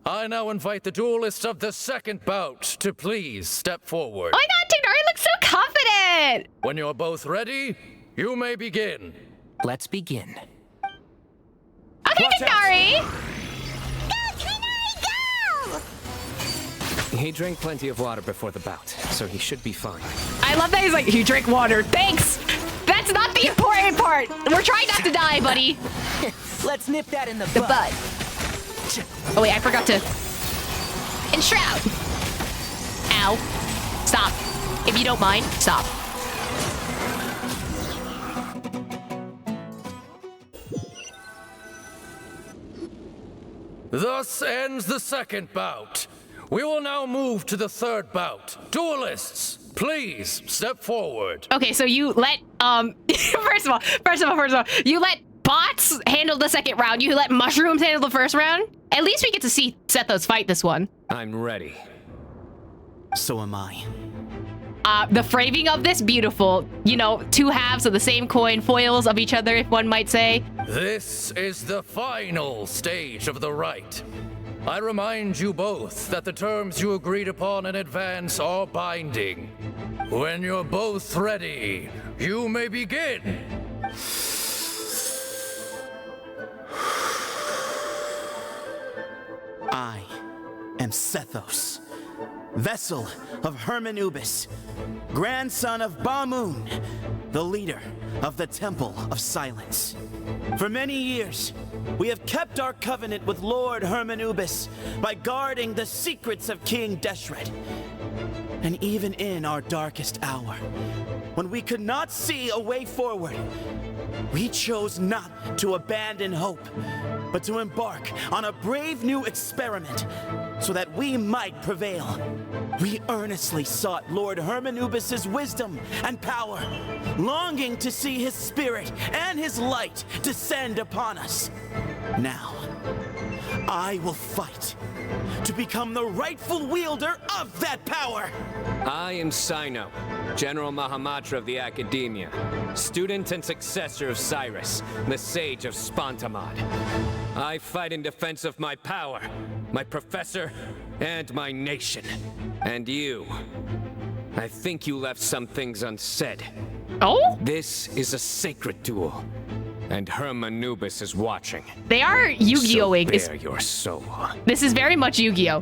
Speaker 17: I now invite the duelists of the second bout to please step forward.
Speaker 1: Oh my god, Tighnari looks so confident!
Speaker 17: When you're both ready, you may begin.
Speaker 7: Let's begin.
Speaker 1: Okay, Tighnari!
Speaker 2: Go, Tighnari, go!
Speaker 3: He drank plenty of water before the bout, so he should be fine.
Speaker 1: I love that he's like, you drink water. Thanks! That's not the important part. We're trying not to die, buddy.
Speaker 7: Let's nip that in the
Speaker 1: butt. Oh wait, I forgot to enshroud. Ow. Stop. If you don't mind, stop.
Speaker 17: Thus ends the second bout. We will now move to the third bout. Duelists, please step forward.
Speaker 1: Okay, so you let first of all, you let bots handle the second round. You let mushrooms handle the first round. At least we get to see Sethos fight this one.
Speaker 3: I'm ready.
Speaker 15: So am I.
Speaker 1: The framing of this, beautiful. You know, 2 halves of the same coin, foils of each other, if one might say.
Speaker 17: This is the final stage of the rite. I remind you both that the terms you agreed upon in advance are binding. When you're both ready, you may begin.
Speaker 15: I am Sethos, vessel of Hermanubis, grandson of Bamoon, the leader of the Temple of Silence. For many years, we have kept our covenant with Lord Hermanubis by guarding the secrets of King Deshret. And even in our darkest hour, when we could not see a way forward, we chose not to abandon hope, but to embark on a brave new experiment so that we might prevail. We earnestly sought Lord Hermanubis' wisdom and power, longing to see his spirit and his light descend upon us. Now, I will fight to become the rightful wielder of that power.
Speaker 3: I am Cyno, General Mahamatra of the Academia, student and successor of Cyrus, the Sage of Spantamad. I fight in defense of my power, my professor, and my nation. And you, I think you left some things unsaid.
Speaker 1: Oh?
Speaker 3: This is a sacred duel, And Hermanubis is watching.
Speaker 1: They are Yu-Gi-Oh-ing.
Speaker 3: So bare your soul.
Speaker 1: This is very much Yu-Gi-Oh.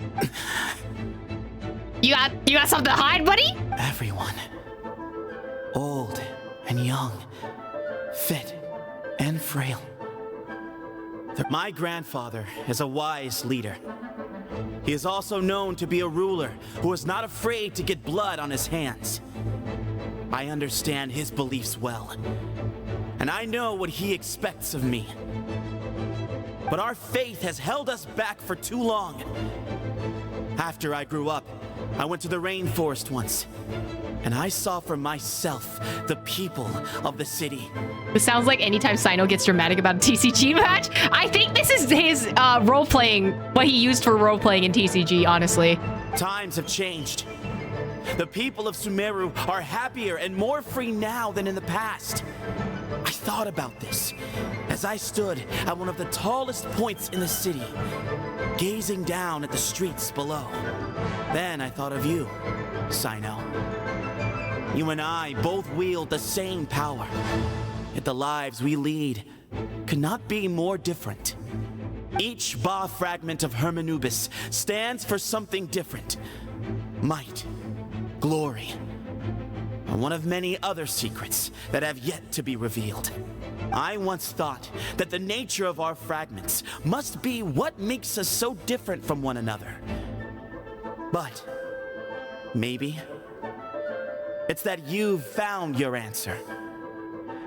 Speaker 1: You got something to hide, buddy?
Speaker 15: Everyone. Old and young. Fit and frail. My grandfather is a wise leader. He is also known to be a ruler who is not afraid to get blood on his hands. I understand his beliefs well, and I know what he expects of me. But our faith has held us back for too long. After I grew up, I went to the rainforest once, and I saw for myself the people of the city.
Speaker 1: This sounds like anytime Cyno gets dramatic about a TCG match. I think this is his role-playing, what he used for role-playing in TCG, honestly.
Speaker 15: Times have changed. The people of Sumeru are happier and more free now than in the past. I thought about this as I stood at one of the tallest points in the city, gazing down at the streets below. Then I thought of you, Cyno. You and I both wield the same power, yet the lives we lead could not be more different. Each Ba fragment of Hermanubis stands for something different. Might, glory, and one of many other secrets that have yet to be revealed. I once thought that the nature of our fragments must be what makes us so different from one another. But maybe it's that you've found your answer,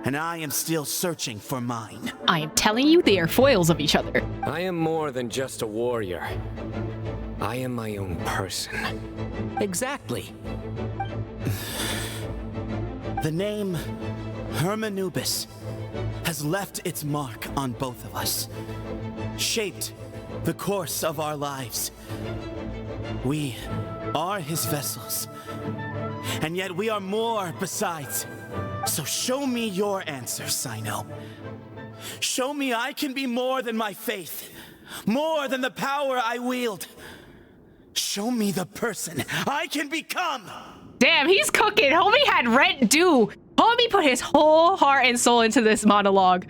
Speaker 15: and I am still searching for mine.
Speaker 1: I am telling you, they are foils of each other.
Speaker 3: I am more than just a warrior. I am my own person.
Speaker 7: Exactly.
Speaker 15: The name Hermanubis has left its mark on both of us, shaped the course of our lives. We are his vessels, and yet we are more besides. So show me your answer, Cyno. Show me I can be more than my faith, more than the power I wield. Show me the person I can become.
Speaker 1: Damn, he's cooking. Homie had rent due. Homie put his whole heart and soul into this monologue.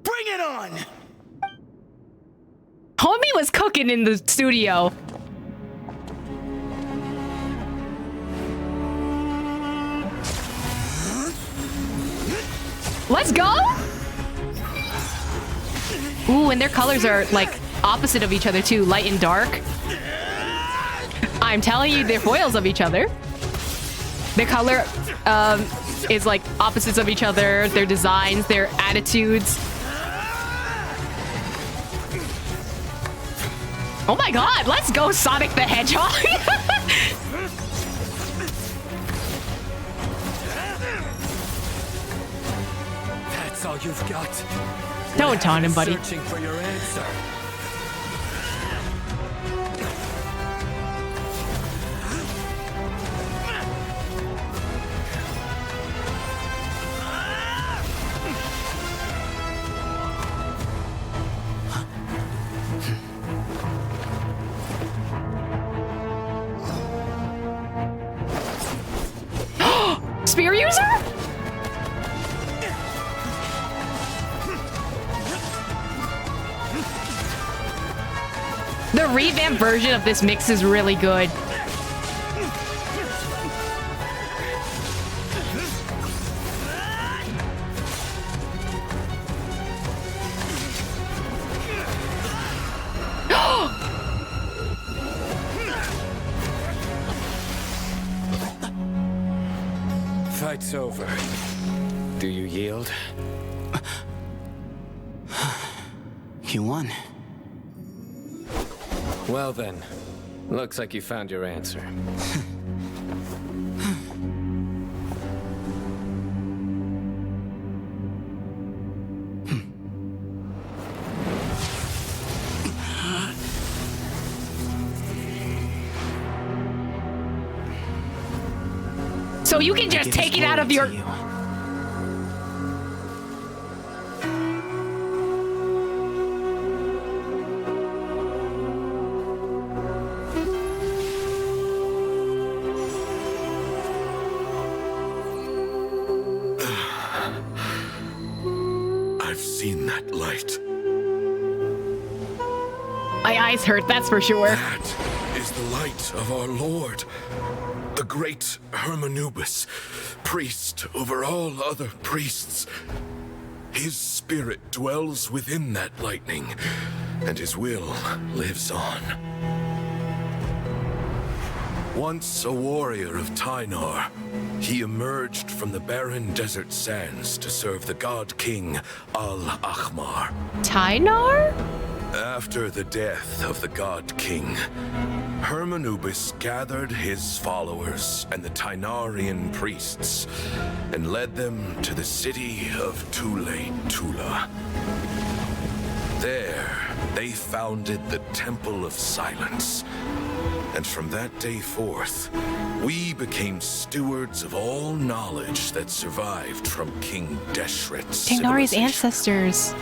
Speaker 15: Bring it on!
Speaker 1: Homie was cooking in the studio. Let's go! Ooh, and their colors are like opposite of each other too, light and dark. I'm telling you, they're foils of each other. The color is like opposites of each other, their designs, their attitudes. Oh my god, let's go Sonic the Hedgehog!
Speaker 11: That's all you've got.
Speaker 1: Don't taunt him, buddy.
Speaker 11: Searching for your answer.
Speaker 1: Spear user? The revamped version of this mix is really good.
Speaker 3: Fight's over. Do you yield?
Speaker 15: You won.
Speaker 3: Well then, looks like you found your answer.
Speaker 1: So you can just take it out of your...
Speaker 16: that light.
Speaker 1: My eyes hurt, that's for sure.
Speaker 16: That is the light of our Lord, the great Hermanubis, priest over all other priests. His spirit dwells within that lightning, and his will lives on. Once a warrior of Tynar, he emerged from the barren desert sands to serve the god king Al-Ahmar.
Speaker 1: Tynar?
Speaker 16: After the death of the god king, Hermanubis gathered his followers and the Tynarian priests and led them to the city of Tule-Tula. There, they founded the Temple of Silence. And from that day forth, we became stewards of all knowledge that survived from King Deshret's
Speaker 1: Tynari's
Speaker 16: civilization.
Speaker 1: ancestors.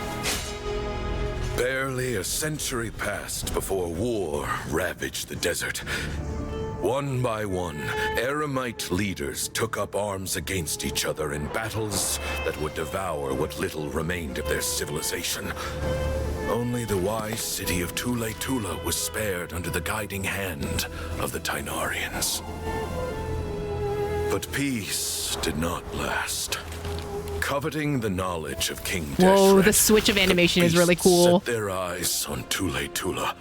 Speaker 16: Barely a century passed before war ravaged the desert. One by one, Eremite leaders took up arms against each other in battles that would devour what little remained of their civilization. Only the wise city of Tule-Tula was spared under the guiding hand of the Tynarians. But peace did not last. Coveting the knowledge of King Deshret,
Speaker 1: Whoa, the switch of animation is really cool.
Speaker 16: set their eyes on Tule-Tula.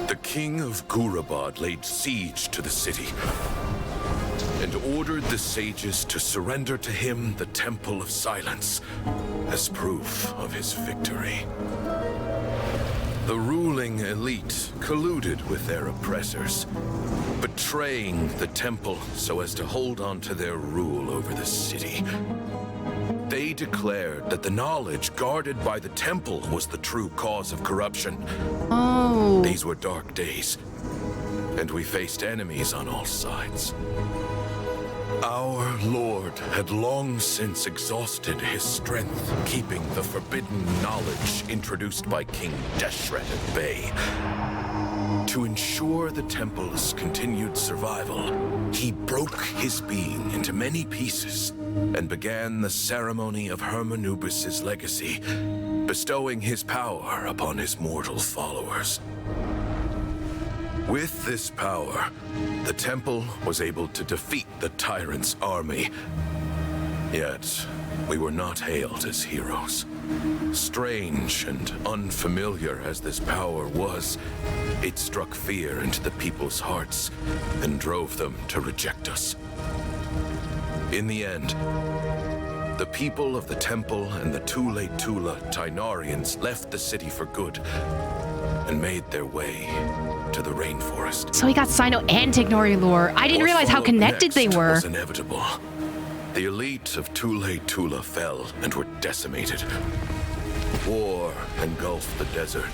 Speaker 16: The king of Gurabad laid siege to the city and ordered the sages to surrender to him the Temple of Silence as proof of his victory. The ruling elite colluded with their oppressors, betraying the temple so as to hold on to their rule over the city. They declared that the knowledge guarded by the temple was the true cause of corruption.
Speaker 1: Oh.
Speaker 16: These were dark days, and we faced enemies on all sides. Our Lord had long since exhausted his strength, keeping the forbidden knowledge introduced by King Deshret at bay. To ensure the temple's continued survival, he broke his being into many pieces and began the ceremony of Hermanubis' legacy, bestowing his power upon his mortal followers. With this power, the temple was able to defeat the tyrant's army. Yet, we were not hailed as heroes. Strange and unfamiliar as this power was, it struck fear into the people's hearts and drove them to reject us. In the end, the people of the temple and the Tule-Tula Tynarians left the city for good and made their way to the rainforest.
Speaker 1: So he got Cyno and Tignori lore. I didn't realize how connected they were.
Speaker 16: Was inevitable. The elite of Tule-Tula fell and were decimated. War engulfed the desert.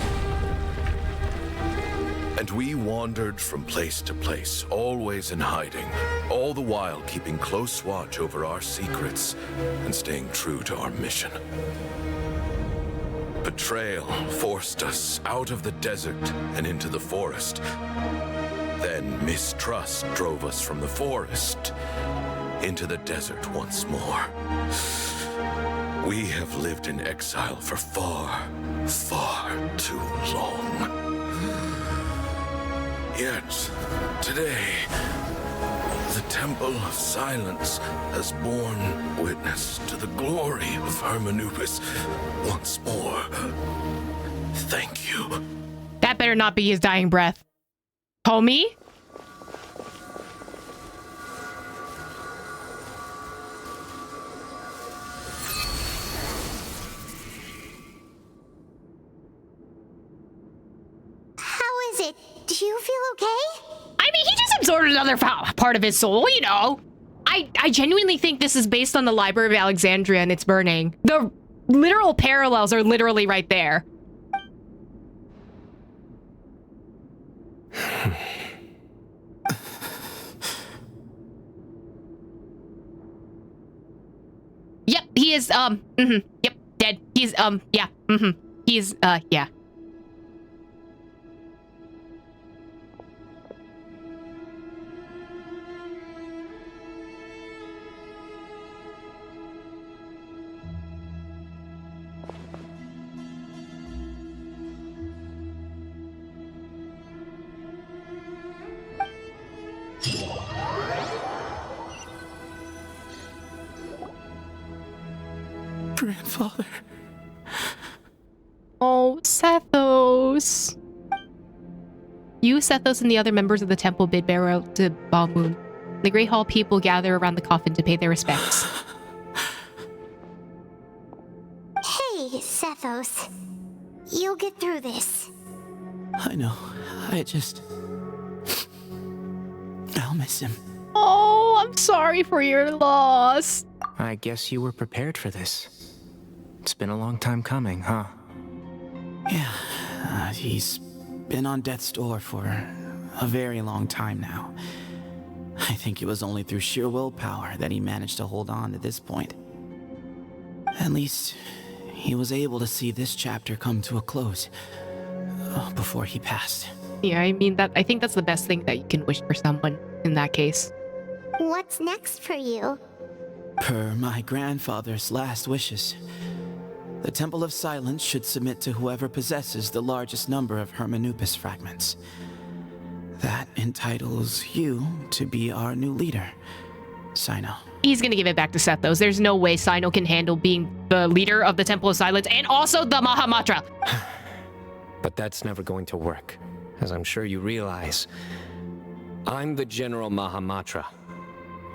Speaker 16: And we wandered from place to place, always in hiding, all the while keeping close watch over our secrets and staying true to our mission. Betrayal forced us out of the desert and into the forest. Then mistrust drove us from the forest into the desert once more. We have lived in exile for far, far too long. Yet, today, the Temple of Silence has borne witness to the glory of Hermanubis once more. Thank you.
Speaker 1: That better not be his dying breath. Homie?
Speaker 2: How is it? Do you feel okay?
Speaker 1: I mean, he just absorbed another part of his soul, you know. I genuinely think this is based on the Library of Alexandria and it's burning. The literal parallels are literally right there. Yep, he is, yep, dead. He's, yeah, he's, yeah.
Speaker 15: Grandfather.
Speaker 1: Oh, Sethos. You, Sethos, and the other members of the temple bid farewell to Balmoon. The Great Hall people gather around the coffin to pay their respects.
Speaker 2: Hey, Sethos. You'll get through this.
Speaker 15: I know. I'll miss him.
Speaker 1: Oh, I'm sorry for your loss.
Speaker 7: I guess you were prepared for this. It's been a long time coming, huh?
Speaker 15: Yeah, he's been on death's door for a very long time now. I think it was only through sheer willpower that he managed to hold on to this point. At least, he was able to see this chapter come to a close before he passed.
Speaker 1: Yeah, I mean, I think that's the best thing that you can wish for someone in that case.
Speaker 2: What's next for you?
Speaker 15: Per my grandfather's last wishes, the Temple of Silence should submit to whoever possesses the largest number of Hermanupus fragments. That entitles you to be our new leader, Cyno.
Speaker 1: He's gonna give it back to Sethos. There's no way Cyno can handle being the leader of the Temple of Silence and also the Mahamatra.
Speaker 3: But that's never going to work, as I'm sure you realize. I'm the General Mahamatra.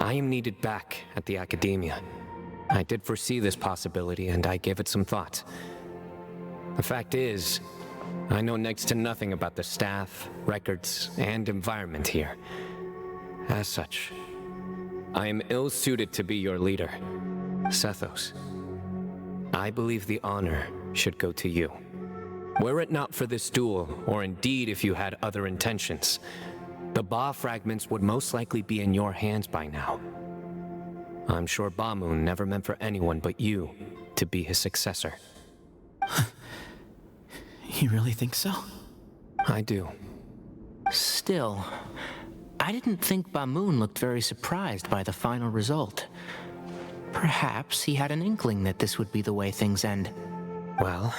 Speaker 3: I am needed back at the Academia. I did foresee this possibility, and I gave it some thought. The fact is, I know next to nothing about the staff, records, and environment here. As such, I am ill-suited to be your leader, Sethos. I believe the honor should go to you. Were it not for this duel, or indeed if you had other intentions, the Ba fragments would most likely be in your hands by now. I'm sure Balmoon never meant for anyone but you to be his successor.
Speaker 15: You really think so?
Speaker 3: I do.
Speaker 7: Still, I didn't think Balmoon looked very surprised by the final result. Perhaps he had an inkling that this would be the way things end.
Speaker 3: Well,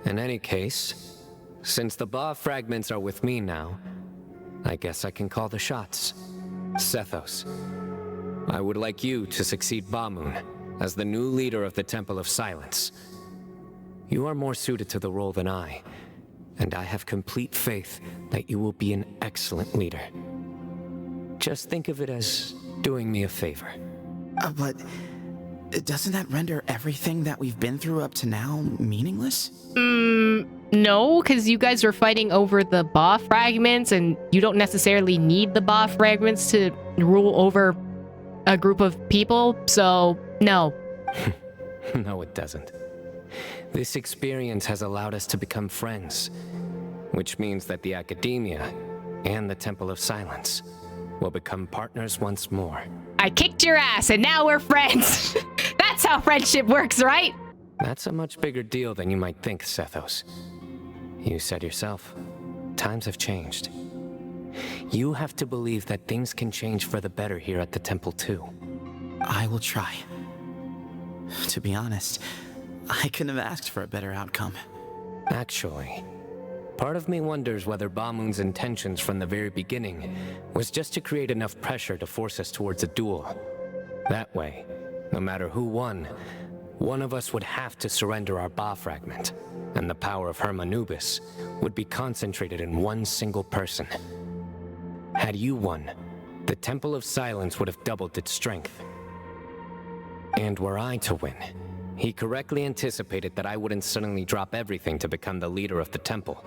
Speaker 3: in any case, since the Ba fragments are with me now, I guess I can call the shots. Sethos, I would like you to succeed Balmoon as the new leader of the Temple of Silence. You are more suited to the role than I, and I have complete faith that you will be an excellent leader. Just think of it as doing me a favor.
Speaker 15: But doesn't that render everything that we've been through up to now meaningless?
Speaker 1: No, because you guys were fighting over the Ba fragments, and you don't necessarily need the Ba fragments to rule over a group of people, so no.
Speaker 3: No, it doesn't. This experience has allowed us to become friends, which means that the Academia and the Temple of Silence will become partners once more.
Speaker 1: I kicked your ass, and now we're friends. That's how friendship works, right?
Speaker 3: That's a much bigger deal than you might think, Sethos. You said yourself, times have changed. You have to believe that things can change for the better here at the temple too.
Speaker 15: I will try. To be honest, I couldn't have asked for a better outcome.
Speaker 3: Actually, part of me wonders whether Balmoon's intentions from the very beginning was just to create enough pressure to force us towards a duel. That way, no matter who won, one of us would have to surrender our Ba fragment, and the power of Hermanubis would be concentrated in one single person. Had you won, the Temple of Silence would have doubled its strength. And were I to win, he correctly anticipated that I wouldn't suddenly drop everything to become the leader of the temple,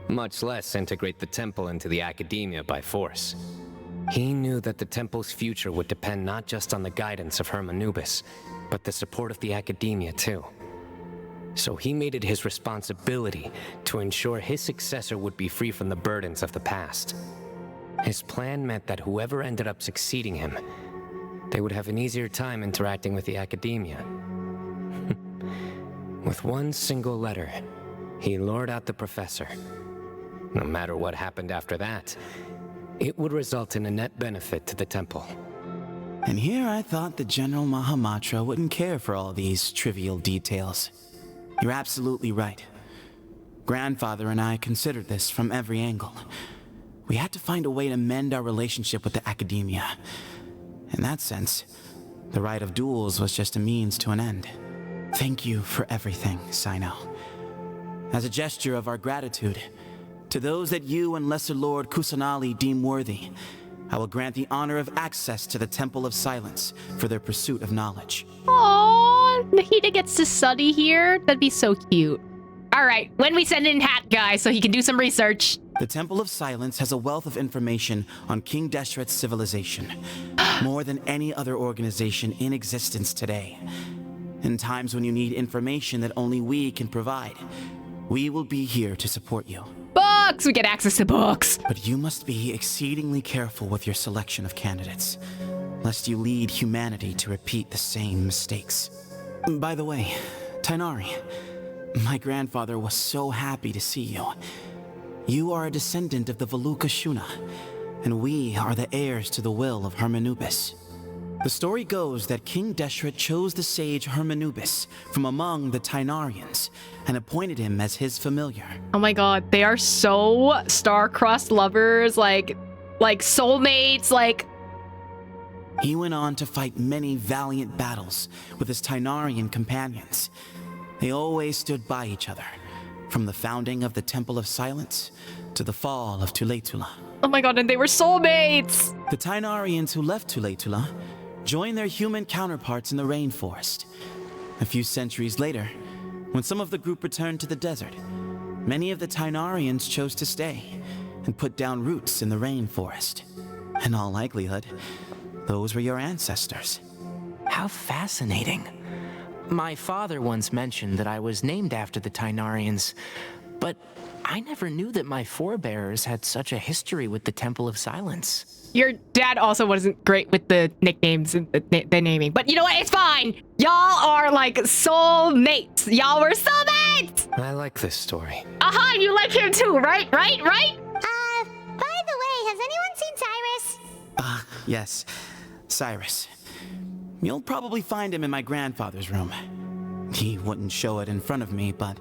Speaker 3: much less integrate the temple into the Academia by force. He knew that the temple's future would depend not just on the guidance of Hermanubis, but the support of the Academia too. So he made it his responsibility to ensure his successor would be free from the burdens of the past. His plan meant that whoever ended up succeeding him, they would have an easier time interacting with the Academia. With one single letter, he lured out the professor. No matter what happened after that, it would result in a net benefit to the temple.
Speaker 15: And here I thought the General Mahamatra wouldn't care for all these trivial details. You're absolutely right. Grandfather and I considered this from every angle. We had to find a way to mend our relationship with the Academia. In that sense, the right of duels was just a means to an end. Thank you for everything, Cyno. As a gesture of our gratitude, to those that you and Lesser Lord Kusanali deem worthy, I will grant the honor of access to the Temple of Silence for their pursuit of knowledge.
Speaker 1: Aww, Nahida gets to study here? That'd be so cute. All right, when we send in Hat Guy so he can do some research.
Speaker 15: The Temple of Silence has a wealth of information on King Deshret's civilization, more than any other organization in existence today. In times when you need information that only we can provide, we will be here to support you.
Speaker 1: Books! We get access to books.
Speaker 15: But you must be exceedingly careful with your selection of candidates, lest you lead humanity to repeat the same mistakes. By the way, Tainari, my grandfather was so happy to see you. You are a descendant of the Veluca Shuna, and we are the heirs to the will of Hermanubis. The story goes that King Deshret chose the sage Hermanubis from among the Tainarians and appointed him as his familiar.
Speaker 1: Oh my god, they are so star-crossed lovers, like soulmates, like...
Speaker 15: He went on to fight many valiant battles with his Tainarian companions. They always stood by each other, from the founding of the Temple of Silence to the fall of Tuletula.
Speaker 1: Oh my god, and they were soulmates!
Speaker 15: The Tainarians who left Tuletula joined their human counterparts in the rainforest. A few centuries later, when some of the group returned to the desert, many of the Tainarians chose to stay and put down roots in the rainforest. In all likelihood, those were your ancestors.
Speaker 7: How fascinating. My father once mentioned that I was named after the Tainarians, but I never knew that my forebears had such a history with the Temple of Silence.
Speaker 1: Your dad also wasn't great with the nicknames and the naming, but you know what? It's fine. Y'all are like soulmates. Y'all were soulmates.
Speaker 3: I like this story.
Speaker 1: Aha, you like him too, right? Right? Right?
Speaker 2: By the way, has anyone seen Cyrus?
Speaker 15: Yes, Cyrus. You'll probably find him in my grandfather's room. He wouldn't show it in front of me, but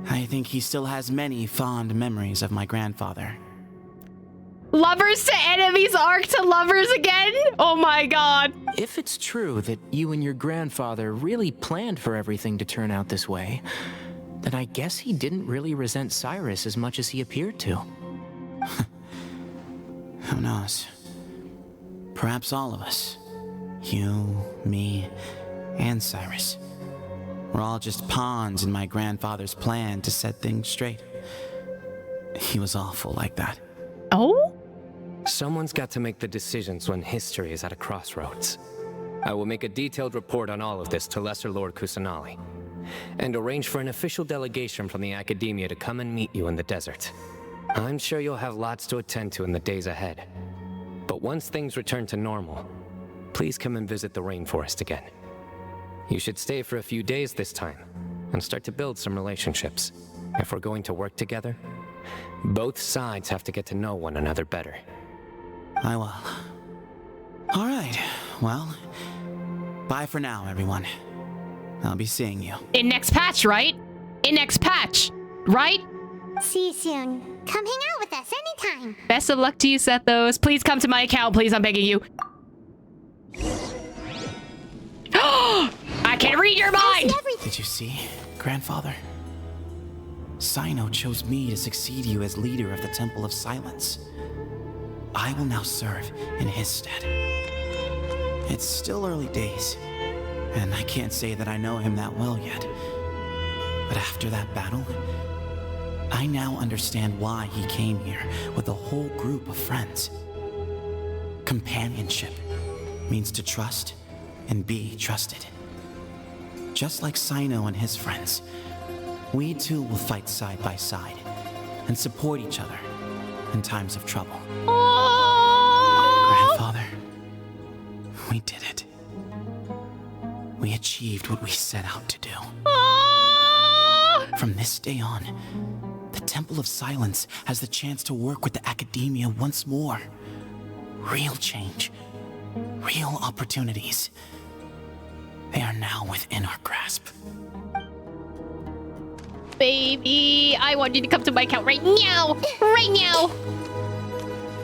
Speaker 15: I think he still has many fond memories of my grandfather.
Speaker 1: Lovers to enemies, arc to lovers again? Oh my god.
Speaker 7: If it's true that you and your grandfather really planned for everything to turn out this way, then I guess he didn't really resent Cyrus as much as he appeared to.
Speaker 15: Who knows? Perhaps all of us. You, me, and Cyrus. We're all just pawns in my grandfather's plan to set things straight. He was awful like that.
Speaker 1: Oh?
Speaker 3: Someone's got to make the decisions when history is at a crossroads. I will make a detailed report on all of this to Lesser Lord Kusanali, and arrange for an official delegation from the Academia to come and meet you in the desert. I'm sure you'll have lots to attend to in the days ahead. But once things return to normal, please come and visit the rainforest again. You should stay for a few days this time, and start to build some relationships. If we're going to work together, both sides have to get to know one another better.
Speaker 15: I will. All right, well, bye for now, everyone. I'll be seeing you.
Speaker 1: In next patch, right? In next patch, right?
Speaker 2: See you soon. Come hang out with us anytime.
Speaker 1: Best of luck to you, Sethos. Please come to my account, please. I'm begging you. I can read your mind!
Speaker 15: Did you see, Grandfather? Cyno chose me to succeed you as leader of the Temple of Silence. I will now serve in his stead. It's still early days, and I can't say that I know him that well yet. But after that battle, I now understand why he came here with a whole group of friends. Companionship means to trust and be trusted. Just like Cyno and his friends, we too will fight side by side and support each other in times of trouble. Grandfather, we did it. We achieved what we set out to do. From this day on, the Temple of Silence has the chance to work with the Academia once more. Real change, real opportunities. They are now within our grasp.
Speaker 1: Baby, I want you to come to my account right now. Right now.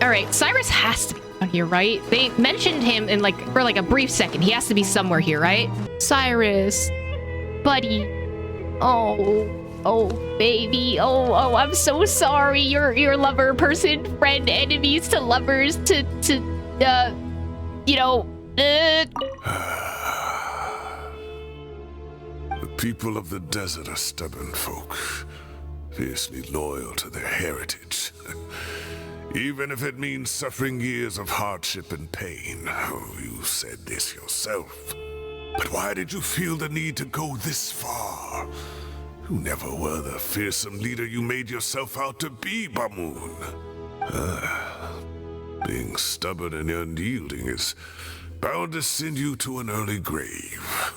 Speaker 1: Alright, Cyrus has to be out here, right? They mentioned him in for a brief second. He has to be somewhere here, right? Cyrus. Buddy. Oh, baby. Oh, I'm so sorry. Your lover, person, friend, enemies to lovers to
Speaker 4: The people of the desert are stubborn folk, fiercely loyal to their heritage. Even if it means suffering years of hardship and pain. Oh, you said this yourself. But why did you feel the need to go this far? You never were the fearsome leader you made yourself out to be, Bamoon. Being stubborn and unyielding is bound to send you to an early grave.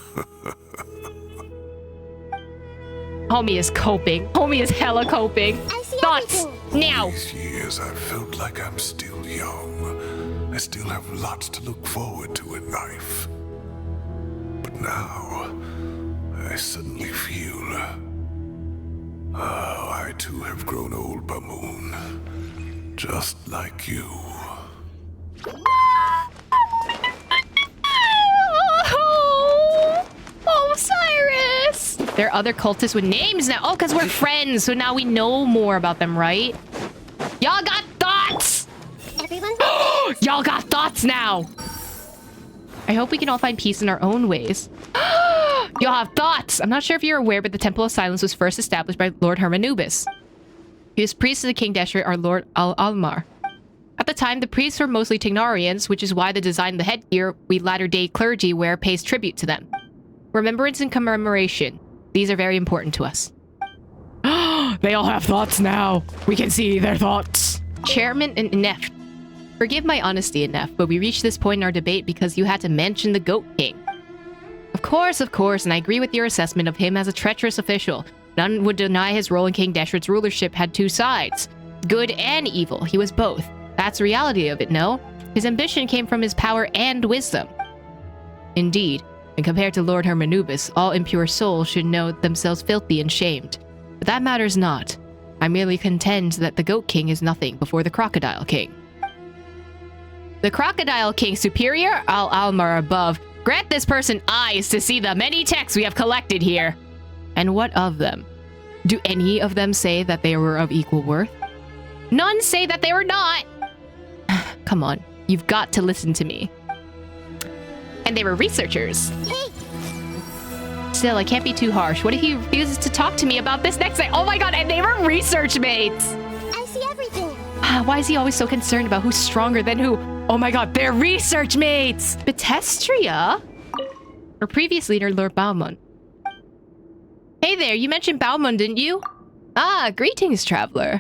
Speaker 1: Homie is coping. Homie is hella coping. Thoughts now.
Speaker 4: These years I've felt like I'm still young. I still have lots to look forward to in life. But now, I suddenly feel... Oh, I too have grown old, Bamoon. Just like you.
Speaker 1: Oh, Cyrus! There are other cultists with names now. Oh, because we're friends, so now we know more about them, right? Y'all got thoughts!
Speaker 2: Everyone?
Speaker 1: Y'all got thoughts now! I hope we can all find peace in our own ways. Y'all have thoughts! I'm not sure if you're aware, but the Temple of Silence was first established by Lord Hermanubis. He was priest to the King Deshret, our Lord Almar. At the time, the priests were mostly Tignarians, which is why the design of the headgear we latter-day clergy wear pays tribute to them. Remembrance and commemoration. These are very important to us. They all have thoughts now. We can see their thoughts. Chairman and Inef. Forgive my honesty, Inef, but we reached this point in our debate because you had to mention the Goat King. Of course, and I agree with your assessment of him as a treacherous official. None would deny his role in King Deshret's rulership had two sides. Good and evil. He was both. That's the reality of it, no? His ambition came from his power and wisdom. Indeed, and compared to Lord Hermanubis, all impure souls should know themselves filthy and shamed. But that matters not. I merely contend that the Goat King is nothing before the Crocodile King. The Crocodile King superior, Almar above. Grant this person eyes to see the many texts we have collected here. And what of them? Do any of them say that they were of equal worth? None say that they were not. Come on, you've got to listen to me. And they were researchers.
Speaker 2: Hey.
Speaker 1: Still, I can't be too harsh. What if he refuses to talk to me about this next thing? Oh my god, and they were research mates!
Speaker 2: I see everything.
Speaker 1: Why is he always so concerned about who's stronger than who? Oh my god, they're research mates! Betestria? Her previous leader, Lord Baumund. Hey there, you mentioned Baumund, didn't you? Ah, greetings, traveler.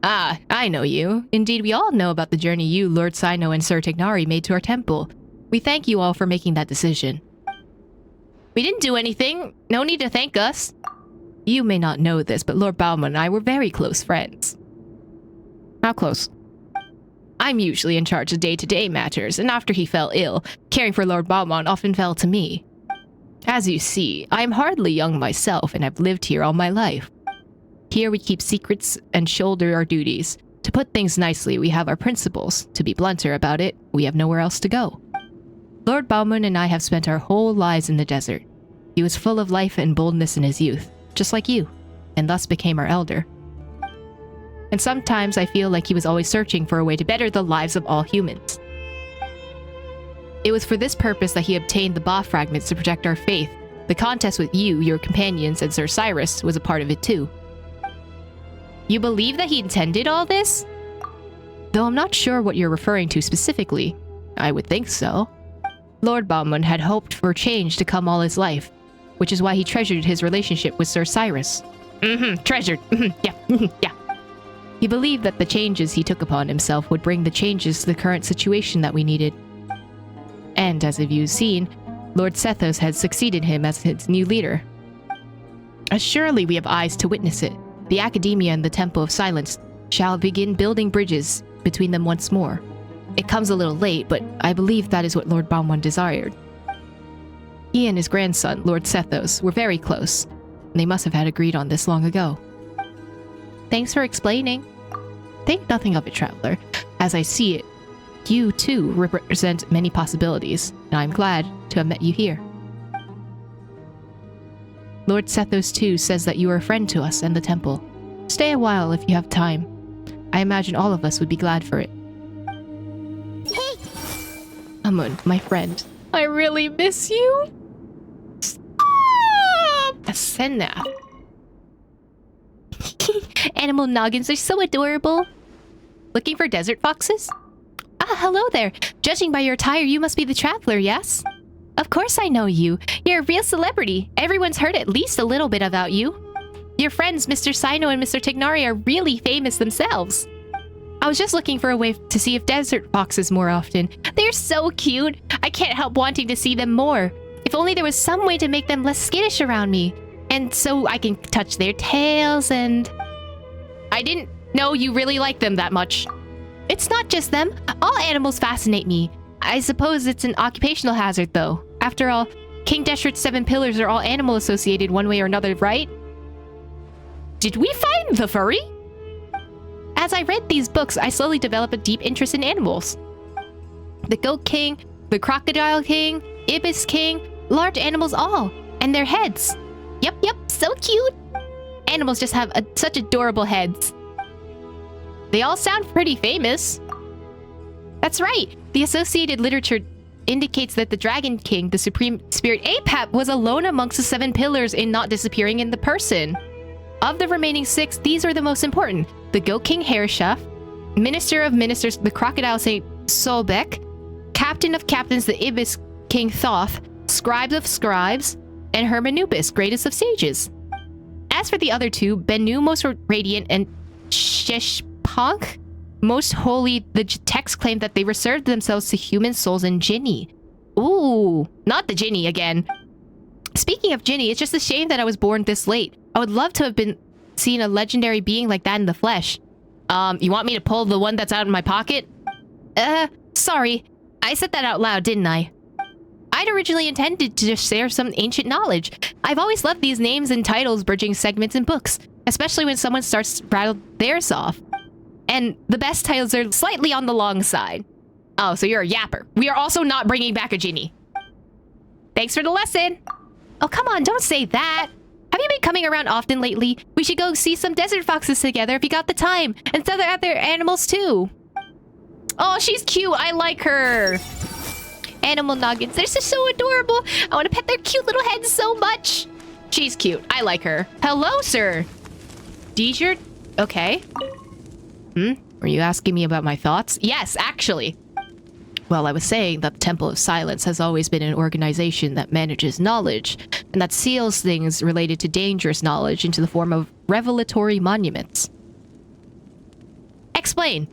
Speaker 1: Ah, I know you. Indeed, we all know about the journey you, Lord Cyno, and Sir Tignari made to our temple. We thank you all for making that decision. We didn't do anything. No need to thank us. You may not know this, but Lord Baumund and I were very close friends. How close? I'm usually in charge of day-to-day matters, and after he fell ill, caring for Lord Baumund often fell to me. As you see, I am hardly young myself, and have lived here all my life. Here we keep secrets and shoulder our duties. To put things nicely, we have our principles. To be blunter about it, we have nowhere else to go. Lord Baumund and I have spent our whole lives in the desert. He was full of life and boldness in his youth, just like you, and thus became our elder. And sometimes I feel like he was always searching for a way to better the lives of all humans. It was for this purpose that he obtained the Ba fragments to protect our faith. The contest with you, your companions, and Sir Cyrus was a part of it too. You believe that he intended all this? Though I'm not sure what you're referring to specifically. I would think so. Lord Baumund had hoped for change to come all his life, which is why he treasured his relationship with Sir Cyrus. Treasured. Yeah. He believed that the changes he took upon himself would bring the changes to the current situation that we needed. And as you've seen, Lord Sethos had succeeded him as his new leader. As surely we have eyes to witness it, the Academia and the Temple of Silence shall begin building bridges between them once more. It comes a little late, but I believe that is what Lord Baumund desired. He and his grandson, Lord Sethos, were very close, and they must have had agreed on this long ago. Thanks for explaining. Think nothing of it, traveler. As I see it, you too represent many possibilities, and I'm glad to have met you here. Lord Sethos too says that you are a friend to us and the temple. Stay a while if you have time. I imagine all of us would be glad for it.
Speaker 2: Hey!
Speaker 1: Amun, my friend, I really miss you. Asena. Animal noggins are so adorable. Looking for desert foxes? Ah, hello there. Judging by your attire, you must be the traveler, yes? Of course I know you. You're a real celebrity. Everyone's heard at least a little bit about you. Your friends, Mr. Cyno and Mr. Tignari, are really famous themselves. I was just looking for a way to see if desert foxes more often. They're so cute. I can't help wanting to see them more. If only there was some way to make them less skittish around me. And so I can touch their tails and... I didn't know you really like them that much. It's not just them. All animals fascinate me. I suppose it's an occupational hazard, though. After all, King Deshret's 7 pillars are all animal associated one way or another, right? Did we find the furry? As I read these books, I slowly developed a deep interest in animals. The Goat King, the Crocodile King, Ibis King, large animals all, and their heads. Yep, so cute. Animals just have such adorable heads. They all sound pretty famous. That's right. The associated literature indicates that the Dragon King, the Supreme Spirit Apep, was alone amongst the 7 pillars in not disappearing in the person. Of the remaining 6, these are the most important. The Goat King Hereshef, Minister of Ministers, the Crocodile Saint Solbeck, Captain of Captains, the Ibis King Thoth, Scribes of Scribes, and Hermanubis, greatest of sages. As for the other 2, Bennu, most radiant, and Sheshpank, most holy, the text claimed that they reserved themselves to human souls and Jinni. Ooh, not the Jinni again. Speaking of Jinni, it's just a shame that I was born this late. I would love to have been seen a legendary being like that in the flesh. You want me to pull the one that's out in my pocket? Sorry. I said that out loud, didn't I? I'd originally intended to just share some ancient knowledge. I've always loved these names and titles bridging segments in books, especially when someone starts to rattle theirs off. And the best titles are slightly on the long side. Oh, so you're a yapper. We are also not bringing back a Jinni. Thanks for the lesson. Oh, come on, don't say that. Have you been coming around often lately? We should go see some desert foxes together if you got the time. And some other animals too. Oh, she's cute. I like her. Animal nuggets. They're just so adorable. I want to pet their cute little heads so much. She's cute. I like her. Hello, sir. Deezer? Okay. Were you asking me about my thoughts? Yes, actually. Well, I was saying that the Temple of Silence has always been an organization that manages knowledge, and that seals things related to dangerous knowledge into the form of revelatory monuments. Explain.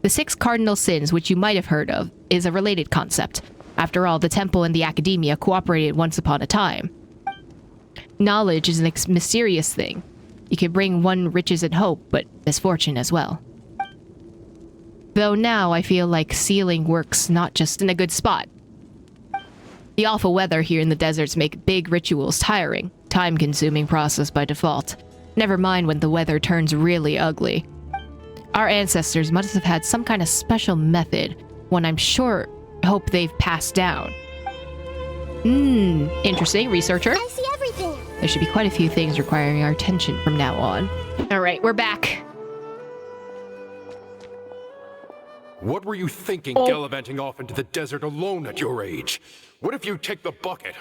Speaker 1: The 6 cardinal sins, which you might have heard of, is a related concept. After all, the temple and the academia cooperated once upon a time. Knowledge is a mysterious thing. You can bring one riches and hope, but misfortune as well. Though now I feel like sealing works not just in a good spot. The awful weather here in the deserts make big rituals tiring, time-consuming process by default. Never mind when the weather turns really ugly. Our ancestors must have had some kind of special method, one I'm sure hope they've passed down. Interesting, researcher.
Speaker 2: I see everything.
Speaker 1: There should be quite a few things requiring our attention from now on. Alright, we're back.
Speaker 11: What were you thinking, gallivanting off into the desert alone at your age? What if you take the bucket,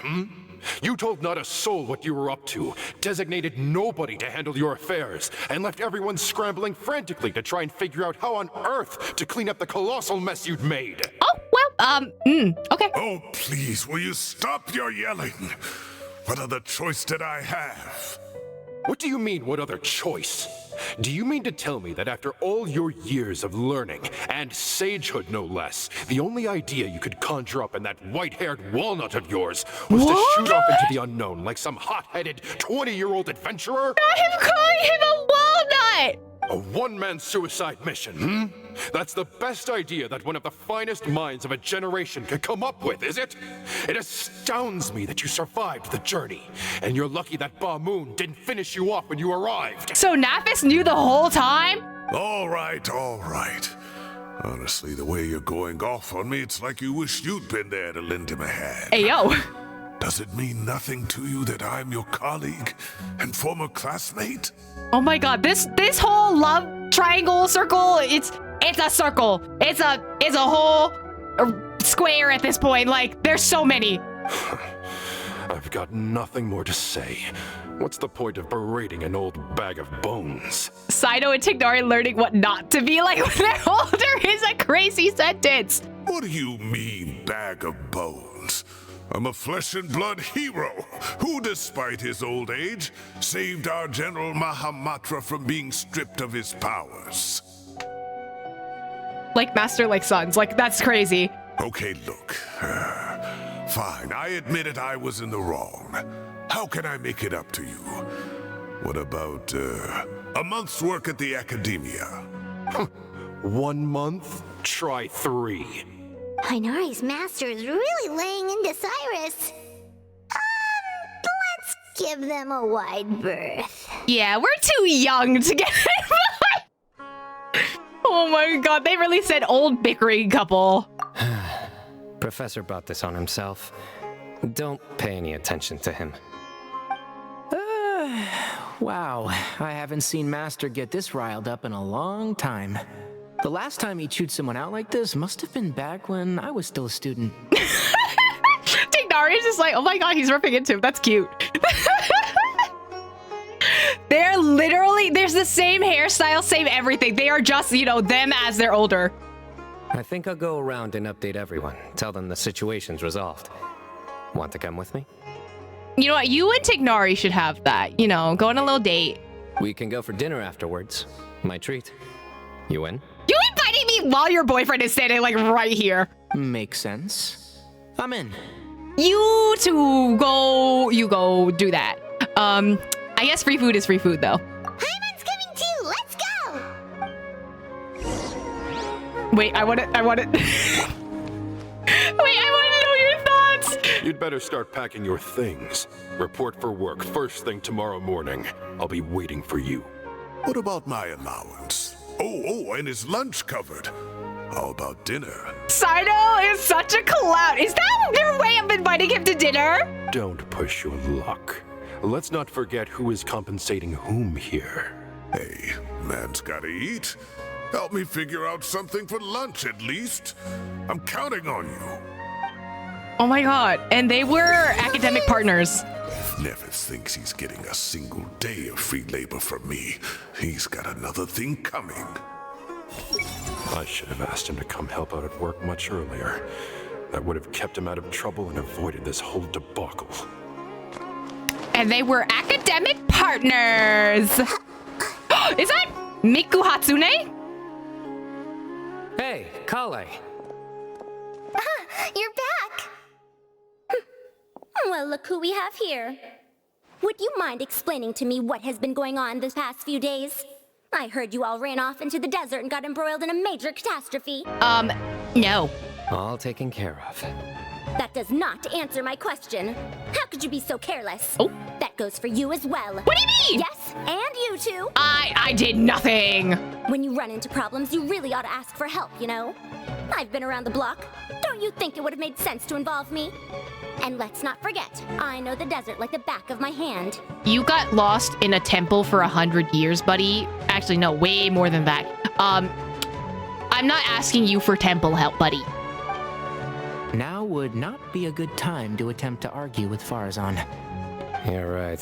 Speaker 11: You told not a soul what you were up to, designated nobody to handle your affairs, and left everyone scrambling frantically to try and figure out how on earth to clean up the colossal mess you'd made.
Speaker 1: Oh, well, okay.
Speaker 4: Oh, please, will you stop your yelling? What other choice did I have?
Speaker 11: What do you mean, what other choice? Do you mean to tell me that after all your years of learning, and sagehood no less, the only idea you could conjure up in that white-haired walnut of yours was to shoot off into the unknown like some hot-headed 20-year-old adventurer?
Speaker 1: I'm calling him a walnut!
Speaker 11: A one-man suicide mission, That's the best idea that one of the finest minds of a generation could come up with, is it? It astounds me that you survived the journey, and you're lucky that Ba Moon didn't finish you off when you arrived.
Speaker 1: So Nafis knew the whole time?
Speaker 4: All right. Honestly, the way you're going off on me, it's like you wish you'd been there to lend him a hand.
Speaker 1: Hey, yo.
Speaker 4: Does it mean nothing to you that I'm your colleague and former classmate?
Speaker 1: Oh my god, this whole love triangle circle, it's a circle. It's a whole square at this point. Like, there's so many.
Speaker 11: I've got nothing more to say. What's the point of berating an old bag of bones?
Speaker 1: Cyno and Tignari learning what not to be like when they're older is a crazy sentence.
Speaker 4: What do you mean, bag of bones? I'm a flesh and blood hero who, despite his old age, saved our General Mahamatra from being stripped of his powers.
Speaker 1: Like master, like sons. Like, that's crazy.
Speaker 4: Okay, look. Fine, I admit it, I was in the wrong. How can I make it up to you? What about, a month's work at the Academia?
Speaker 11: 1 month? Try 3.
Speaker 2: Hinari's master is really laying into Cyrus. Let's give them a wide berth.
Speaker 1: Yeah, we're too young to get Oh my god, they really said old bickering couple.
Speaker 3: Professor brought this on himself. Don't pay any attention to him.
Speaker 7: Wow, I haven't seen Master get this riled up in a long time. The last time he chewed someone out like this must have been back when I was still a student.
Speaker 1: Tignari's just like, oh my god, he's ripping into him. That's cute. They're literally, there's the same hairstyle, same everything. They are just, you know, them as they're older.
Speaker 3: I think I'll go around and update everyone. Tell them the situation's resolved. Want to come with me?
Speaker 1: You know what? You and Tignari should have that. You know, go on a little date.
Speaker 3: We can go for dinner afterwards. My treat. You in?
Speaker 1: You invited me while your boyfriend is standing, like, right here.
Speaker 7: Makes sense. I'm in.
Speaker 1: You two go, do that. I guess free food is free food, though.
Speaker 2: Hyman's coming too! Let's go!
Speaker 1: Wait, I want it. Wait, I want to know your thoughts!
Speaker 11: You'd better start packing your things. Report for work first thing tomorrow morning. I'll be waiting for you.
Speaker 4: What about my allowance? Oh, and his lunch covered. How about dinner?
Speaker 1: Cyno is such a clown. Is that your way of inviting him to dinner?
Speaker 11: Don't push your luck. Let's not forget who is compensating whom here.
Speaker 4: Hey, man's gotta eat. Help me figure out something for lunch at least. I'm counting on you.
Speaker 1: Oh my god, and they were academic partners.
Speaker 4: If Nephis thinks he's getting a single day of free labor from me, he's got another thing coming.
Speaker 11: I should have asked him to come help out at work much earlier. That would have kept him out of trouble and avoided this whole debacle.
Speaker 1: And they were academic partners. Is that Miku Hatsune?
Speaker 3: Hey, Kale.
Speaker 8: You're back! Well, look who we have here. Would you mind explaining to me what has been going on this past few days? I heard you all ran off into the desert and got embroiled in a major catastrophe.
Speaker 1: No.
Speaker 3: All taken care of.
Speaker 8: That does not answer my question. How could you be so careless?
Speaker 1: Oh.
Speaker 8: That goes for you as well.
Speaker 1: What do you mean?
Speaker 8: Yes, and you too.
Speaker 1: I did nothing.
Speaker 8: When you run into problems, you really ought to ask for help, you know? I've been around the block. Don't you think it would have made sense to involve me? And let's not forget, I know the desert like the back of my hand.
Speaker 1: You got lost in a temple for 100 years, buddy. Actually, no, way more than that. I'm not asking you for temple help, buddy.
Speaker 7: Now would not be a good time to attempt to argue with Farazan.
Speaker 3: You're right.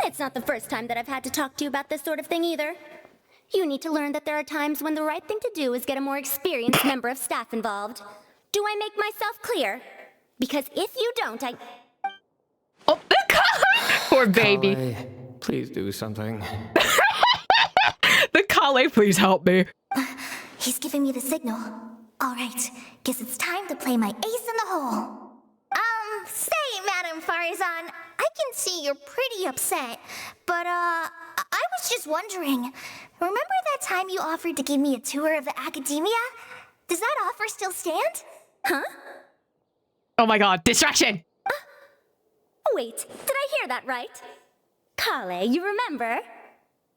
Speaker 8: It's not the first time that I've had to talk to you about this sort of thing either. You need to learn that there are times when the right thing to do is get a more experienced member of staff involved. Do I make myself clear? Because if you don't,
Speaker 1: Oh, poor baby.
Speaker 3: Kale, please do something.
Speaker 1: The Kale, please help me.
Speaker 8: He's giving me the signal. All right, guess it's time to play my ace in the hole. Say, Madam Farazan, I can see you're pretty upset, but, I was just wondering, remember that time you offered to give me a tour of the Academia? Does that offer still stand? Huh?
Speaker 1: Oh my god, distraction!
Speaker 8: Wait, did I hear that right? Kale, you remember?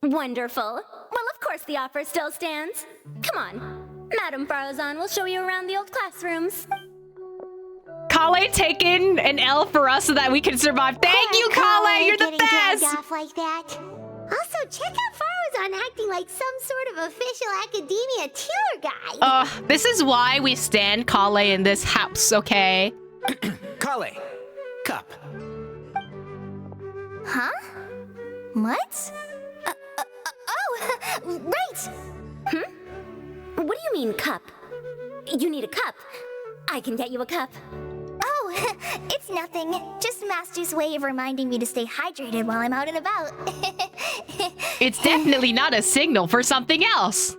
Speaker 18: Wonderful. Well, of course the offer still stands. Come on. Madame Farazan will show you around the old classrooms.
Speaker 1: Kale taking an L for us so that we can survive. Thank you, Kale. You're the best.
Speaker 2: Dragged off like that. Also, check out Farazan acting like some sort of official academia tour guide.
Speaker 1: This is why we stand Kale in this house, okay?
Speaker 7: Kale, cup.
Speaker 8: Huh? What? Oh, right!
Speaker 18: What do you mean, cup? You need a cup. I can get you a cup.
Speaker 8: Oh, it's nothing. Just Master's way of reminding me to stay hydrated while I'm out and about.
Speaker 1: It's definitely not a signal for something else.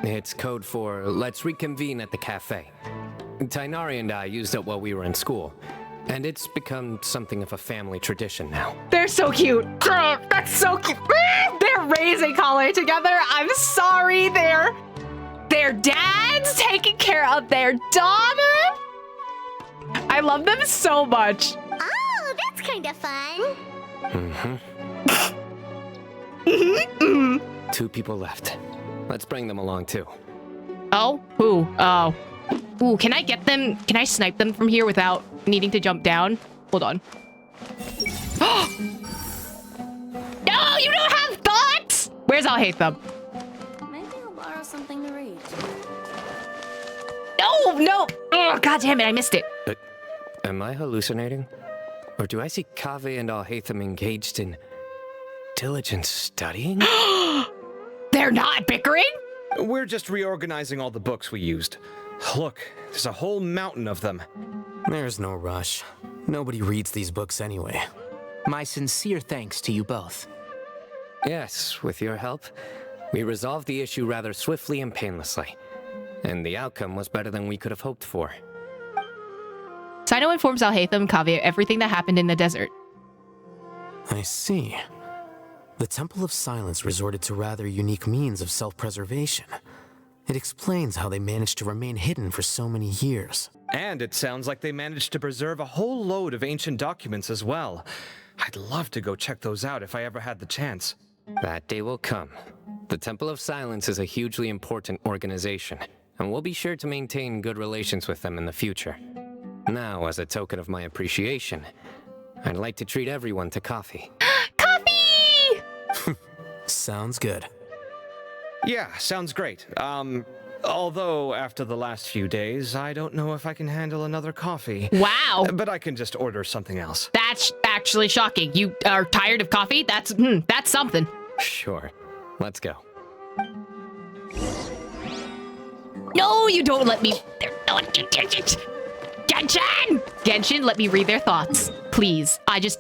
Speaker 3: It's code for let's reconvene at the cafe. Tainari and I used it while we were in school, and it's become something of a family tradition now.
Speaker 1: They're so cute. That's so cute. They're raising Kale together. I'm sorry. Their dad's taking care of their daughter. I love them so much.
Speaker 2: Oh, that's kind of fun.
Speaker 3: Two people left. Let's bring them along too.
Speaker 1: Oh, who? Oh. Ooh, can I get them? Can I snipe them from here without needing to jump down? Hold on. No, you don't have thoughts! Where's Alhaitham?
Speaker 18: Maybe I'll borrow something to read.
Speaker 1: No! Oh, god damn it, I missed it.
Speaker 3: Am I hallucinating? Or do I see Kaveh and Alhaitham engaged in diligent studying?
Speaker 1: They're not bickering?
Speaker 5: We're just reorganizing all the books we used. Look, there's a whole mountain of them.
Speaker 9: There's no rush. Nobody reads these books anyway.
Speaker 7: My sincere thanks to you both.
Speaker 3: Yes, with your help, we resolved the issue rather swiftly and painlessly. And the outcome was better than we could have hoped for.
Speaker 1: Cyno informs Alhaitham and Kaveh everything that happened in the desert.
Speaker 9: I see. The Temple of Silence resorted to rather unique means of self-preservation. It explains how they managed to remain hidden for so many years.
Speaker 5: And it sounds like they managed to preserve a whole load of ancient documents as well. I'd love to go check those out if I ever had the chance.
Speaker 3: That day will come. The Temple of Silence is a hugely important organization, and we'll be sure to maintain good relations with them in the future. Now, as a token of my appreciation, I'd like to treat everyone to coffee.
Speaker 1: Coffee!
Speaker 9: Sounds good.
Speaker 5: Yeah, sounds great. Although after the last few days, I don't know if I can handle another coffee.
Speaker 1: Wow.
Speaker 5: But I can just order something else.
Speaker 1: That's actually shocking. You are tired of coffee? That's something.
Speaker 3: Sure. Let's go.
Speaker 1: No, you don't let me. Genshin, let me read their thoughts. Please. I just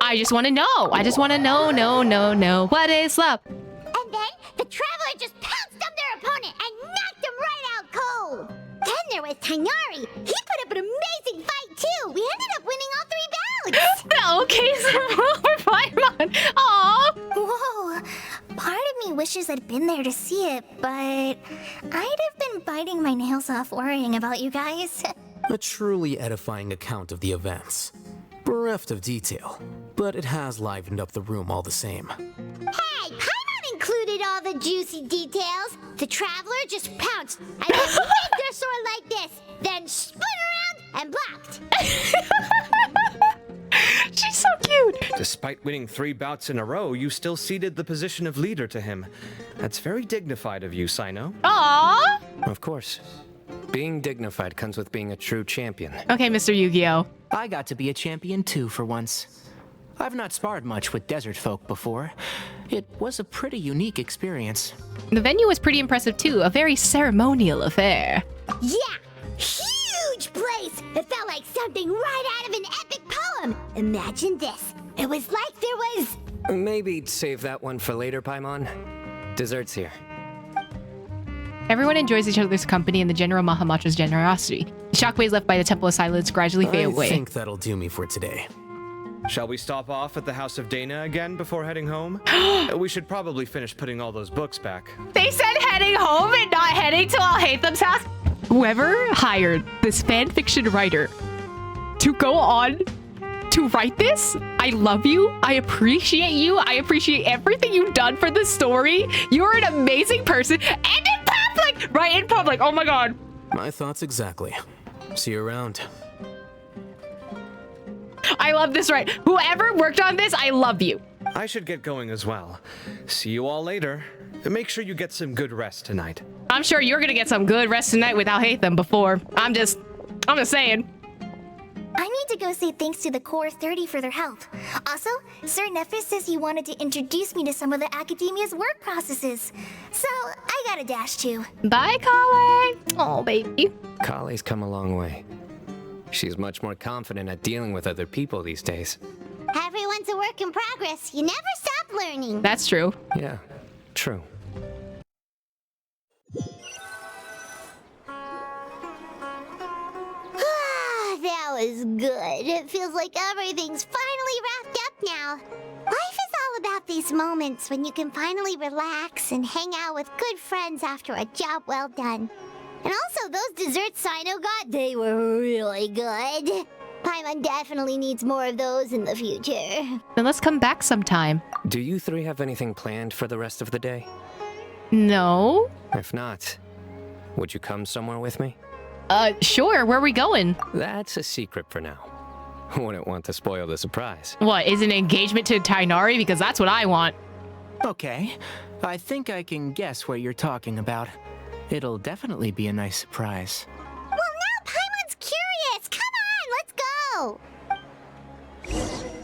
Speaker 1: want to know. I just want to know. No. What is love?
Speaker 2: And then the Traveler just pounced on their opponent and knocked him right out cold. Then there was Tainari. He put up an amazing fight too. We ended up winning all 3 bouts.
Speaker 1: Okay, so we're fine. Aww.
Speaker 8: Whoa. Part of me wishes I'd been there to see it, but I'd have been biting my nails off worrying about you guys.
Speaker 9: A truly edifying account of the events. Bereft of detail, but it has livened up the room all the same.
Speaker 2: Hey, Paimon included all the juicy details. The Traveler just pounced and then waved their sword like this, then spun around and blocked.
Speaker 1: She's so cute.
Speaker 5: Despite winning 3 bouts in a row, you still ceded the position of leader to him. That's very dignified of you, Cyno.
Speaker 1: Aww.
Speaker 3: Of course. Being dignified comes with being a true champion.
Speaker 1: Okay, Mr. Yu-Gi-Oh.
Speaker 7: I got to be a champion too for once. I've not sparred much with desert folk before. It was a pretty unique experience.
Speaker 1: The venue was pretty impressive too. A very ceremonial affair.
Speaker 2: Yeah, huge place. It felt like something right out of an epic poem. Imagine this. It was like there was...
Speaker 3: Maybe save that one for later, Paimon. Dessert's here.
Speaker 1: Everyone enjoys each other's company and the General Mahamatra's generosity. The shockwaves left by the Temple of Silence gradually fade away.
Speaker 9: I think that'll do me for today.
Speaker 5: Shall we stop off at the House of Dana again before heading home? We should probably finish putting all those books back.
Speaker 1: They said heading home and not heading to Alhaitham's house? Whoever hired this fanfiction writer to go on to write this. I love you. I appreciate you. I appreciate everything you've done for the story. You're an amazing person. And in public! Right, in public. Oh my god.
Speaker 9: My thoughts exactly. See you around.
Speaker 1: I love this, right? Whoever worked on this, I love you.
Speaker 19: I should get going as well. See you all later. Make sure you get some good rest tonight.
Speaker 1: I'm sure you're gonna get some good rest tonight without Hatham before. I'm just saying.
Speaker 8: I need to go say thanks to the Core 30 for their help. Also, Sir Nephis says he wanted to introduce me to some of the Academia's work processes. So, I gotta dash too.
Speaker 1: Bye, Kale. Oh, baby.
Speaker 3: Kale's come a long way. She's much more confident at dealing with other people these days.
Speaker 2: Everyone's a work in progress. You never stop learning.
Speaker 1: That's true.
Speaker 3: Yeah, true.
Speaker 2: That was good. It feels like everything's finally wrapped up now. Life is all about these moments when you can finally relax and hang out with good friends after a job well done. And also, those desserts Cyno got, they were really good. Paimon definitely needs more of those in the future.
Speaker 1: Then let's come back sometime.
Speaker 3: Do you three have anything planned for the rest of the day?
Speaker 1: No.
Speaker 3: If not, would you come somewhere with me?
Speaker 1: Sure. Where are we going?
Speaker 3: That's a secret for now. Wouldn't want to spoil the surprise.
Speaker 1: What, is an engagement to Tighnari? Because that's what I want.
Speaker 7: Okay, I think I can guess what you're talking about. It'll definitely be a nice surprise.
Speaker 2: Well, now Paimon's curious. Come on, let's go.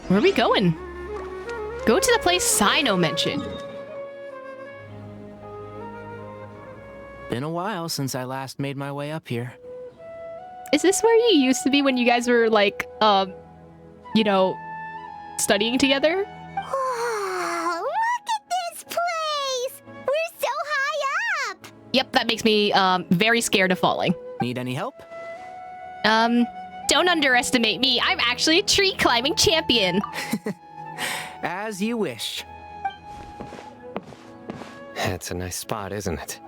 Speaker 1: Where are we going? Go to the place Cyno mentioned.
Speaker 7: Been a while since I last made my way up here.
Speaker 1: Is this where you used to be when you guys were like, you know, studying together?
Speaker 2: Oh, look at this place! We're so high up!
Speaker 1: Yep, that makes me very scared of falling.
Speaker 7: Need any help?
Speaker 1: Don't underestimate me. I'm actually a tree climbing champion.
Speaker 7: As you wish.
Speaker 3: That's a nice spot, isn't it?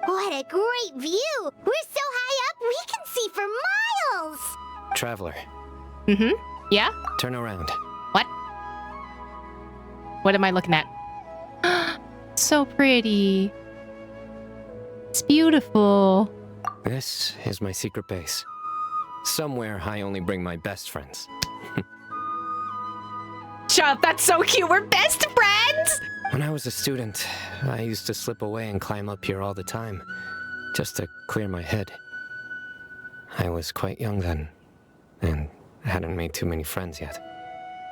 Speaker 2: What a great view! We're so high up, we can see for miles!
Speaker 3: Traveler.
Speaker 1: Mm-hmm. Yeah?
Speaker 3: Turn around.
Speaker 1: What? What am I looking at? So pretty. It's beautiful.
Speaker 3: This is my secret base. Somewhere I only bring my best friends.
Speaker 1: Shut up, that's so cute. We're best friends!
Speaker 3: When I was a student, I used to slip away and climb up here all the time, just to clear my head. I was quite young then, and hadn't made too many friends yet.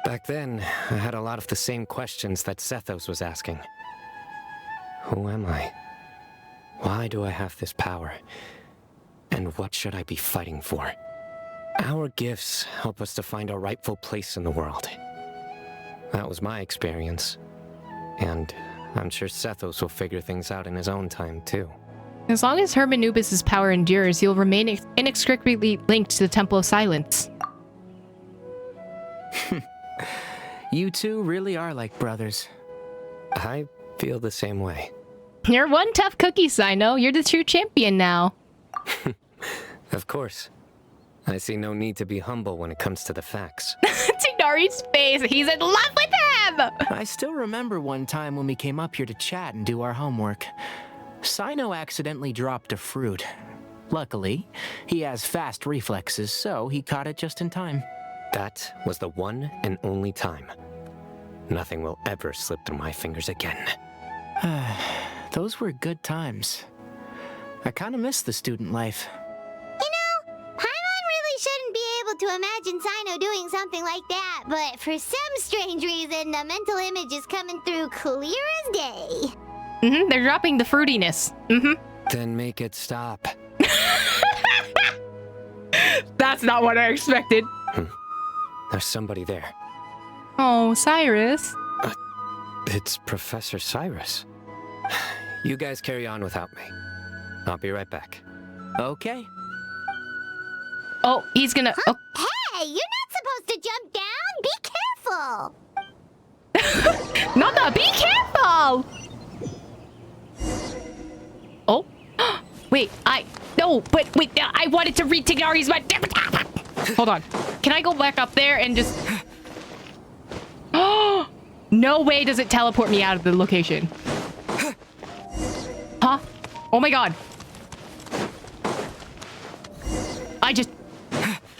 Speaker 3: Back then, I had a lot of the same questions that Sethos was asking. Who am I? Why do I have this power? And what should I be fighting for? Our gifts help us to find our rightful place in the world. That was my experience. And I'm sure Sethos will figure things out in his own time, too.
Speaker 1: As long as Hermanubis' power endures, you'll remain inextricably linked to the Temple of Silence.
Speaker 7: You two really are like brothers.
Speaker 3: I feel the same way.
Speaker 1: You're one tough cookie, Cyno. You're the true champion now.
Speaker 3: Of course. I see no need to be humble when it comes to the facts.
Speaker 1: Tighnari's face. He's in love with him!
Speaker 7: I still remember one time when we came up here to chat and do our homework. Cyno accidentally dropped a fruit. Luckily, he has fast reflexes, so he caught it just in time.
Speaker 3: That was the one and only time. Nothing will ever slip through my fingers again.
Speaker 7: Those were good times. I kind of miss the student life.
Speaker 2: You know, Paimon really shouldn't be able to imagine Cyno doing something like that, but for some strange reason, the mental image is coming through clear as day.
Speaker 1: Mm-hmm, they're dropping the fruitiness. Mm-hmm.
Speaker 3: Then make it stop.
Speaker 1: That's not what I expected.
Speaker 3: There's somebody there.
Speaker 1: Oh, Cyrus.
Speaker 3: It's Professor Cyrus. You guys carry on without me. I'll be right back.
Speaker 7: Okay.
Speaker 1: Oh, he's gonna...
Speaker 2: Huh? Oh. Hey, you're not supposed to jump down! Be careful!
Speaker 1: Nana, be careful! Oh. Wait, no, but wait, I wanted to read Tighnari's mind. Hold on. Can I go back up there and just... No way does it teleport me out of the location. Huh? Oh my god.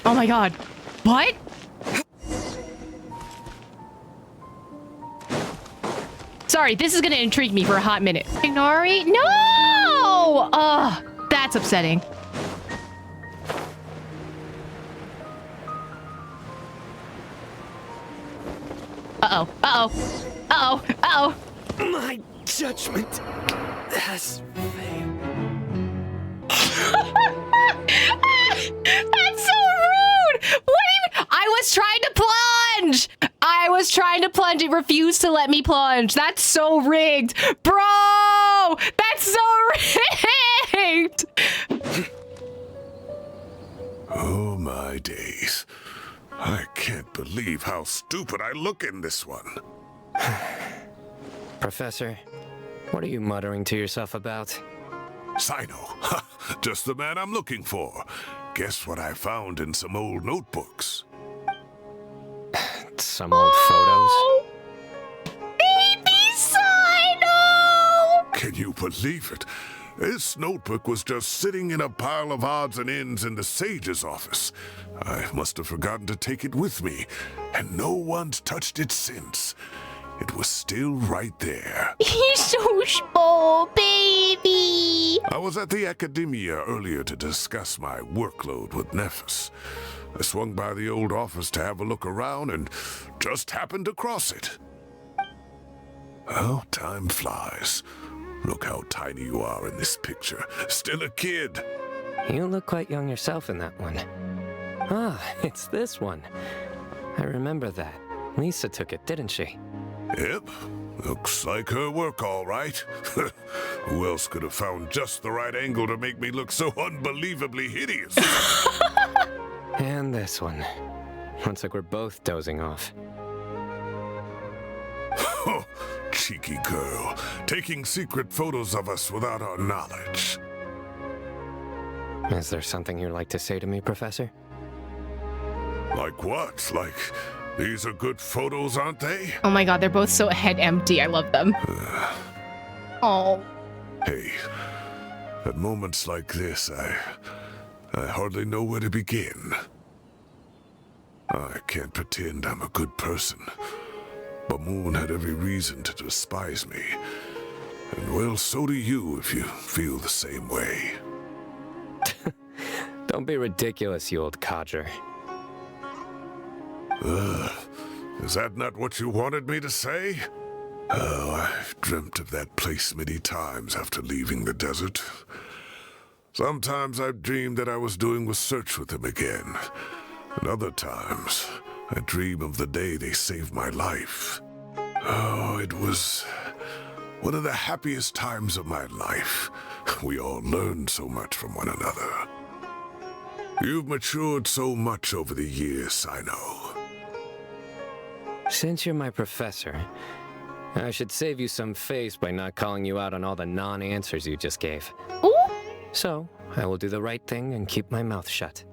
Speaker 1: Oh my god. What? Sorry, this is gonna intrigue me for a hot minute. Ignori? No! Ugh, that's upsetting. Uh-oh. Uh-oh. Uh-oh. Uh-oh.
Speaker 3: My judgment has failed.
Speaker 1: That's so rude! What even? I was trying to plunge! I was trying to plunge. It refused to let me plunge. That's so rigged. Bro! That's so rigged!
Speaker 4: Oh my days. I can't believe how stupid I look in this one.
Speaker 3: Professor, what are you muttering to yourself about?
Speaker 4: Cyno, just the man I'm looking for. Guess what I found in some old notebooks?
Speaker 3: Some old photos?
Speaker 1: Baby Cyno!
Speaker 4: Can you believe it? This notebook was just sitting in a pile of odds and ends in the sage's office. I must have forgotten to take it with me, and no one's touched it since. It was still right there.
Speaker 1: He's so small, baby.
Speaker 4: I was at the Academia earlier to discuss my workload with Nephis. I swung by the old office to have a look around and just happened to cross it. Oh, time flies. Look how tiny you are in this picture. Still a kid.
Speaker 3: You look quite young yourself in that one. Ah, it's this one. I remember that. Lisa took it, didn't she?
Speaker 4: Yep. Looks like her work, all right. Who else could have found just the right angle to make me look so unbelievably hideous?
Speaker 3: And this one. Looks like we're both dozing off.
Speaker 4: Cheeky girl, taking secret photos of us without our knowledge.
Speaker 3: Is there something you'd like to say to me, Professor?
Speaker 4: Like what? Like, these are good photos, aren't they?
Speaker 1: Oh my god, they're both so head empty. I love them. Oh.
Speaker 4: Hey, at moments like this, I hardly know where to begin. I can't pretend I'm a good person. But Moon had every reason to despise me. And well, so do you if you feel the same way.
Speaker 3: Don't be ridiculous, you old codger.
Speaker 4: Is that not what you wanted me to say? Oh, I've dreamt of that place many times after leaving the desert. Sometimes I've dreamed that I was doing a search with him again. And other times, I dream of the day they saved my life. Oh, it was one of the happiest times of my life. We all learned so much from one another. You've matured so much over the years, Cyno.
Speaker 3: Since you're my professor, I should save you some face by not calling you out on all the non-answers you just gave.
Speaker 1: Ooh.
Speaker 3: So, I will do the right thing and keep my mouth shut.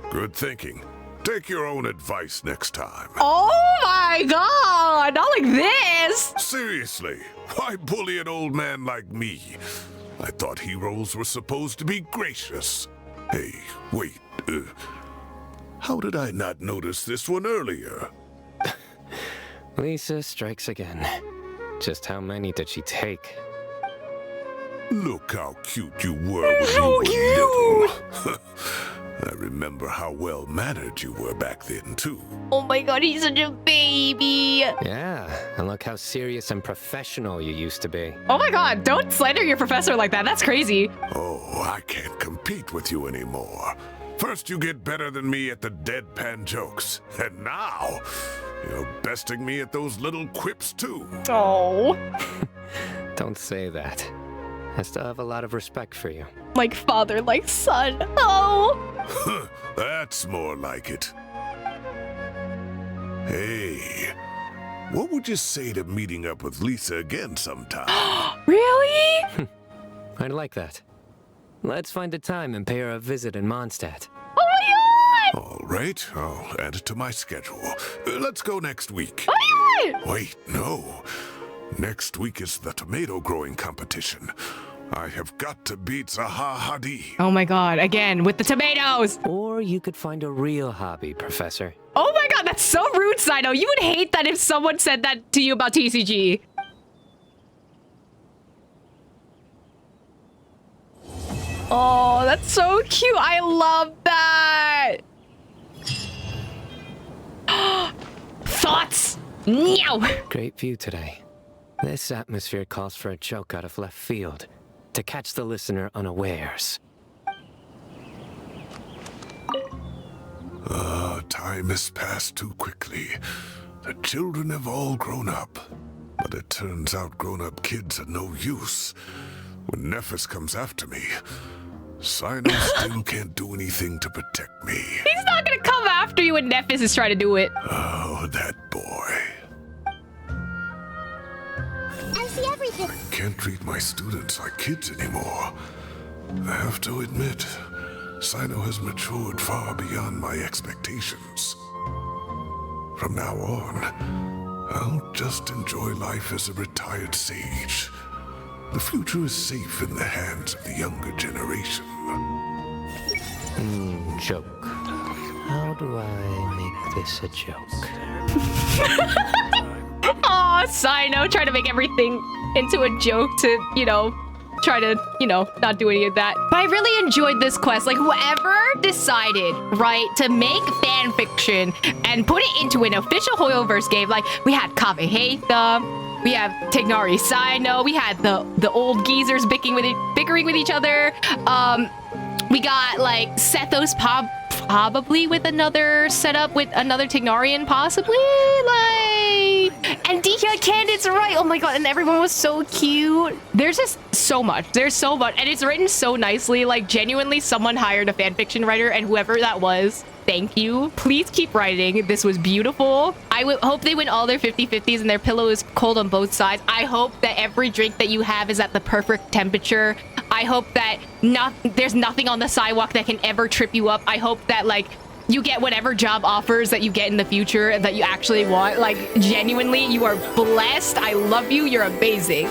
Speaker 4: Good thinking. Take your own advice next time.
Speaker 1: Oh my god, not like this.
Speaker 4: Seriously, why bully an old man like me? I thought heroes were supposed to be gracious. Hey, wait, how did I not notice this one earlier?
Speaker 3: Lisa strikes again. Just how many did she take?
Speaker 4: Look how cute you were when you were little. I remember how well-mannered you were back then, too.
Speaker 1: Oh my god, he's such a baby.
Speaker 3: Yeah, and look how serious and professional you used to be.
Speaker 1: Oh my god, don't slander your professor like that. That's crazy.
Speaker 4: Oh, I can't compete with you anymore. First you get better than me at the deadpan jokes, and now you're besting me at those little quips, too.
Speaker 1: Oh.
Speaker 3: Don't say that. I still have a lot of respect for you.
Speaker 1: Like father, like son. Oh.
Speaker 4: That's more like it. Hey, what would you say to meeting up with Lisa again sometime?
Speaker 1: Really?
Speaker 3: I'd like that. Let's find a time and pay her a visit in Mondstadt.
Speaker 1: Oh my god!
Speaker 4: All right, I'll add it to my schedule. Let's go next week.
Speaker 1: Oh my god! what?
Speaker 4: Wait, no. Next week is the tomato growing competition. I have got to beat Zaha Hadid.
Speaker 1: Oh my god, again, with the tomatoes!
Speaker 3: Or you could find a real hobby, Professor.
Speaker 1: Oh my god, that's so rude, Cyno. You would hate that if someone said that to you about TCG. Oh, that's so cute. I love that. Thoughts? Meow.
Speaker 3: Great view today. This atmosphere calls for a joke out of left field to catch the listener unawares.
Speaker 4: Time has passed too quickly. The children have all grown up. But it turns out grown-up kids are no use. When Nephis comes after me, Cyno still can't do anything to protect me.
Speaker 1: He's not gonna come after you when Nephis is trying to do it.
Speaker 4: Oh, that boy.
Speaker 2: I see everything.
Speaker 4: I can't treat my students like kids anymore. I have to admit, Cyno has matured far beyond my expectations. From now on, I'll just enjoy life as a retired sage. The future is safe in the hands of the younger generation.
Speaker 3: Joke. How do I make this a joke?
Speaker 1: Aw, Cyno trying to make everything into a joke to, you know, try to, you know, not do any of that. But I really enjoyed this quest. Like, whoever decided, right, to make fan fiction and put it into an official Hoyoverse game, like, we had Kaveheta, we have Tignari Cyno, we had the old geezers bickering with each other. We got, like, Sethos probably with another setup with another Tignarian, possibly, like, and DK Candid's right. Oh my god, and everyone was so cute. There's just so much. There's so much, and it's written so nicely. Like, genuinely, someone hired a fanfiction writer, and whoever that was, thank you. Please keep writing. This was beautiful. I hope they win all their 50-50s and their pillow is cold on both sides. I hope that every drink that you have is at the perfect temperature. I hope that there's nothing on the sidewalk that can ever trip you up. I hope that, like, you get whatever job offers that you get in the future that you actually want. Like, genuinely, you are blessed. I love you. You're amazing.